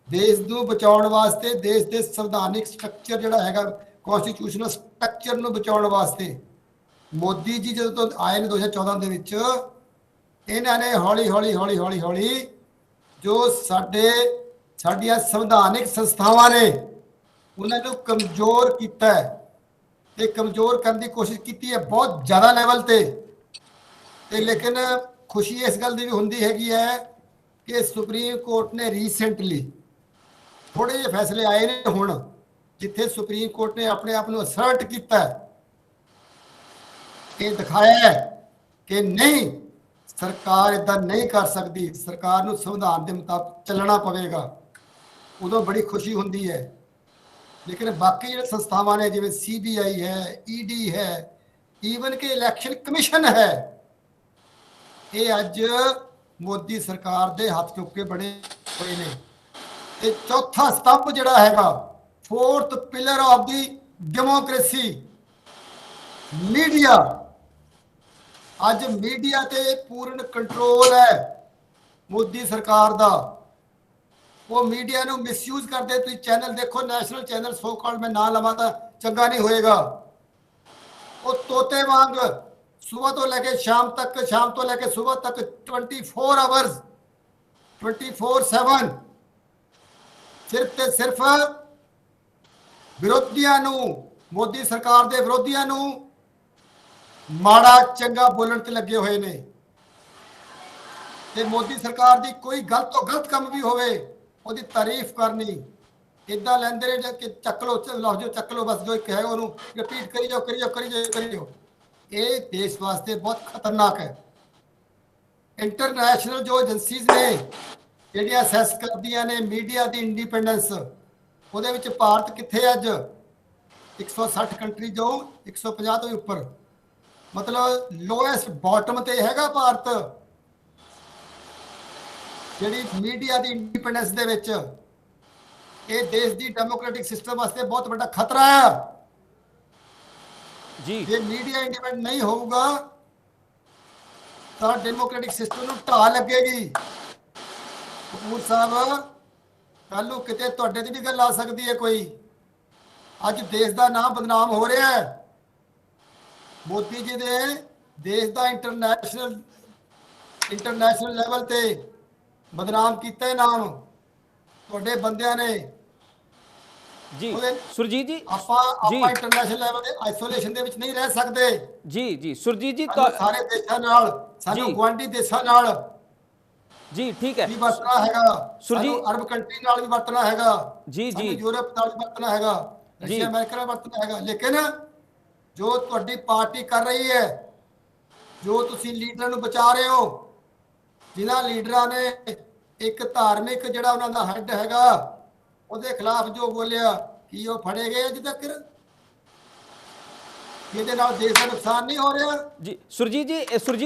ਦੇਸ਼ ਨੂੰ ਬਚਾਉਣ ਵਾਸਤੇ, ਦੇਸ਼ ਦੇ ਸੰਵਿਧਾਨਿਕ ਸਟਰਕਚਰ ਜਿਹੜਾ ਹੈਗਾ, ਕੌਂਸਟੀਟਿਊਸ਼ਨਲ ਸਟਰਕਚਰ ਨੂੰ ਬਚਾਉਣ ਵਾਸਤੇ। ਮੋਦੀ ਜੀ ਜਦੋਂ ਤੋਂ ਆਏ ਨੇ 2014 ਦੇ ਵਿੱਚ, ਇਹਨਾਂ ਨੇ ਹੌਲੀ ਹੌਲੀ ਜੋ ਸਾਡੀਆਂ ਸੰਵਿਧਾਨਿਕ ਸੰਸਥਾਵਾਂ ਨੇ ਉਹਨਾਂ ਨੂੰ ਕਮਜ਼ੋਰ ਕੀਤਾ ਤੇ ਕਮਜ਼ੋਰ ਕਰਨ ਦੀ ਕੋਸ਼ਿਸ਼ ਕੀਤੀ ਹੈ ਬਹੁਤ ਜ਼ਿਆਦਾ ਲੈਵਲ ਤੇ। ਲੇਕਿਨ ਖੁਸ਼ੀ ਇਸ ਗੱਲ ਦੀ ਵੀ ਹੁੰਦੀ ਹੈਗੀ ਹੈ ਕਿ ਸੁਪਰੀਮ ਕੋਰਟ ਨੇ ਰੀਸੈਂਟਲੀ ਥੋੜੇ ਜਿਹੇ ਫੈਸਲੇ ਆਏ ਨੇ ਹੁਣ, ਜਿੱਥੇ ਸੁਪਰੀਮ ਕੋਰਟ ਨੇ ਆਪਣੇ ਆਪ ਨੂੰ ਅਸਰਟ ਕੀਤਾ, ਇਹ ਦਿਖਾਇਆ ਕਿ ਨਹੀਂ, ਸਰਕਾਰ ਇਦਾਂ ਨਹੀਂ ਕਰ ਸਕਦੀ, ਸਰਕਾਰ ਨੂੰ ਸੰਵਿਧਾਨ ਦੇ ਮੁਤਾਬਕ ਚੱਲਣਾ ਪਵੇਗਾ। ਉਦੋਂ ਬੜੀ ਖੁਸ਼ੀ ਹੁੰਦੀ ਹੈ। ਲੇਕਿਨ ਬਾਕੀ ਜਿਹੜੇ ਸੰਸਥਾਵਾਂ ਨੇ, ਜਿਵੇਂ CBI ਹੈ, ED ਹੈ, ਈਵਨ ਕਿ ਇਲੈਕਸ਼ਨ ਕਮਿਸ਼ਨ ਹੈ, ਇਹ ਅੱਜ ਮੋਦੀ ਸਰਕਾਰ ਦੇ ਹੱਥ ਚੁੱਕ ਕੇ ਬੜੇ ਹੋਏ ਨੇ। ਤੇ ਚੌਥਾ ਸਤੰਭ ਜਿਹੜਾ ਹੈਗਾ, fourth pillar of the democracy, media. ਅੱਜ ਮੀਡੀਆ ਤੇ ਪੂਰਨ ਕੰਟਰੋਲ ਹੈ ਮੋਦੀ ਸਰਕਾਰ ਦਾ। ਉਹ ਮੀਡੀਆ ਨੂੰ ਮਿਸਯੂਜ਼ ਕਰਦੇ। ਤੁਸੀਂ ਚੈਨਲ ਦੇਖੋ, ਨੈਸ਼ਨਲ ਚੈਨਲ ਸੋ ਕਾਲਡ, ਮੈਂ ਨਾਂ ਲਵਾਂ ਤਾਂ ਚੰਗਾ ਨਹੀਂ ਹੋਏਗਾ, ਉਹ ਤੋਤੇ ਵਾਂਗ ਸਵੇਰ ਤੋਂ ਲੈ ਕੇ ਸ਼ਾਮ ਤੱਕ, ਸ਼ਾਮ ਤੋਂ ਲੈ ਕੇ ਸਵੇਰ ਤੱਕ 24 ਆਵਰਸ 24/7 ਸਿਰਫ ਤੇ ਸਿਰਫ ਵਿਰੋਧੀਆਂ ਨੂੰ, ਮੋਦੀ ਸਰਕਾਰ ਦੇ ਵਿਰੋਧੀਆਂ ਨੂੰ ਮਾੜਾ ਚੰਗਾ ਬੋਲਣ ਤੇ ਲੱਗੇ ਹੋਏ ਨੇ। ਤੇ ਮੋਦੀ ਸਰਕਾਰ ਦੀ ਕੋਈ ਗਲਤ ਤੋਂ ਗਲਤ ਕੰਮ ਵੀ ਹੋਵੇ, ਉਹਦੀ ਤਾਰੀਫ ਕਰਨੀ, ਇਦਾਂ ਲੈਂਦੇ ਨੇ ਕਿ ਚੱਕ ਲਓ ਲਫ਼ਜ਼, ਚੱਕ ਲਓ, ਬਸ ਜੋ ਕਹੇ ਉਹਨੂੰ ਰਿਪੀਟ ਕਰੀ ਜਾਓ। ਇਹ ਦੇਸ਼ ਵਾਸਤੇ ਬਹੁਤ ਖਤਰਨਾਕ ਹੈ। ਇੰਟਰਨੈਸ਼ਨਲ ਜੋ ਏਜੰਸੀਜ਼ ਨੇ ਜਿਹੜੀਆਂ ਅਸੈਸ ਕਰਦੀਆਂ ਨੇ ਮੀਡੀਆ ਦੀ ਇੰਡੀਪੈਂਡੈਂਸ, ਉਹਦੇ ਵਿੱਚ ਭਾਰਤ ਕਿੱਥੇ ਅੱਜ? 160 ਕੰਟਰੀ ਜੋ 150 ਤੋਂ ਵੀ ਉੱਪਰ, ਮਤਲਬ ਲੋਐਸਟ ਬਾਟਮ ਤੇ ਹੈਗਾ ਭਾਰਤ ਜਿਹੜੀ ਮੀਡੀਆ ਦੀ ਇੰਡੀਪੈਂਡੈਂਸ ਦੇ ਵਿੱਚ। ਇਹ ਦੇਸ਼ ਦੀ ਡੈਮੋਕ੍ਰੈਟਿਕ ਸਿਸਟਮ ਵਾਸਤੇ ਬਹੁਤ ਵੱਡਾ ਖਤਰਾ ਹੈ ਜੀ। ਜੇ ਮੀਡੀਆ ਇੰਡੀਪੈਂਡੈਂਟ ਨਹੀਂ ਹੋਊਗਾ ਤਾਂ ਡੈਮੋਕ੍ਰੈਟਿਕ ਸਿਸਟਮ ਨੂੰ ਢਾਹ ਲੱਗੇਗੀ। ਕਪੂਰ ਸਾਹਿਬ, ਕੱਲ ਨੂੰ ਕਿਤੇ ਤੁਹਾਡੇ ਤੇ ਵੀ ਗੱਲ ਆ ਸਕਦੀ ਹੈ ਕੋਈ ਅੱਜ ਦੇਸ਼ ਦਾ ਨਾਮ ਬਦਨਾਮ ਹੋ ਰਿਹਾ ਹੈ। ਮੋਦੀ ਜੀ ਨੇ ਦੇਸ਼ ਦਾ ਇੰਟਰਨੈਸ਼ਨਲ ਲੈਵਲ ਤੇ ਬਦਨਾਮ ਕੀਤਾ ਹੈ ਨਾਮ ਤੁਹਾਡੇ ਬੰਦਿਆਂ ਨੇ। ਜੀ ਉਹਦੇ- ਸੁਰਜੀਤ ਜੀ ਆਪਾਂ ਜੀ ਇੰਟਰਨੈਸ਼ਨਲ ਲੈਵਲ ਤੇ ਆਈਸੋਲੇਸ਼ਨ ਦੇ ਵਿੱਚ ਨਹੀਂ ਰਹਿ ਸਕਦੇ। ਜੀ ਸੁਰਜੀਤ ਜੀ ਸਾਨੂੰ ਸਾਰੇ ਦੇਸ਼ਾਂ ਨਾਲ, ਸਾਨੂੰ ਜੀ। ਗੁਆਂਢੀ ਦੇਸ਼ਾਂ ਨਾਲ ਜੀ ਠੀਕ ਹੈ ਵੀ ਵਰਤਣਾ ਹੈਗਾ, ਸੁਰਜੀਤ- ਸਾਨੂੰ ਅਰਬ ਕੰਟਰੀ ਨਾਲ ਵੀ ਵਰਤਣਾ ਹੈਗਾ, ਜੀ ਸਾਨੂੰ ਜੀ ਯੂਰਪ ਨਾਲ ਵੀ ਵਰਤਣਾ ਹੈਗਾ, ਜੀ। ਰਸ਼ੀਆ ਅਮਰੀਕਾ ਨਾਲ ਵਰਤਣਾ ਹੈਗਾ। ਲੇਕਿਨ ਜੋ ਤੁਹਾਡੀ ਪਾਰਟੀ ਕਰ ਰਹੀ ਹੈ, ਜੋ ਤੁਸੀਂ ਲੀਡਰਾਂ ਨੂੰ ਬਚਾ ਰਹੇ ਹੋ, ਜਿਨ੍ਹਾਂ ਲੀਡਰਾਂ ਨੇ ਇੱਕ ਧਾਰਮਿਕ ਜਿਹੜਾ ਉਹਨਾਂ ਦਾ ਹੈੱਡ ਹੈਗਾ ਉਹਦੇ ਖਿਲਾਫ ਜੋ ਬੋਲਿਆ, ਕੀ ਉਹ ਫੜੇ ਗਏ ਅਜੇ ਤੱਕ? ਇਹਦੇ ਨਾਲ ਦੇਸ਼ ਦਾ ਨੁਕਸਾਨ ਨਹੀਂ ਹੋ ਰਿਹਾ? ਜੀ ਸੁਰਜੀਤ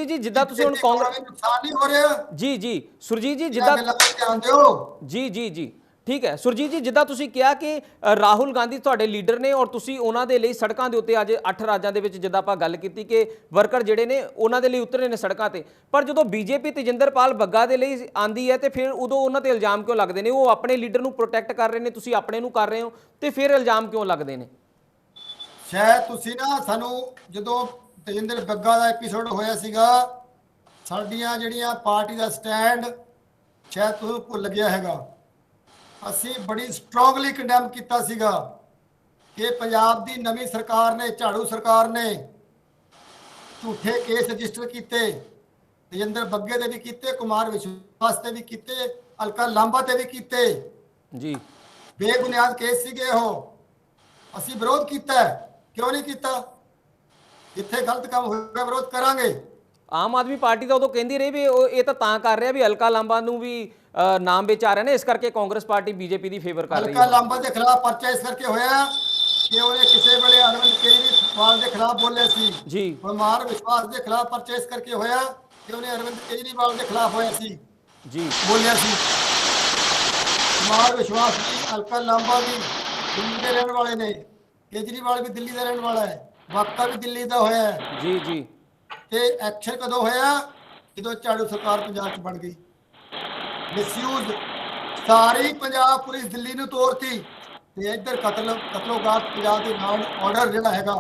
ਜੀ ਜਿੱਦਾਂ ਤੁਸੀਂ ਹੁਣ ਕਾਂਗਰਸ ਕਾਂਗਰਸ ਨੁਕਸਾਨ ਨਹੀਂ ਹੋ ਰਿਹਾ? ਜੀ ਸੁਰਜੀਤ ਜੀ ਇਹਨਾਂ ਜਿੱਦਾਂ ਗੱਲਾਂ 'ਤੇ ਧਿਆਨ ਦਿਓ। ਜੀ ਠੀਕ ਹੈ ਸੁਰਜੀਤ ਜੀ, ਜਿੱਦਾਂ ਤੁਸੀਂ ਕਿਹਾ ਕਿ ਰਾਹੁਲ ਗਾਂਧੀ ਤੁਹਾਡੇ ਲੀਡਰ ਨੇ ਔਰ ਤੁਸੀਂ ਉਹਨਾਂ ਦੇ ਲਈ ਸੜਕਾਂ ਦੇ ਉੱਤੇ ਅੱਜ 8 ਰਾਜਾਂ ਦੇ ਵਿੱਚ ਜਿੱਦਾਂ ਆਪਾਂ ਗੱਲ ਕੀਤੀ ਕਿ ਵਰਕਰ ਜਿਹੜੇ ਨੇ ਉਹਨਾਂ ਦੇ ਲਈ ਉਤਰੇ ਨੇ ਸੜਕਾਂ ਤੇ, ਪਰ ਜਦੋਂ ਬੀਜੇਪੀ ਤੇਜਿੰਦਰਪਾਲ ਬੱਗਾ ਦੇ ਲਈ ਆਂਦੀ ਹੈ ਤੇ ਫਿਰ ਉਦੋਂ ਉਹਨਾਂ ਤੇ ਇਲਜ਼ਾਮ ਕਿਉਂ ਲੱਗਦੇ ਨੇ? ਉਹ ਆਪਣੇ ਲੀਡਰ ਨੂੰ ਪ੍ਰੋਟੈਕਟ ਕਰ ਰਹੇ ਨੇ, ਤੁਸੀਂ ਆਪਣੇ ਨੂੰ ਕਰ ਰਹੇ ਹੋ, ਤੇ ਫਿਰ ਇਲਜ਼ਾਮ ਕਿਉਂ ਲੱਗਦੇ ਨੇ? ਸ਼ਾਇਦ ਤੁਸੀਂ ਨਾ ਸਾਨੂੰ ਜਦੋਂ ਤੇਜਿੰਦਰ ਬੱਗਾ ਦਾ ਐਪੀਸੋਡ ਹੋਇਆ ਸੀਗਾ, ਸਾਡੀਆਂ ਜਿਹੜੀਆਂ ਪਾਰਟੀ ਦਾ ਸਟੈਂਡ ਸ਼ਾਇਦ ਤੁਹਾਨੂੰ ਭੁੱਲ ਗਿਆ ਹੈਗਾ। ਅਸੀਂ ਬੜੀ ਸਟਰੋਂਗਲੀ ਕੰਡੈਮ ਕੀਤਾ ਸੀਗਾ ਕਿ ਪੰਜਾਬ ਦੀ ਨਵੀਂ ਸਰਕਾਰ ਨੇ, ਝਾੜੂ ਸਰਕਾਰ ਨੇ ਝੂਠੇ ਕੇਸ ਰਜਿਸਟਰ ਕੀਤੇ, ਤੇਜਿੰਦਰ ਬੱਗੇ ਦੇ ਵੀ ਕੀਤੇ, ਕੁਮਾਰ ਵਿਸ਼ਵਾਸ ਤੇ ਵੀ ਕੀਤੇ, ਅਲਕਾ ਲਾਂਬਾ ਤੇ ਵੀ ਕੀਤੇ। ਜੀ ਬੇਬੁਨਿਆਦ ਕੇਸ ਸੀਗੇ ਉਹ। ਅਸੀਂ ਵਿਰੋਧ ਕੀਤਾ, ਕਿਉਂ ਨਹੀਂ ਕੀਤਾ? ਜਿੱਥੇ ਗਲਤ ਕੰਮ ਹੋਏਗਾ ਵਿਰੋਧ ਕਰਾਂਗੇ। ਆਮ ਆਦਮੀ ਪਾਰਟੀ ਤਾਂ ਉਦੋਂ ਕਹਿੰਦੀ ਰਹੀ ਵੀ ਇਹ ਤਾਂ ਕਰ ਰਿਹਾ ਵੀ ਅਲਕਾ ਲਾਂਬਾ ਨੂੰ ਵੀ ਨਾਮ ਵਿੱਚ ਆ ਰਿਹਾ ਨੇ, ਇਸ ਕਰਕੇ ਕਾਂਗਰਸ ਪਾਰਟੀ ਬੀਜੇਪੀ ਦੀ ਫੇਵਰ ਕਰ ਰਹੀ ਅਲਕਾ ਹੈ। ਲਾਂਬਾ ਦੇ ਖਿਲਾਫ ਪਰਚਾ ਇਸ ਕਰਕੇ ਹੋਇਆ ਕਿ ਉਹਨੇ ਕਿਸੇ ਵੇਲੇ ਅਰਵਿੰਦ ਕੇਜਰੀਵਾਲ ਦੇ ਖਿਲਾਫ ਬੋਲਿਆ ਸੀ। ਜੀ ਕੁਮਾਰ ਵਿਸ਼ਵਾਸ ਦੇ ਖਿਲਾਫ ਪਰਚਾ ਇਸ ਕਰਕੇ ਹੋਇਆ ਕਿ ਉਹਨੇ ਅਰਵਿੰਦ ਕੇਜਰੀਵਾਲ ਦੇ ਖਿਲਾਫ ਹੋਇਆ ਸੀ, ਜੀ ਬੋਲਿਆ ਸੀ। ਕੁਮਾਰ ਵਿਸ਼ਵਾਸ ਦੀ, ਅਲਕਾ ਲਾਂਬਾ ਵੀ ਦਿੱਲੀ ਦੇ ਰਹਿਣ ਵਾਲੇ ਨੇ, ਕੇਜਰੀਵਾਲ ਵੀ ਦਿੱਲੀ ਦਾ ਰਹਿਣ ਵਾਲਾ ਹੈ, ਵਾਕਾ ਵੀ ਦਿੱਲੀ ਦਾ ਹੋਇਆ ਹੈ। ਜੀ ਤੇ ਐਕਸ਼ਨ ਕਦੋਂ ਹੋਇਆ? ਜਦੋਂ ਝਾੜੂ ਸਰਕਾਰ ਪੰਜਾਬ 'ਚ ਬਣ ਗਈ। ਮਿਸਯੂਜ਼ ਸਾਰੀ ਪੰਜਾਬ ਪੁਲਿਸ ਦਿੱਲੀ ਨੂੰ ਤੋਰਤੀ ਤੇ ਇੱਧਰ ਕਤਲੋਗਾਤ ਪੰਜਾਬ ਦੇ ਨਾਲ ਆਰਡਰ ਜਿਹੜਾ ਹੈਗਾ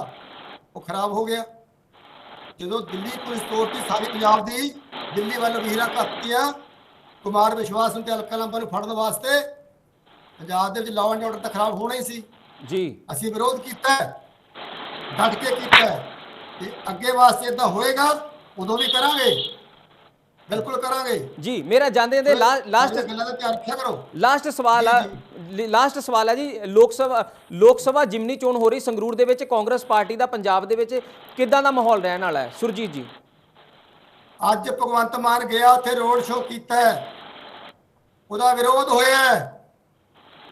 ਉਹ ਖਰਾਬ ਹੋ ਗਿਆ। ਜਦੋਂ ਦਿੱਲੀ ਪੁਲਿਸ ਤੋਰਤੀ ਸਾਰੀ ਪੰਜਾਬ ਦੀ, ਦਿੱਲੀ ਵੱਲ ਵੀਰਾ ਘੱਤੀਆਂ ਕੁਮਾਰ ਵਿਸ਼ਵਾਸ ਨੂੰ ਤੇ ਅਲਕਾ ਲਾਂਬਾ ਨੂੰ ਫੜਨ ਵਾਸਤੇ, ਪੰਜਾਬ ਦੇ ਵਿੱਚ ਲਾਅ ਐਂਡ ਆਰਡਰ ਤਾਂ ਖਰਾਬ ਹੋਣਾ ਹੀ ਸੀ। ਜੀ ਅਸੀਂ ਵਿਰੋਧ ਕੀਤਾ, ਡਟ ਕੇ ਕੀਤਾ, ਤੇ ਅੱਗੇ ਵਾਸਤੇ ਇਦਾਂ ਹੋਏਗਾ ਉਦੋਂ ਵੀ ਕਰਾਂਗੇ, ਬਿਲਕੁਲ ਕਰਾਂਗੇ। ਜੀ ਮੇਰਾ ਜਾਂਦੇ ਦੇ ਲਾਸਟ ਗੱਲਾਂ ਦਾ ਧਿਆਨ ਰੱਖਿਆ ਕਰੋ। ਲਾਸਟ ਸਵਾਲ ਹੈ ਜੀ, ਲੋਕ ਸਭਾ ਜਿਮਨੀ ਚੋਣ ਹੋ ਰਹੀ ਸੰਗਰੂਰ ਦੇ ਵਿੱਚ, ਕਾਂਗਰਸ ਪਾਰਟੀ ਦਾ ਪੰਜਾਬ ਦੇ ਵਿੱਚ ਕਿੱਦਾਂ ਦਾ ਮਾਹੌਲ ਰਹਿਣ ਵਾਲਾ ਹੈ? ਸੁਰਜੀਤ ਜੀ ਅੱਜ ਭਗਵੰਤ ਮਾਨ ਗਿਆ, ਉੱਥੇ ਰੋਡ ਸ਼ੋਅ ਕੀਤਾ, ਉਹਦਾ ਵਿਰੋਧ ਹੋਇਆ,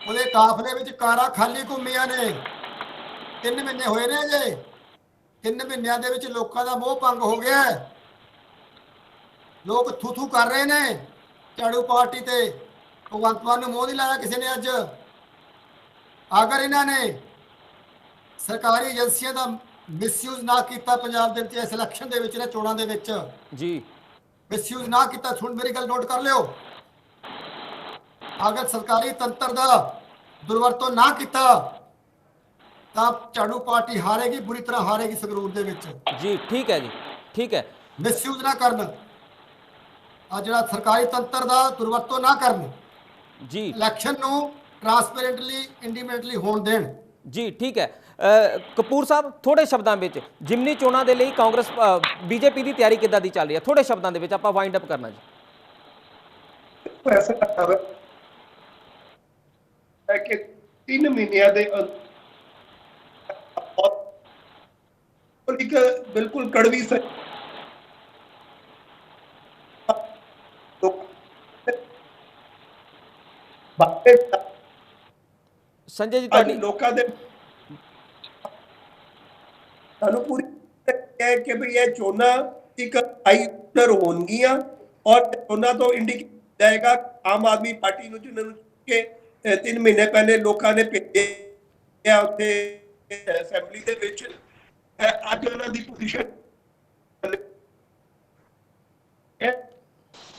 ਉਹਦੇ ਕਾਫਲੇ ਵਿੱਚ ਕਾਰਾਂ ਖਾਲੀ ਘੁੰਮੀਆਂ ਨੇ। 3 ਮਹੀਨੇ ਹੋਏ ਨੇ ਜੇ, 3 ਮਹੀਨਿਆਂ ਦੇ ਵਿੱਚ ਲੋਕਾਂ ਦਾ ਮੋਹ ਭੰਗ ਹੋ ਗਿਆ। ਲੋਕ ਥੂ ਕਰ ਰਹੇ ਨੇ ਝਾੜੂ ਪਾਰਟੀ ਤੇ। ਭਗਵੰਤ ਮਾਨ ਨੂੰ ਮੋਹ ਨਹੀਂ ਲਾਇਆ ਕਿਸੇ ਨੇ। ਅੱਜ ਅਗਰ ਇਹਨਾਂ ਨੇ ਸਰਕਾਰੀ ਏਜੰਸੀਆਂ ਦਾ ਮਿਸਯੂਜ਼ ਨਾ ਕੀਤਾ ਪੰਜਾਬ ਦੇ ਵਿੱਚ, ਇਸ ਇਲੈਕਸ਼ਨ ਦੇ ਵਿੱਚ, ਚੋਣਾਂ ਦੇ ਵਿੱਚ ਜੀ ਮਿਸਯੂਜ਼ ਨਾ ਕੀਤਾ, ਸੁਣ ਮੇਰੀ ਗੱਲ ਨੋਟ ਕਰ ਲਿਓ, ਅਗਰ ਸਰਕਾਰੀ ਤੰਤਰ ਦਾ ਦੁਰਵਰਤੋਂ ਨਾ ਕੀਤਾ ਤਾਂ ਝਾੜੂ ਪਾਰਟੀ ਹਾਰੇਗੀ, ਬੁਰੀ ਤਰ੍ਹਾਂ ਹਾਰੇਗੀ ਸੰਗਰੂਰ ਦੇ ਵਿੱਚ। ਜੀ ਠੀਕ ਹੈ ਜੀ, ਠੀਕ ਹੈ ਮਿਸਯੂਜ਼ ਨਾ ਕਰਨ, ਆ ਜਿਹੜਾ ਸਰਕਾਰੀ ਤੰਤਰ ਦਾ ਦੁਰਵਰਤੋਂ ਨਾ ਕਰਨ, ਜੀ ਇਲੈਕਸ਼ਨ ਨੂੰ ਟਰਾਂਸਪੇਰੈਂਟਲੀ, ਇੰਡੀਪੈਂਡੈਂਟਲੀ ਹੋਣ ਦੇਣ। ਜੀ ਠੀਕ ਹੈ। ਕਪੂਰ ਸਾਹਿਬ, ਥੋੜੇ ਸ਼ਬਦਾਂ ਵਿੱਚ ਜਿਮਨੀ ਚੋਣਾਂ ਦੇ ਲਈ ਕਾਂਗਰਸ ਬੀਜੇਪੀ ਦੀ ਤਿਆਰੀ ਕਿੱਦਾਂ ਦੀ ਚੱਲ ਰਹੀ ਹੈ? ਥੋੜੇ ਸ਼ਬਦਾਂ ਦੇ ਵਿੱਚ ਆਪਾਂ ਵਾਈਂਡ ਅਪ ਕਰਨਾ ਜੀ। ਐਸਾ ਹੈ ਕਿ 3 ਮਹੀਨਿਆਂ ਦੇ ਇੱਕ ਬਿਲਕੁਲ ਕੜਵੀ ਸੰਜੇ ਜੀ ਅੱਜ ਤੁਹਾਡੀ ਲੋਕਾਂ ਦੇ ਸਾਨੂੰ ਪੂਰੀ ਹੈ ਕਿ ਵੀ ਇਹ ਚੋਣਾਂ ਇੱਕ ਆਈਡਰ ਹੋਣਗੀਆਂ ਔਰ ਚੋਣਾਂ ਤੋਂ ਇੰਡੀਕੇਟ ਜਾਏਗਾ ਆਮ ਆਦਮੀ ਪਾਰਟੀ ਨੂੰ, ਜਿਹਨਾਂ ਨੂੰ ਕਿ 3 ਮਹੀਨੇ ਪਹਿਲੇ ਲੋਕਾਂ ਨੇ ਭੇਜਿਆ ਉੱਥੇ ਅਸੈਂਬਲੀ ਦੇ ਵਿੱਚ, ਅੱਜ ਉਹਨਾਂ ਦੀ ਪੋਜੀਸ਼ਨ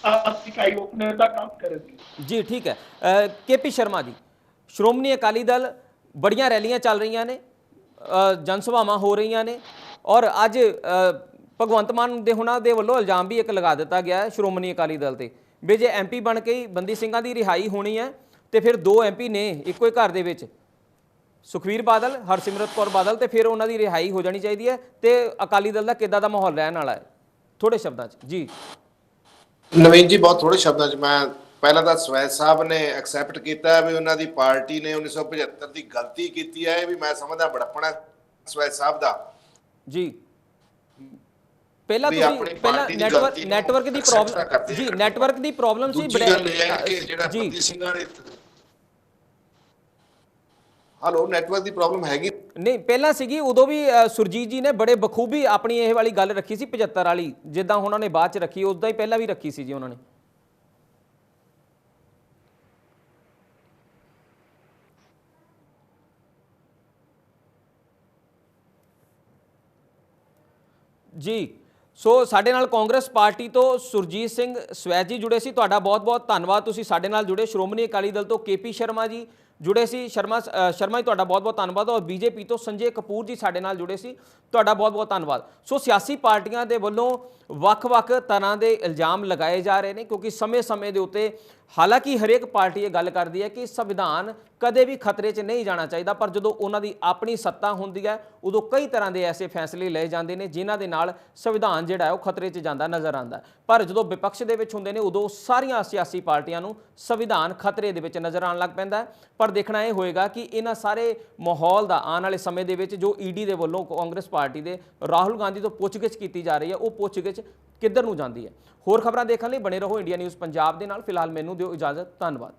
ਆਪ ਇਕਾਈ ਓਪਨਰ ਦਾ ਕੰਮ ਕਰੇਗੀ। ਜੀ ਠੀਕ ਹੈ। ਕੇਪੀ ਸ਼ਰਮਾ ਜੀ, ਸ਼੍ਰੋਮਣੀ ਅਕਾਲੀ ਦਲ ਬੜੀਆਂ ਰੈਲੀਆਂ ਚੱਲ ਰਹੀਆਂ ਨੇ, ਜਨ ਸਭਾਵਾਂ ਹੋ ਰਹੀਆਂ ਨੇ, ਔਰ ਅੱਜ ਭਗਵੰਤ ਮਾਨ ਦੇ ਹੁਣਾਂ ਦੇ ਵੱਲੋਂ ਇਲਜ਼ਾਮ ਵੀ ਇੱਕ ਲਗਾ ਦਿੱਤਾ ਗਿਆ ਹੈ ਸ਼੍ਰੋਮਣੀ ਅਕਾਲੀ ਦਲ ਤੇ ਵੀ ਜੇ MP ਬਣ ਕੇ ਹੀ ਬੰਦੀ ਸਿੰਘਾਂ ਦੀ ਰਿਹਾਈ ਹੋਣੀ ਹੈ ਤੇ ਫਿਰ 2 MP ਨੇ ਇੱਕੋ ਹੀ ਘਰ ਦੇ ਵਿੱਚ, ਸੁਖਵੀਰ ਬਾਦਲ, ਹਰਸਿਮਰਤ ਕੌਰ ਬਾਦਲ, ਤੇ ਫਿਰ ਉਹਨਾਂ ਦੀ ਰਿਹਾਈ ਹੋ ਜਾਣੀ ਚਾਹੀਦੀ ਹੈ ਤੇ ਅਕਾਲੀ ਦਲ ਦਾ ਕਿੱਦਾਂ ਦਾ ਮਾਹੌਲ ਰਹਿਣ ਵਾਲਾ ਹੈ? ਥੋੜੇ ਸ਼ਬਦਾਂ 'ਚ ਜੀ। ਨਵੀਨ ਜੀ, ਬਹੁਤ ਥੋੜੇ ਸ਼ਬਦਾਂ 'ਚ ਮੈਂ ਪਹਿਲਾਂ ਤਾਂ ਸਵੈਜ ਸਾਹਿਬ ਨੇ ਐਕਸੈਪਟ ਕੀਤਾ ਵੀ ਉਹਨਾਂ ਦੀ ਪਾਰਟੀ ਨੇ 1975 ਦੀ ਗਲਤੀ ਕੀਤੀ ਹੈ, ਇਹ ਵੀ ਮੈਂ ਸਮਝਦਾ ਬੜਪਣਾ ਸਵੈਜ ਸਾਹਿਬ ਦਾ ਜੀ। ਪਹਿਲਾਂ ਤੁਸੀਂ ਪਹਿਲਾਂ ਨੈਟਵਰਕ ਦੀ ਪ੍ਰੋਬਲਮ ਜੀ, ਨੈਟਵਰਕ ਦੀ ਪ੍ਰੋਬਲਮ ਸੀ ਜੀ। ਹਲੋ, ਨੈਟਵਰਕ ਦੀ ਪ੍ਰੋਬਲਮ ਹੈਗੀ ਨਹੀਂ, ਪਹਿਲਾਂ ਸੀਗੀ, ਉਦੋਂ ਵੀ ਸੁਰਜੀਤ ਜੀ ਨੇ ਬੜੇ ਬਖੂਬੀ ਆਪਣੀ ਇਹ ਵਾਲੀ ਗੱਲ ਰੱਖੀ ਸੀ 75 ਵਾਲੀ, ਜਿੱਦਾਂ ਉਹਨਾਂ ਨੇ ਬਾਅਦ ਚ ਰੱਖੀ ਉਦਾਂ ਹੀ ਪਹਿਲਾਂ ਵੀ ਰੱਖੀ ਸੀ ਜੀ ਉਹਨਾਂ ਨੇ। ਜੀ, ਸੋ ਸਾਡੇ ਨਾਲ ਕਾਂਗਰਸ ਪਾਰਟੀ ਤੋਂ ਸੁਰਜੀਤ ਸਿੰਘ ਸਵੈਜ ਜੀ ਜੁੜੇ ਸੀ, ਤੁਹਾਡਾ ਬਹੁਤ-ਬਹੁਤ ਧੰਨਵਾਦ, ਤੁਸੀਂ ਸਾਡੇ ਨਾਲ ਜੁੜੇ। ਸ਼੍ਰੋਮਣੀ ਅਕਾਲੀ ਦਲ ਤੋਂ KP ਸ਼ਰਮਾ ਜੀ ਜੁੜੇ ਸੀ, ਸ਼ਰਮਾ ਜੀ ਤੁਹਾਡਾ ਬਹੁਤ-ਬਹੁਤ ਧੰਨਵਾਦ। ਔਰ BJP ਤੋਂ ਸੰਜੇ ਕਪੂਰ ਜੀ ਸਾਡੇ ਨਾਲ ਜੁੜੇ ਸੀ, ਤੁਹਾਡਾ ਬਹੁਤ-ਬਹੁਤ ਧੰਨਵਾਦ। ਸੋ ਸਿਆਸੀ ਪਾਰਟੀਆਂ ਦੇ ਵੱਲੋਂ ਵੱਖ-ਵੱਖ ਤਰ੍ਹਾਂ ਦੇ ਇਲਜ਼ਾਮ ਲਗਾਏ ਜਾ ਰਹੇ ਨੇ, ਕਿਉਂਕਿ ਸਮੇਂ-ਸਮੇਂ ਦੇ ਉੱਤੇ ਹਾਲਾਂਕਿ ਹਰੇਕ ਪਾਰਟੀ ਇਹ ਗੱਲ ਕਰਦੀ ਹੈ ਕਿ ਸੰਵਿਧਾਨ ਕਦੇ ਵੀ ਖਤਰੇ 'ਚ ਨਹੀਂ ਜਾਣਾ ਚਾਹੀਦਾ, ਪਰ ਜਦੋਂ ਉਹਨਾਂ ਦੀ ਆਪਣੀ ਸੱਤਾ ਹੁੰਦੀ ਹੈ ਉਦੋਂ ਕਈ ਤਰ੍ਹਾਂ ਦੇ ਐਸੇ ਫੈਸਲੇ ਲਏ ਜਾਂਦੇ ਨੇ ਜਿਨ੍ਹਾਂ ਦੇ ਨਾਲ ਸੰਵਿਧਾਨ ਜਿਹੜਾ ਹੈ ਉਹ ਖਤਰੇ 'ਚ ਜਾਂਦਾ ਨਜ਼ਰ ਆਉਂਦਾ। ਪਰ ਜਦੋਂ ਵਿਪਕਸ਼ ਦੇ ਵਿੱਚ ਹੁੰਦੇ ਨੇ ਉਦੋਂ ਸਾਰੀਆਂ ਸਿਆਸੀ ਪਾਰਟੀਆਂ ਨੂੰ ਸੰਵਿਧਾਨ ਖਤਰੇ ਦੇ ਵਿੱਚ ਨਜ਼ਰ ਆਉਣ ਲੱਗ ਪੈਂਦਾ। ਪਰ ਦੇਖਣਾ ਇਹ ਹੋਏਗਾ ਕਿ ਇਹਨਾਂ ਸਾਰੇ ਮਾਹੌਲ ਦਾ ਆਉਣ ਵਾਲੇ ਸਮੇਂ ਦੇ ਵਿੱਚ ਜੋ ED ਦੇ ਵੱਲੋਂ ਕਾਂਗਰਸ ਪਾਰਟੀ ਦੇ ਰਾਹੁਲ ਗਾਂਧੀ ਤੋਂ ਪੁੱਛਗਿੱਛ ਕੀਤੀ ਜਾ ਰਹੀ ਹੈ, ਉਹ ਪੁੱਛਗਿੱਛ ਕਿੱਧਰ ਨੂੰ ਜਾਂਦੀ ਹੈ। ਹੋਰ ਖਬਰਾਂ ਦੇਖਣ ਲਈ ਬਣੇ ਰਹੋ ਇੰਡੀਆ ਨਿਊਜ਼ ਪੰਜਾਬ ਦੇ ਨਾਲ। ਫਿਲਹਾਲ ਮੈਨੂੰ ਦਿਓ ਇਜਾਜ਼ਤ, ਧੰਨਵਾਦ।